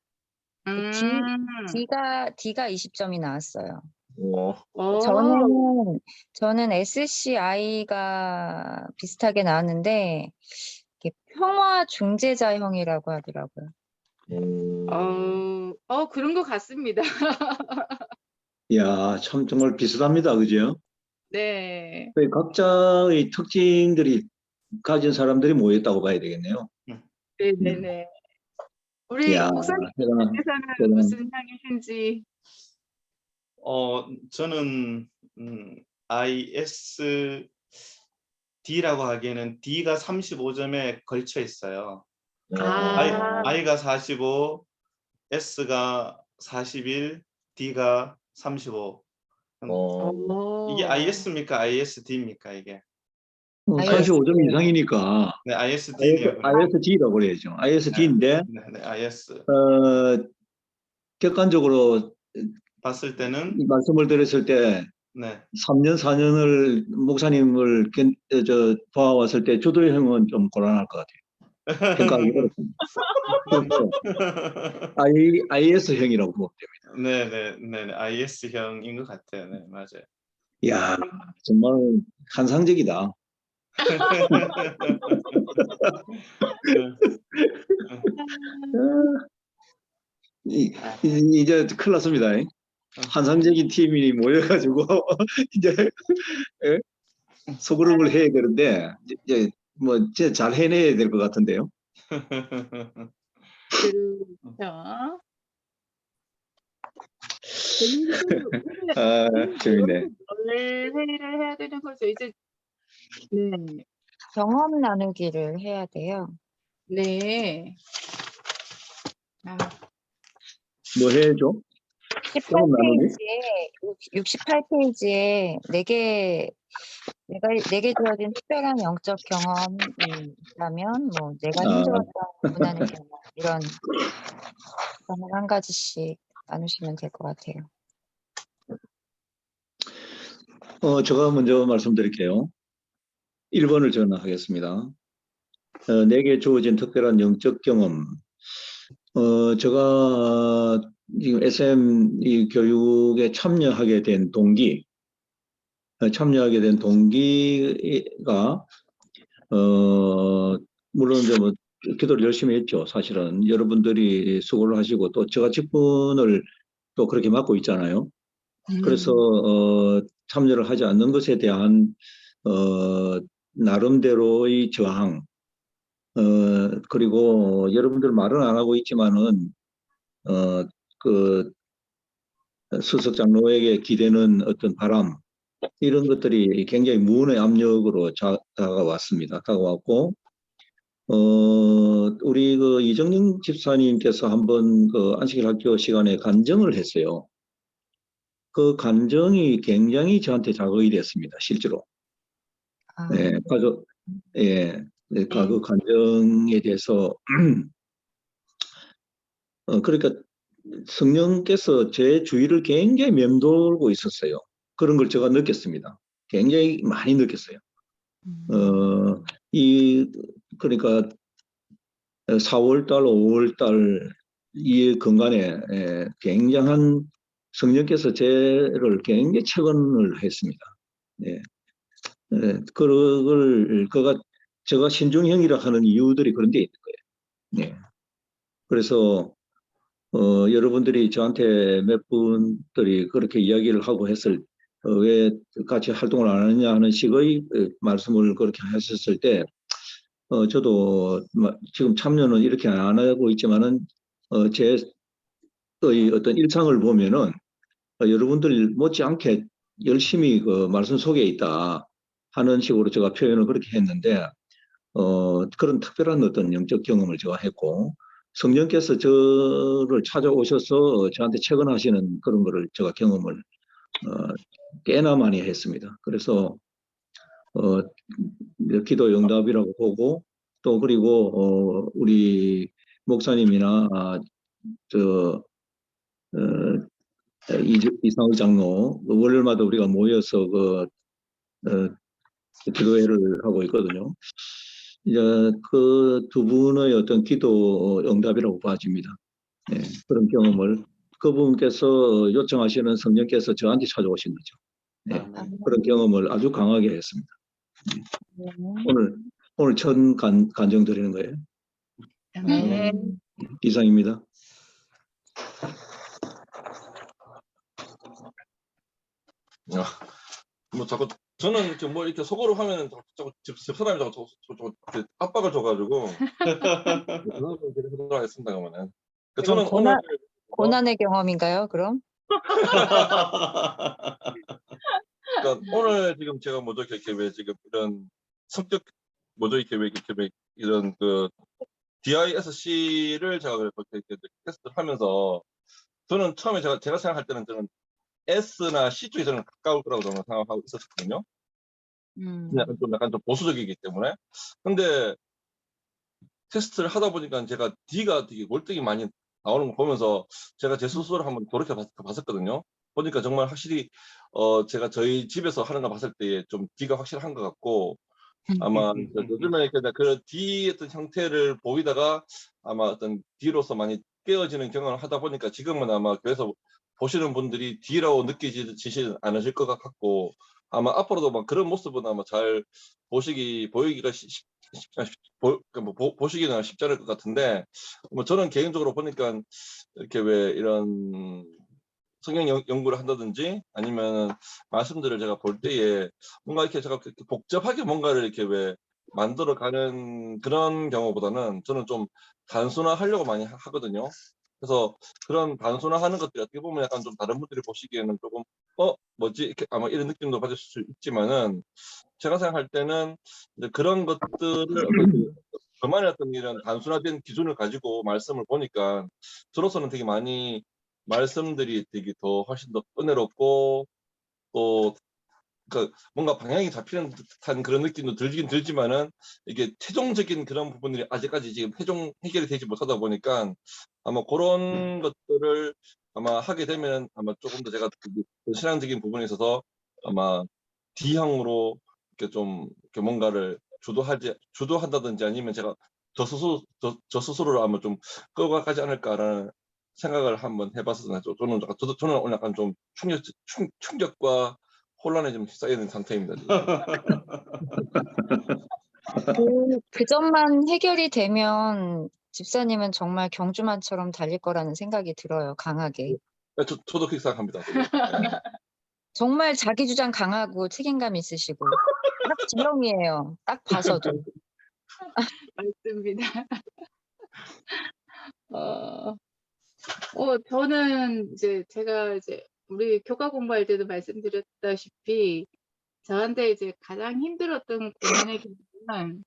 D가 20점이 나왔어요. 오, 저는 SCI가 비슷하게 나왔는데 이게 평화 중재자형이라고 하더라고요. 그런 것 같습니다. 야, 참 정말 비슷합니다. 그죠? 네. 각자의 특징들이 가진 사람들이 모였다고 봐야 되겠네요. 네네네. 우리 야, 목사님께서는 대단한. 무슨 향이신지. 저는 ISD라고 하기에는 D가 35점에 걸쳐 있어요. I가 45, S가 41, D가 35. 이게 IS입니까? ISD입니까? 이게? 45점 이상이니까 네, ISD네요. ISD라고 그래야죠. ISD인데 네, IS. 객관적으로 봤을 때는 말씀을 드렸을 때 네. 3년, 4년을 목사님을 봐왔을 때 주도형은 좀 곤란할 것 같아요. 평가하기 어렵습니다. 그래서 IS형이라고 보면 됩니다. 네, IS형인 것 같아요. 네, 맞아요. 이야, 정말 환상적이다. 이제 큰일 났습니다. 환상적인 팀이 모여가지고 이제 소그룹을 해야 되는데 이제 뭐 잘 해내야 될 것 같은데요. 그렇죠. 재밌네. 원래 회의를 해야 되는 거죠. 이제 네. 경험 나누기를 해야 돼요. 네. 뭐 해야죠? 68페이지에 4개 주어진 특별한 영적 경험이 있다면 뭐 내가 힘들었던 고난의 경험 이런 경험을 한 가지씩 나누시면 될 것 같아요. 제가 먼저 말씀드릴게요. 1번을 전하겠습니다. 내게 주어진 특별한 영적 경험. 제가 지금 SM 이 교육에 참여하게 된 동기가 물론 이제 뭐 기도를 열심히 했죠. 사실은 여러분들이 수고를 하시고 또 제가 직분을 또 그렇게 맡고 있잖아요. 그래서 참여를 하지 않는 것에 대한 나름대로의 저항, 그리고 여러분들 말은 안 하고 있지만은 그 수석 장로에게 기대는 어떤 바람, 이런 것들이 굉장히 무언의 압력으로 다가왔고, 우리 그 이정영 집사님께서 한번 그 안식일학교 시간에 간증을 했어요. 그 간증이 굉장히 저한테 자극이 됐습니다, 실제로. 네, 그 간증에 대해서 그러니까 성령께서 제 주위를 굉장히 맴돌고 있었어요. 그런 걸 제가 느꼈습니다. 굉장히 많이 느꼈어요. 그러니까 4월달, 5월달 이 근간에 굉장한 성령께서 저를 굉장히 체건을 했습니다. 네. 제가 신중형이라 하는 이유들이 그런 데 있는 거예요. 네. 그래서 여러분들이 저한테 몇 분들이 그렇게 이야기를 하고 왜 같이 활동을 안 하느냐 하는 식의 말씀을 그렇게 하셨을 때, 저도 지금 참여는 이렇게 안 하고 있지만은, 제 어떤 일상을 보면은, 여러분들 못지않게 열심히 그 말씀 속에 있다 하는 식으로 제가 표현을 그렇게 했는데, 그런 특별한 어떤 영적 경험을 제가 했고, 성령께서 저를 찾아오셔서 저한테 체건하시는 그런 거를 제가 경험을 꽤나 많이 했습니다. 그래서 기도 응답이라고 보고, 또 그리고 우리 목사님이나 이상의 장로 월요일마다 우리가 모여서 기도회를 하고 있거든요. 이제 그 두 분의 어떤 기도 응답이라고 봐집니다. 예, 그런 경험을 그분께서 요청하시는 성령께서 저한테 찾아오신 거죠. 예, 그런 경험을 아주 강하게 했습니다. 오늘 첫 간증 드리는 거예요. 네. 이상입니다. 뭐 자꾸 저는 지금 뭐 이렇게 속으로 하면은 자꾸 집 사람이 자꾸 압박을 줘가지고 그런 하겠습니다 그러면은. 저는 오늘 고난의 경험인가요, 그럼? 그러니까 오늘 지금 제가 뭐죠 이렇게 왜 지금 이런 성격 뭐죠 이렇게 왜 이런 그 DISC를 제가 이렇게 테스트를 하면서 저는 처음에 제가 생각할 때는 저는 S나 C 쪽이 저는 가까울 거라고 저는 생각하고 있었거든요. 약간 좀 보수적이기 때문에. 근데 테스트를 하다 보니까 제가 D가 되게 월등히 많이 나오는 거 보면서 제가 제 스스로를 한번 돌이켜 봤었거든요. 보니까 정말 확실히 제가 저희 집에서 하는 거 봤을 때 좀 D가 확실한 것 같고 아마 요즘에 그 D 어떤 형태를 보이다가 아마 어떤 D로서 많이 깨어지는 경험을 하다 보니까 지금은 아마 교회에서 보시는 분들이 D라고 느끼지는 않으실 것 같고 아마 앞으로도 막 그런 모습은 아마 잘 보이기가 보시기는 쉽지 않을 것 같은데 뭐 저는 개인적으로 보니까 이렇게 왜 이런 성경 연구를 한다든지 아니면 말씀들을 제가 볼 때에 뭔가 이렇게 제가 복잡하게 뭔가를 이렇게 왜 만들어가는 그런 경우보다는 저는 좀 단순화하려고 많이 하거든요. 그래서 그런 단순화하는 것들이 어떻게 보면 약간 좀 다른 분들이 보시기에는 조금 뭐지 이렇게 아마 이런 느낌도 받을 수 있지만은 제가 생각할 때는 이제 그런 것들을 저만의 어떤 이런 단순화된 기준을 가지고 말씀을 보니까 저로서는 되게 많이 말씀들이 되게 훨씬 더 은혜롭고 또 뭔가 방향이 잡히는 듯한 그런 느낌도 들긴 들지만은 이게 최종적인 그런 부분들이 아직까지 지금 해결이 되지 못하다 보니까 아마 그런 것들을 아마 하게 되면 아마 조금 더 제가 그 신앙적인 부분에 있어서 아마 D형으로 이렇게 좀 이렇게 뭔가를 주도한다든지 아니면 제가 저 스스로를 아마 좀 끌어가지 않을까라는 생각을 한번 해봤었는데 저는 오늘 약간 좀 충격과 혼란에 좀 휩싸이는 상태입니다. 그 점만 해결이 되면 집사님은 정말 경주마처럼 달릴 거라는 생각이 들어요, 강하게. 저도 그렇게 생각합니다. 정말 자기 주장 강하고 책임감 있으시고 딱 지렁이에요. 딱 봐서도. 맞습니다. 저는 제가 우리 교과 공부할 때도 말씀드렸다시피 저한테 가장 힘들었던 고난의 경우는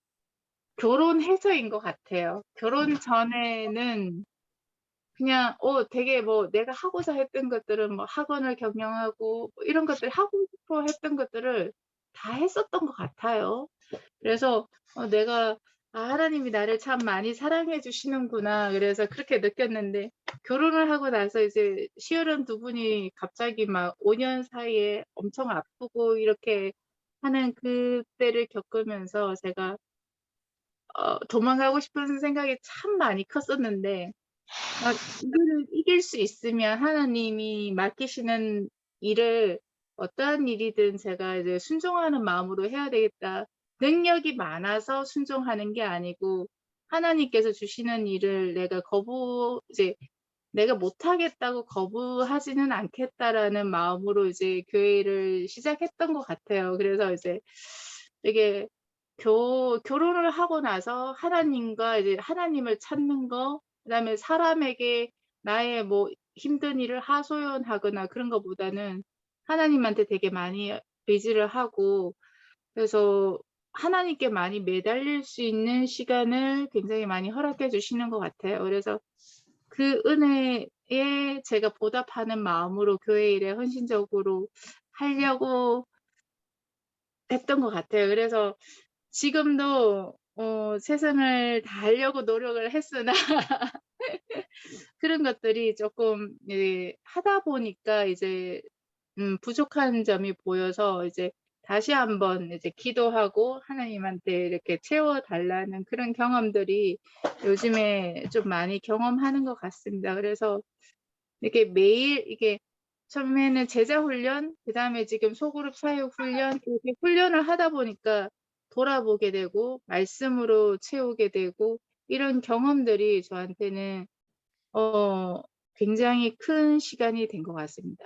결혼해서인 것 같아요. 결혼 전에는 그냥 되게 내가 하고자 했던 것들은 학원을 경영하고 이런 것들 하고 싶어 했던 것들을 다 했었던 것 같아요. 그래서 내가 하나님이 나를 참 많이 사랑해 주시는구나. 그래서 그렇게 느꼈는데 결혼을 하고 나서 시어른 두 분이 갑자기 막 5년 사이에 엄청 아프고 이렇게 하는 그때를 겪으면서 제가 도망가고 싶은 생각이 참 많이 컸었는데 이거를 이길 수 있으면 하나님이 맡기시는 일을 어떠한 일이든 제가 순종하는 마음으로 해야 되겠다. 능력이 많아서 순종하는 게 아니고 하나님께서 주시는 일을 내가 못하겠다고 거부하지는 않겠다라는 마음으로 교회를 시작했던 것 같아요. 그래서 되게 결혼을 하고 나서 하나님과 하나님을 찾는 거, 그다음에 사람에게 나의 힘든 일을 하소연하거나 그런 것보다는 하나님한테 되게 많이 의지를 하고 그래서 하나님께 많이 매달릴 수 있는 시간을 굉장히 많이 허락해 주시는 것 같아요. 그래서 그 은혜에 제가 보답하는 마음으로 교회 일에 헌신적으로 하려고 했던 것 같아요. 그래서 지금도 최선을 다하려고 노력을 했으나 그런 것들이 조금 하다 보니까 부족한 점이 보여서 다시 한번 이제 기도하고 하나님한테 이렇게 채워달라는 그런 경험들이 요즘에 좀 많이 경험하는 것 같습니다. 그래서 이렇게 매일 이게 처음에는 제자 훈련, 그다음에 지금 소그룹 사역 훈련, 이렇게 훈련을 하다 보니까 돌아보게 되고 말씀으로 채우게 되고 이런 경험들이 저한테는 굉장히 큰 시간이 된 것 같습니다.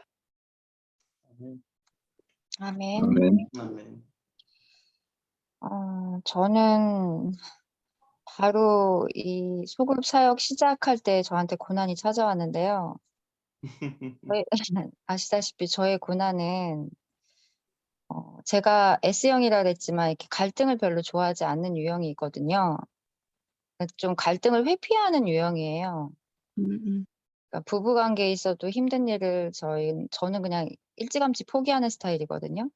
아멘. 아멘. 저는 바로 이 소그룹 사역 시작할 때 저한테 고난이 찾아왔는데요. 아시다시피 저의 고난은 제가 S형이라 그랬지만 이렇게 갈등을 별로 좋아하지 않는 유형이 있거든요. 좀 갈등을 회피하는 유형이에요. 그러니까 부부 관계에 있어도 힘든 일을 저는 그냥 일찌감치 포기하는 스타일이거든요.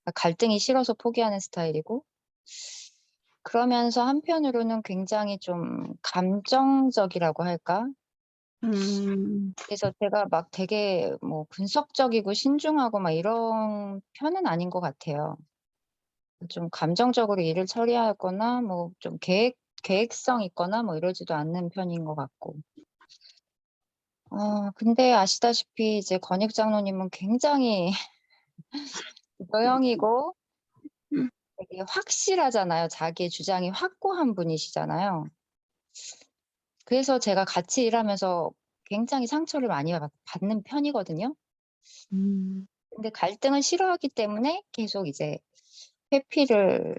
그러니까 갈등이 싫어서 포기하는 스타일이고, 그러면서 한편으로는 굉장히 좀 감정적이라고 할까? 그래서 제가 막 되게 뭐 분석적이고 신중하고 막 이런 편은 아닌 것 같아요. 좀 감정적으로 일을 처리하거나 뭐 좀 계획성 있거나 뭐 이러지도 않는 편인 것 같고. 근데 아시다시피 이제 권익 장로님은 굉장히 여형이고 되게 확실하잖아요. 자기의 주장이 확고한 분이시잖아요. 그래서 제가 같이 일하면서 굉장히 상처를 많이 받는 편이거든요. 근데 갈등을 싫어하기 때문에 계속 이제 회피를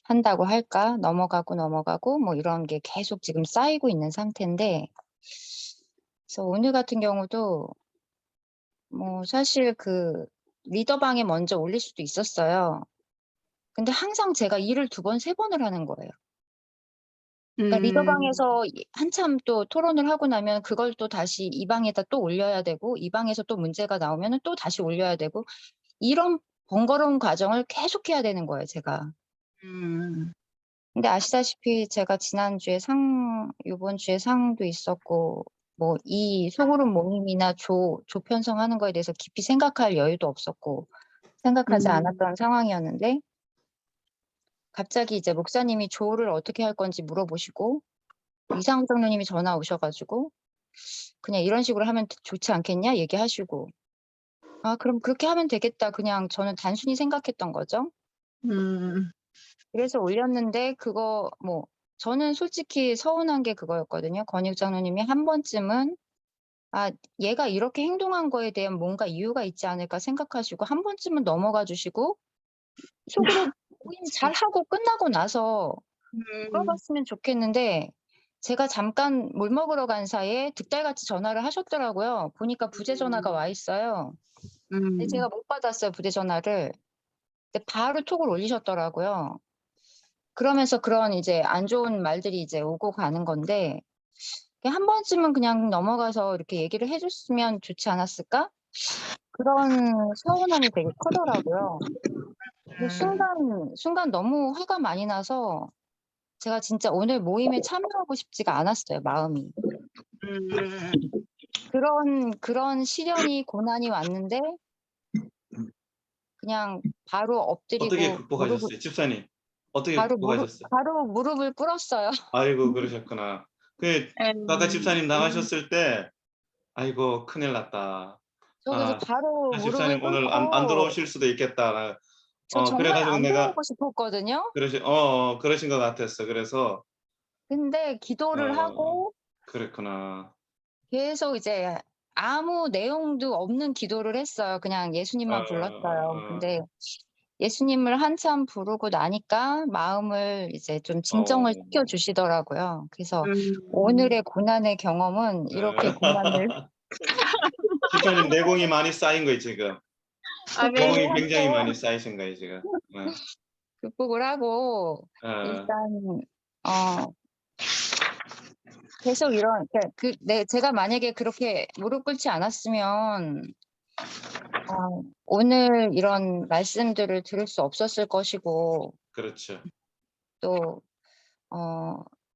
한다고 할까? 넘어가고 뭐 이런 게 계속 지금 쌓이고 있는 상태인데, 그래서 오늘 같은 경우도 뭐 사실 그 리더방에 먼저 올릴 수도 있었어요. 근데 항상 제가 일을 2번, 3번을 하는 거예요. 그러니까 리더방에서 한참 또 토론을 하고 나면 그걸 또 다시 이 방에다 또 올려야 되고, 이 방에서 또 문제가 나오면은 또 다시 올려야 되고, 이런 번거로운 과정을 계속해야 되는 거예요, 제가. 근데 아시다시피 제가 지난주에 요번 주에 상도 있었고, 뭐 이 소그룹 모임이나 조 편성하는 거에 대해서 깊이 생각할 여유도 없었고, 생각하지 않았던 상황이었는데, 갑자기 이제 목사님이 조를 어떻게 할 건지 물어보시고, 이상우 장로님이 전화 오셔가지고, 그냥 이런 식으로 하면 좋지 않겠냐 얘기하시고, 아, 그럼 그렇게 하면 되겠다. 그냥 저는 단순히 생각했던 거죠. 그래서 올렸는데 그거 뭐 저는 솔직히 서운한 게 그거였거든요. 권익 장로님이 한 번쯤은 얘가 이렇게 행동한 거에 대한 뭔가 이유가 있지 않을까 생각하시고 한 번쯤은 넘어가 주시고 속으로 모임 잘하고 끝나고 나서 물어봤으면 좋겠는데, 제가 잠깐 물 먹으러 간 사이에 득달같이 전화를 하셨더라고요. 보니까 부재 전화가 와 있어요. 근데 제가 못 받았어요, 부재 전화를. 근데 바로 톡을 올리셨더라고요. 그러면서 그런 이제 안 좋은 말들이 이제 오고 가는 건데, 한 번쯤은 그냥 넘어가서 이렇게 얘기를 해줬으면 좋지 않았을까? 그런 서운함이 되게 크더라고요. 근데 순간 너무 화가 많이 나서 제가 진짜 오늘 모임에 참여하고 싶지가 않았어요, 마음이. 그런 시련이 고난이 왔는데 그냥 바로 어떻게 엎드리고 극복하셨어요? 집사님, 어떻게 극복하셨어요? 바로 무릎을 꿇었어요. 아이고, 그러셨구나. 아까 집사님 나가셨을 때, 아이고, 큰일 났다. 저 그래서 바로 무릎을 집사님 오늘 안 꿇고 들어오실 수도 있겠다. 저 정말 그래가지고 안 내가 들어오고 싶었거든요. 그러신 것 같았어. 그래서 근데 기도를 하고 그랬구나. 계속 이제 아무 내용도 없는 기도를 했어요. 그냥 예수님만 불렀어요. 근데 예수님을 한참 부르고 나니까 마음을 이제 좀 진정을 시켜 주시더라고요. 그래서 오늘의 고난의 경험은 이렇게 고난을 집사님 내공이 많이 쌓인 거예요, 지금. 내공이 굉장히 하고 많이 쌓이신 거예요, 지금. 극복을 하고 일단 계속 이런 제가 만약에 그렇게 무릎 꿇지 않았으면 오늘 이런 말씀들을 들을 수 없었을 것이고, 그렇죠. 또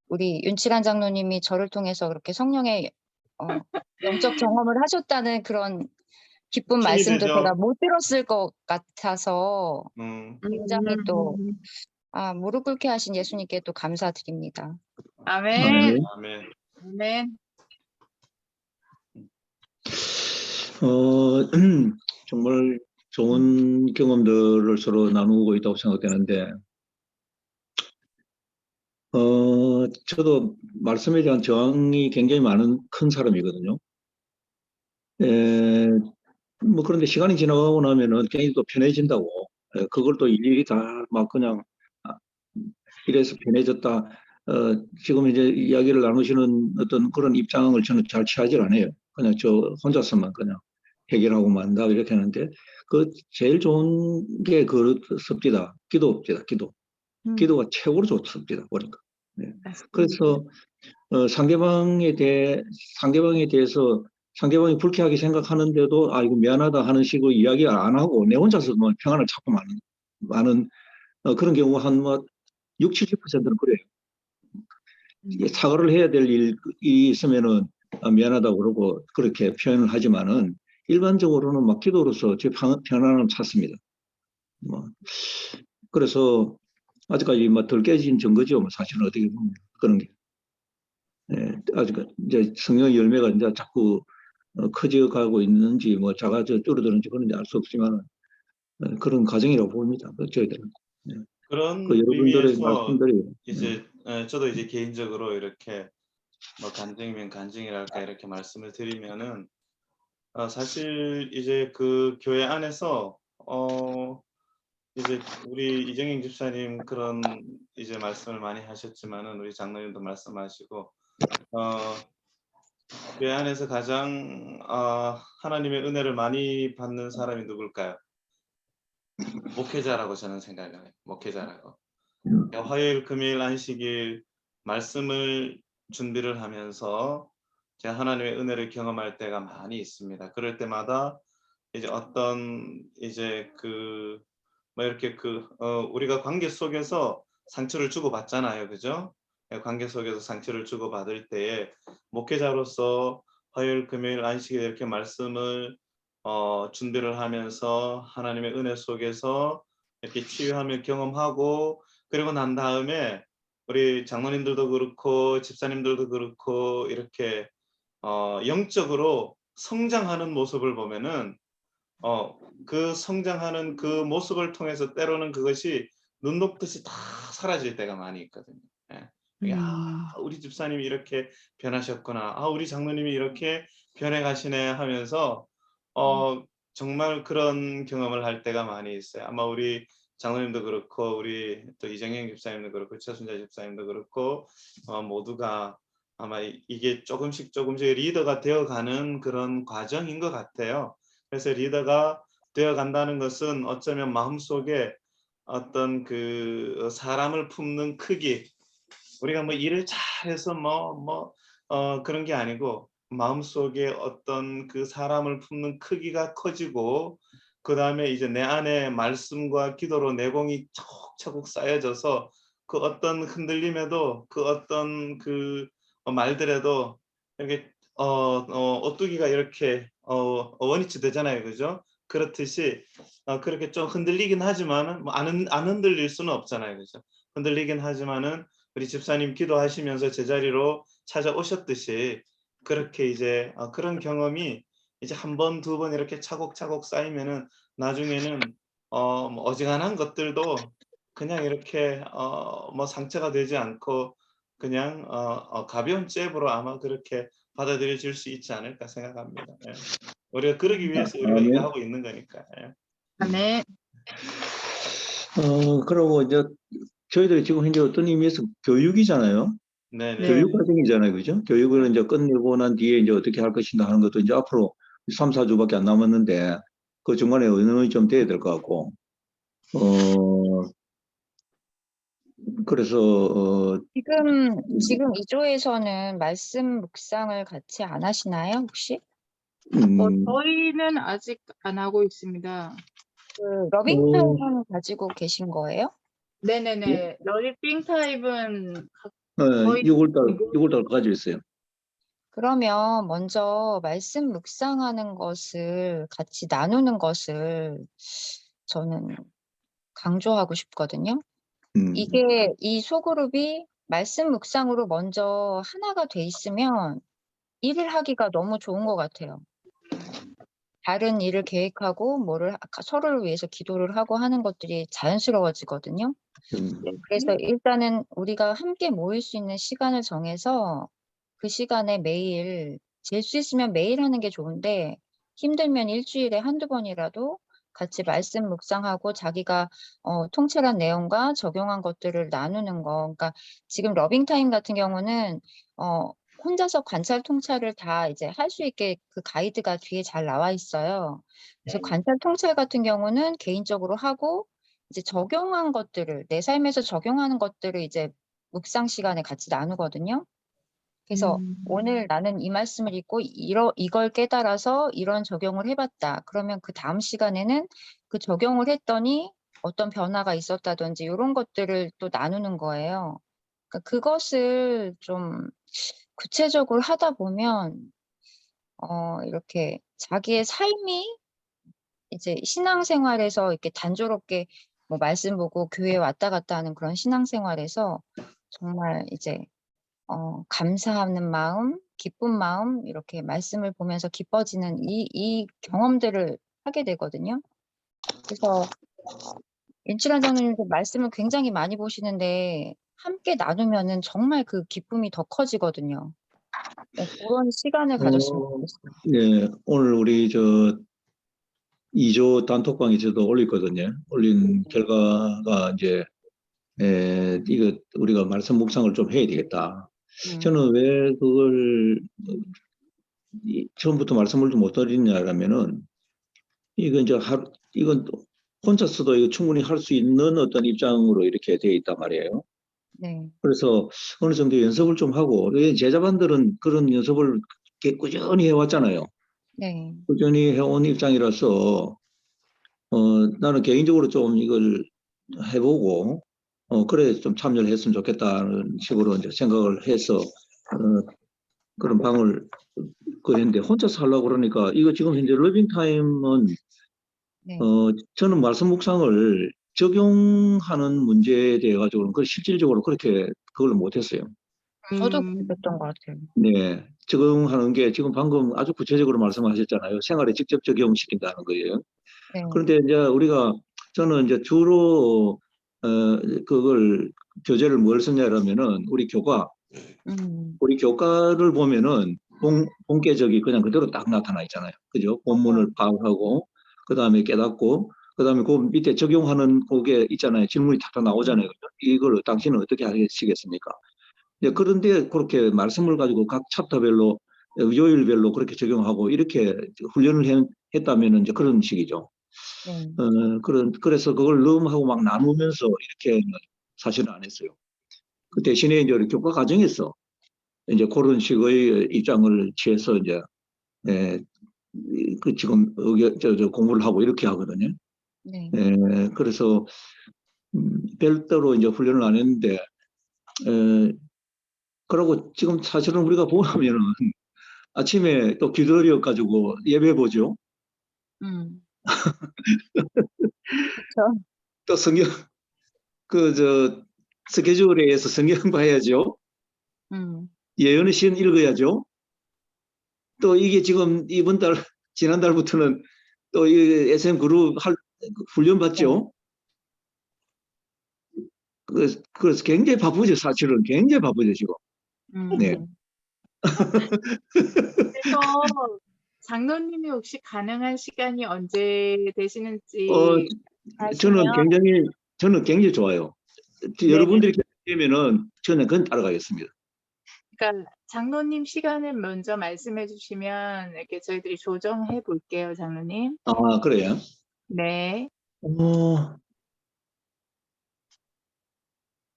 우리 윤칠한 장로님이 저를 통해서 그렇게 성령의 영적 경험을 하셨다는 그런 기쁜 힘이 말씀도 되죠. 제가 못 들었을 것 같아서 음. 굉장히 또 무릎 꿇게 하신 예수님께 또 감사드립니다. 아멘. 아멘. 아멘. 정말 좋은 경험들을 서로 나누고 있다고 생각되는데, 저도 말씀에 대한 저항이 굉장히 많은 큰 사람이거든요. 뭐 그런데 시간이 지나가고 나면은 굉장히 또 편해진다고. 그걸 또 일일이 다 막 그냥 이래서 편해졌다. 지금 이제 이야기를 나누시는 어떤 그런 입장을 저는 잘 취하지 않아요. 그냥 저 혼자서만 그냥 해결하고 만다 이렇게 하는데, 그 제일 좋은 게 그렇습니다. 기도입니다. 기도. 기도가 최고로 좋습니다. 보니까. 네. 그래서 상대방에 대해서 상대방이 불쾌하게 생각하는데도 이거 미안하다 하는 식으로 이야기 안 하고 내 혼자서 뭐 평안을 찾고 많은 그런 경우가 한 뭐 60, 70%는 그래요. 이게 사과를 해야 될 일이 있으면은 미안하다고 그러고 그렇게 표현을 하지만은 일반적으로는 막 기도로서 제 편안함을 찾습니다. 뭐 그래서 아직까지 뭐 덜 깨진 증거죠. 뭐 사실은 어떻게 보면 그런 게. 아직 이제 성령의 열매가 이제 자꾸 커져가고 있는지 뭐 줄어드는지 그런 알 수 없지만 그런 과정이라고 봅니다. 저희들은. 그런 그 여러분들의 의미에서 말씀들이 이제 저도 이제 개인적으로 이렇게 뭐 간증이면 간증이랄까 이렇게 말씀을 드리면은 사실 이제 그 교회 안에서 이제 우리 이정영 집사님 그런 이제 말씀을 많이 하셨지만은 우리 장로님도 말씀하시고 교회 안에서 가장 하나님의 은혜를 많이 받는 사람이 누굴까요? 목회자라고 저는 생각을 해요. 목회자라고. 화요일, 금요일, 안식일 말씀을 준비를 하면서 제가 하나님의 은혜를 경험할 때가 많이 있습니다. 그럴 때마다 이제 어떤 이제 뭐 이렇게 우리가 관계 속에서 상처를 주고 받잖아요, 그죠? 관계 속에서 상처를 주고 받을 때에 목회자로서 화요일, 금요일, 안식일 이렇게 말씀을 준비를 하면서 하나님의 은혜 속에서 이렇게 치유함을 경험하고 그리고 난 다음에 우리 장로님들도 그렇고 집사님들도 그렇고 이렇게 영적으로 성장하는 모습을 보면은 그 성장하는 그 모습을 통해서 때로는 그것이 눈 녹듯이 다 사라질 때가 많이 있거든요. 우리 집사님이 이렇게 변하셨구나. 우리 장로님이 이렇게 변해가시네 하면서 정말 그런 경험을 할 때가 많이 있어요. 아마 우리 장로님도 그렇고 우리 또 이정영 집사님도 그렇고 최순자 집사님도 그렇고 모두가 아마 이게 조금씩 리더가 되어가는 그런 과정인 것 같아요. 그래서 리더가 되어간다는 것은 어쩌면 마음속에 어떤 그 사람을 품는 크기, 우리가 뭐 일을 잘해서 그런 게 아니고 마음속에 어떤 그 사람을 품는 크기가 커지고 그 다음에 이제 내 안에 말씀과 기도로 내공이 차곡차곡 쌓여져서 그 어떤 흔들림에도 그 어떤 그 말들에도 이렇게 오뚜기가 이렇게 원위치 되잖아요, 그죠? 그렇듯이 그렇게 좀 흔들리긴 하지만은 안 흔들릴 수는 없잖아요, 그죠? 흔들리긴 하지만은 우리 집사님 기도하시면서 제자리로 찾아오셨듯이 그렇게 이제 그런 경험이 이제 한 번, 두 번 이렇게 차곡차곡 쌓이면은 나중에는 뭐 어지간한 것들도 그냥 이렇게 뭐 상처가 되지 않고 그냥 가벼운 잽으로 아마 그렇게 받아들여질 수 있지 않을까 생각합니다. 예. 우리가 그러기 위해서 우리가 이거 하고 있는 거니까. 예. 아멘. 그리고 이제 저희들이 지금 현재 어떤 의미에서 교육이잖아요. 네네. 교육 과정이잖아요, 그죠? 교육을 이제 끝내고 난 뒤에 이제 어떻게 할 것인가 하는 것도 이제 앞으로 3, 4주밖에 안 남았는데 그 중간에 의논이 좀 돼야 될 것 같고, 그래서 지금 2조에서는 말씀 묵상을 같이 안 하시나요, 혹시? 저희는 아직 안 하고 있습니다. 그 러빙 타임은 가지고 계신 거예요? 네네네. 러빙 타임은 네, 6월달 가지고 있어요. 그러면 먼저 말씀 묵상하는 것을 같이 나누는 것을 저는 강조하고 싶거든요. 이게 이 소그룹이 말씀 묵상으로 먼저 하나가 돼 있으면 일을 하기가 너무 좋은 것 같아요. 다른 일을 계획하고 뭐를 서로를 위해서 기도를 하고 하는 것들이 자연스러워지거든요. 그래서 일단은 우리가 함께 모일 수 있는 시간을 정해서 그 시간에 매일 잴 수 있으면 매일 하는 게 좋은데 힘들면 일주일에 한두 번이라도 같이 말씀 묵상하고 자기가 통찰한 내용과 적용한 것들을 나누는 거. 그러니까 지금 러빙타임 같은 경우는 혼자서 관찰 통찰을 다 이제 할 수 있게 그 가이드가 뒤에 잘 나와 있어요. 그래서 관찰 통찰 같은 경우는 개인적으로 하고 이제 적용한 것들을 내 삶에서 적용하는 것들을 이제 묵상 시간에 같이 나누거든요. 그래서 오늘 나는 이 말씀을 읽고 이걸 깨달아서 이런 적용을 해봤다. 그러면 그 다음 시간에는 그 적용을 했더니 어떤 변화가 있었다든지 이런 것들을 또 나누는 거예요. 그러니까 그것을 좀 구체적으로 하다 보면 이렇게 자기의 삶이 이제 신앙생활에서 이렇게 단조롭게 뭐 말씀 보고 교회 왔다 갔다 하는 그런 신앙생활에서 정말 이제 감사하는 마음, 기쁜 마음 이렇게 말씀을 보면서 기뻐지는 이 경험들을 하게 되거든요. 그래서 인출한 장로님도 말씀을 굉장히 많이 보시는데 함께 나누면은 정말 그 기쁨이 더 커지거든요. 네, 그런 시간을 가졌으면 좋겠어요. 네, 오늘 우리 2조 단톡방에 저도 올렸거든요. 올린 결과가 이제 이거 우리가 말씀 묵상을 좀 해야 되겠다. 저는 왜 그걸 처음부터 말씀을 좀 못 드리냐면은 이건 이건 혼자서도 이거 충분히 할 수 있는 어떤 입장으로 이렇게 되어 있단 말이에요. 네. 그래서 어느 정도 연습을 좀 하고 제자반들은 그런 연습을 꾸준히 해왔잖아요. 네. 꾸준히 해온 입장이라서 나는 개인적으로 좀 이걸 해보고 그래 좀 참여를 했으면 좋겠다는 식으로 이제 생각을 해서 그런 방을 그랬는데 혼자서 하려고 그러니까 이거 지금 현재 러빙타임은 네. 저는 말씀 묵상을 적용하는 문제에 대해 가지고는 그 실질적으로 그렇게 그걸 못했어요. 저도 그랬던 것 같아요. 네, 적용하는 게 지금 방금 아주 구체적으로 말씀하셨잖아요. 생활에 직접 적용시킨다는 거예요. 네. 그런데 이제 저는 이제 주로 그걸 교재를 뭘 쓰냐라면은 우리 교과를 보면은 본계적이 그냥 그대로 딱 나타나 있잖아요. 그죠? 본문을 파악하고 그다음에 깨닫고 그다음에 그 밑에 적용하는 그게 있잖아요. 질문이 탁 나오잖아요. 이걸 당신은 어떻게 하시겠습니까? 그런데 그렇게 말씀을 가지고 각 챕터별로 요일별로 그렇게 적용하고 이렇게 훈련을 했다면 이제 그런 식이죠. 네. 그래서 그걸 넘하고 막 나누면서 이렇게 사실은 안 했어요. 그 대신에 이제 우리 교과 과정에서 이제 그런 식의 입장을 취해서 이제 그 지금 공부를 하고 이렇게 하거든요. 네. 그래서 별도로 이제 훈련을 안 했는데 그러고 지금 사실은 우리가 보면은 아침에 또 기도려 가지고 예배 보죠. 그렇죠. 또 성경 스케줄에 의해서 성경 봐야죠. 예언의 시는 읽어야죠. 또 이게 지금 지난달부터는 또 이 SM 그룹 훈련 받죠. 그래서 굉장히 바쁘죠. 사실은 굉장히 바쁘죠 지금. 네. 그래서 장로님이 혹시 가능한 시간이 언제 되시는지 저는 아시면 굉장히 좋아요. 네. 여러분들이 되면은 저는 그건 따라가겠습니다. 그러니까 장로님 시간을 먼저 말씀해 주시면 이렇게 저희들이 조정해 볼게요, 장로님. 아, 그래요? 네.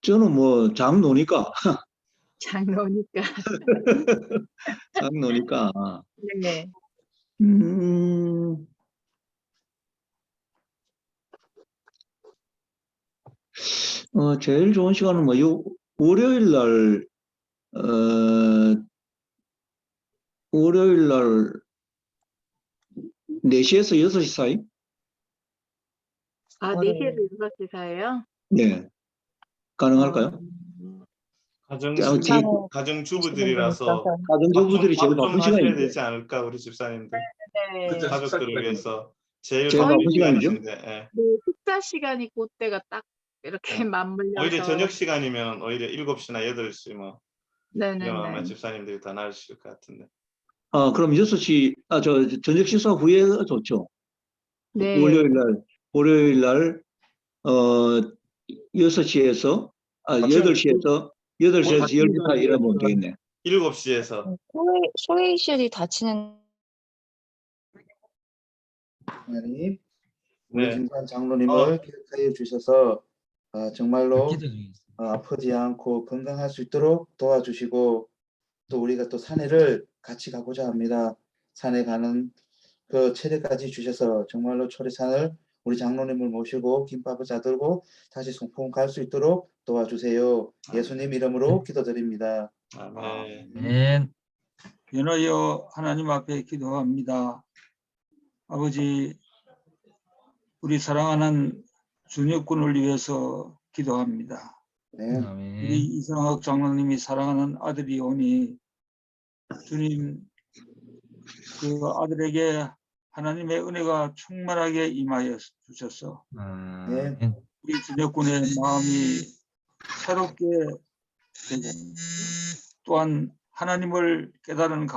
저는 뭐 장노니까. 장로니까. 장노니까. 네. 제일 좋은 시간은 뭐 월요일 날 월요일 날 4시에서 6시 사이? 아, 4시에서 6시 사이에요? 네. 가능할까요? 가정주부들이라서 가정주부들이 제일 밥 좀 바쁜 하셔야 시간인데. 되지 않을까 우리 집사님들. 네. 그때 가족들을 위해서 제일 제일 바쁜 바쁜 시간이죠? 시간이신데. 예. 네, 식사 시간이 그때가 딱 이렇게 맞물려서. 오히려 저녁 시간이면 오히려 7시나 8시 뭐 이러면 아마 네네네. 집사님들이 더 나으실 것 같은데. 그럼 6시, 저녁 식사 후에 좋죠. 네. 월요일 날, 6시에서, 8시에서 10시 사이 이러면 되겠네. 7시에서. 소외시설이 닫히는 하나님, 우리 네. 김관 장로님을 기억하여 주셔서 정말로 기도 중에 있어요. 아프지 않고 건강할 수 있도록 도와주시고 또 우리가 또 산에를 같이 가고자 합니다. 산에 가는 그 체력까지 주셔서 정말로 초리산을 우리 장로님을 모시고 김밥을 싸들고 다시 송풍 갈 수 있도록 도와주세요. 예수님 이름으로 기도드립니다. 아멘. 아멘. 연하여 하나님 앞에 기도합니다. 아버지, 우리 사랑하는 준혁군을 위해서 기도합니다. 네. 우리 아멘. 이상학 장로님이 사랑하는 아들이 오니 주님 그 아들에게 하나님의 은혜가 충만하게 임하여 주셔서 아멘. 우리 준혁군의 마음이 새롭게 되고 또한 하나님을 깨달은 가운데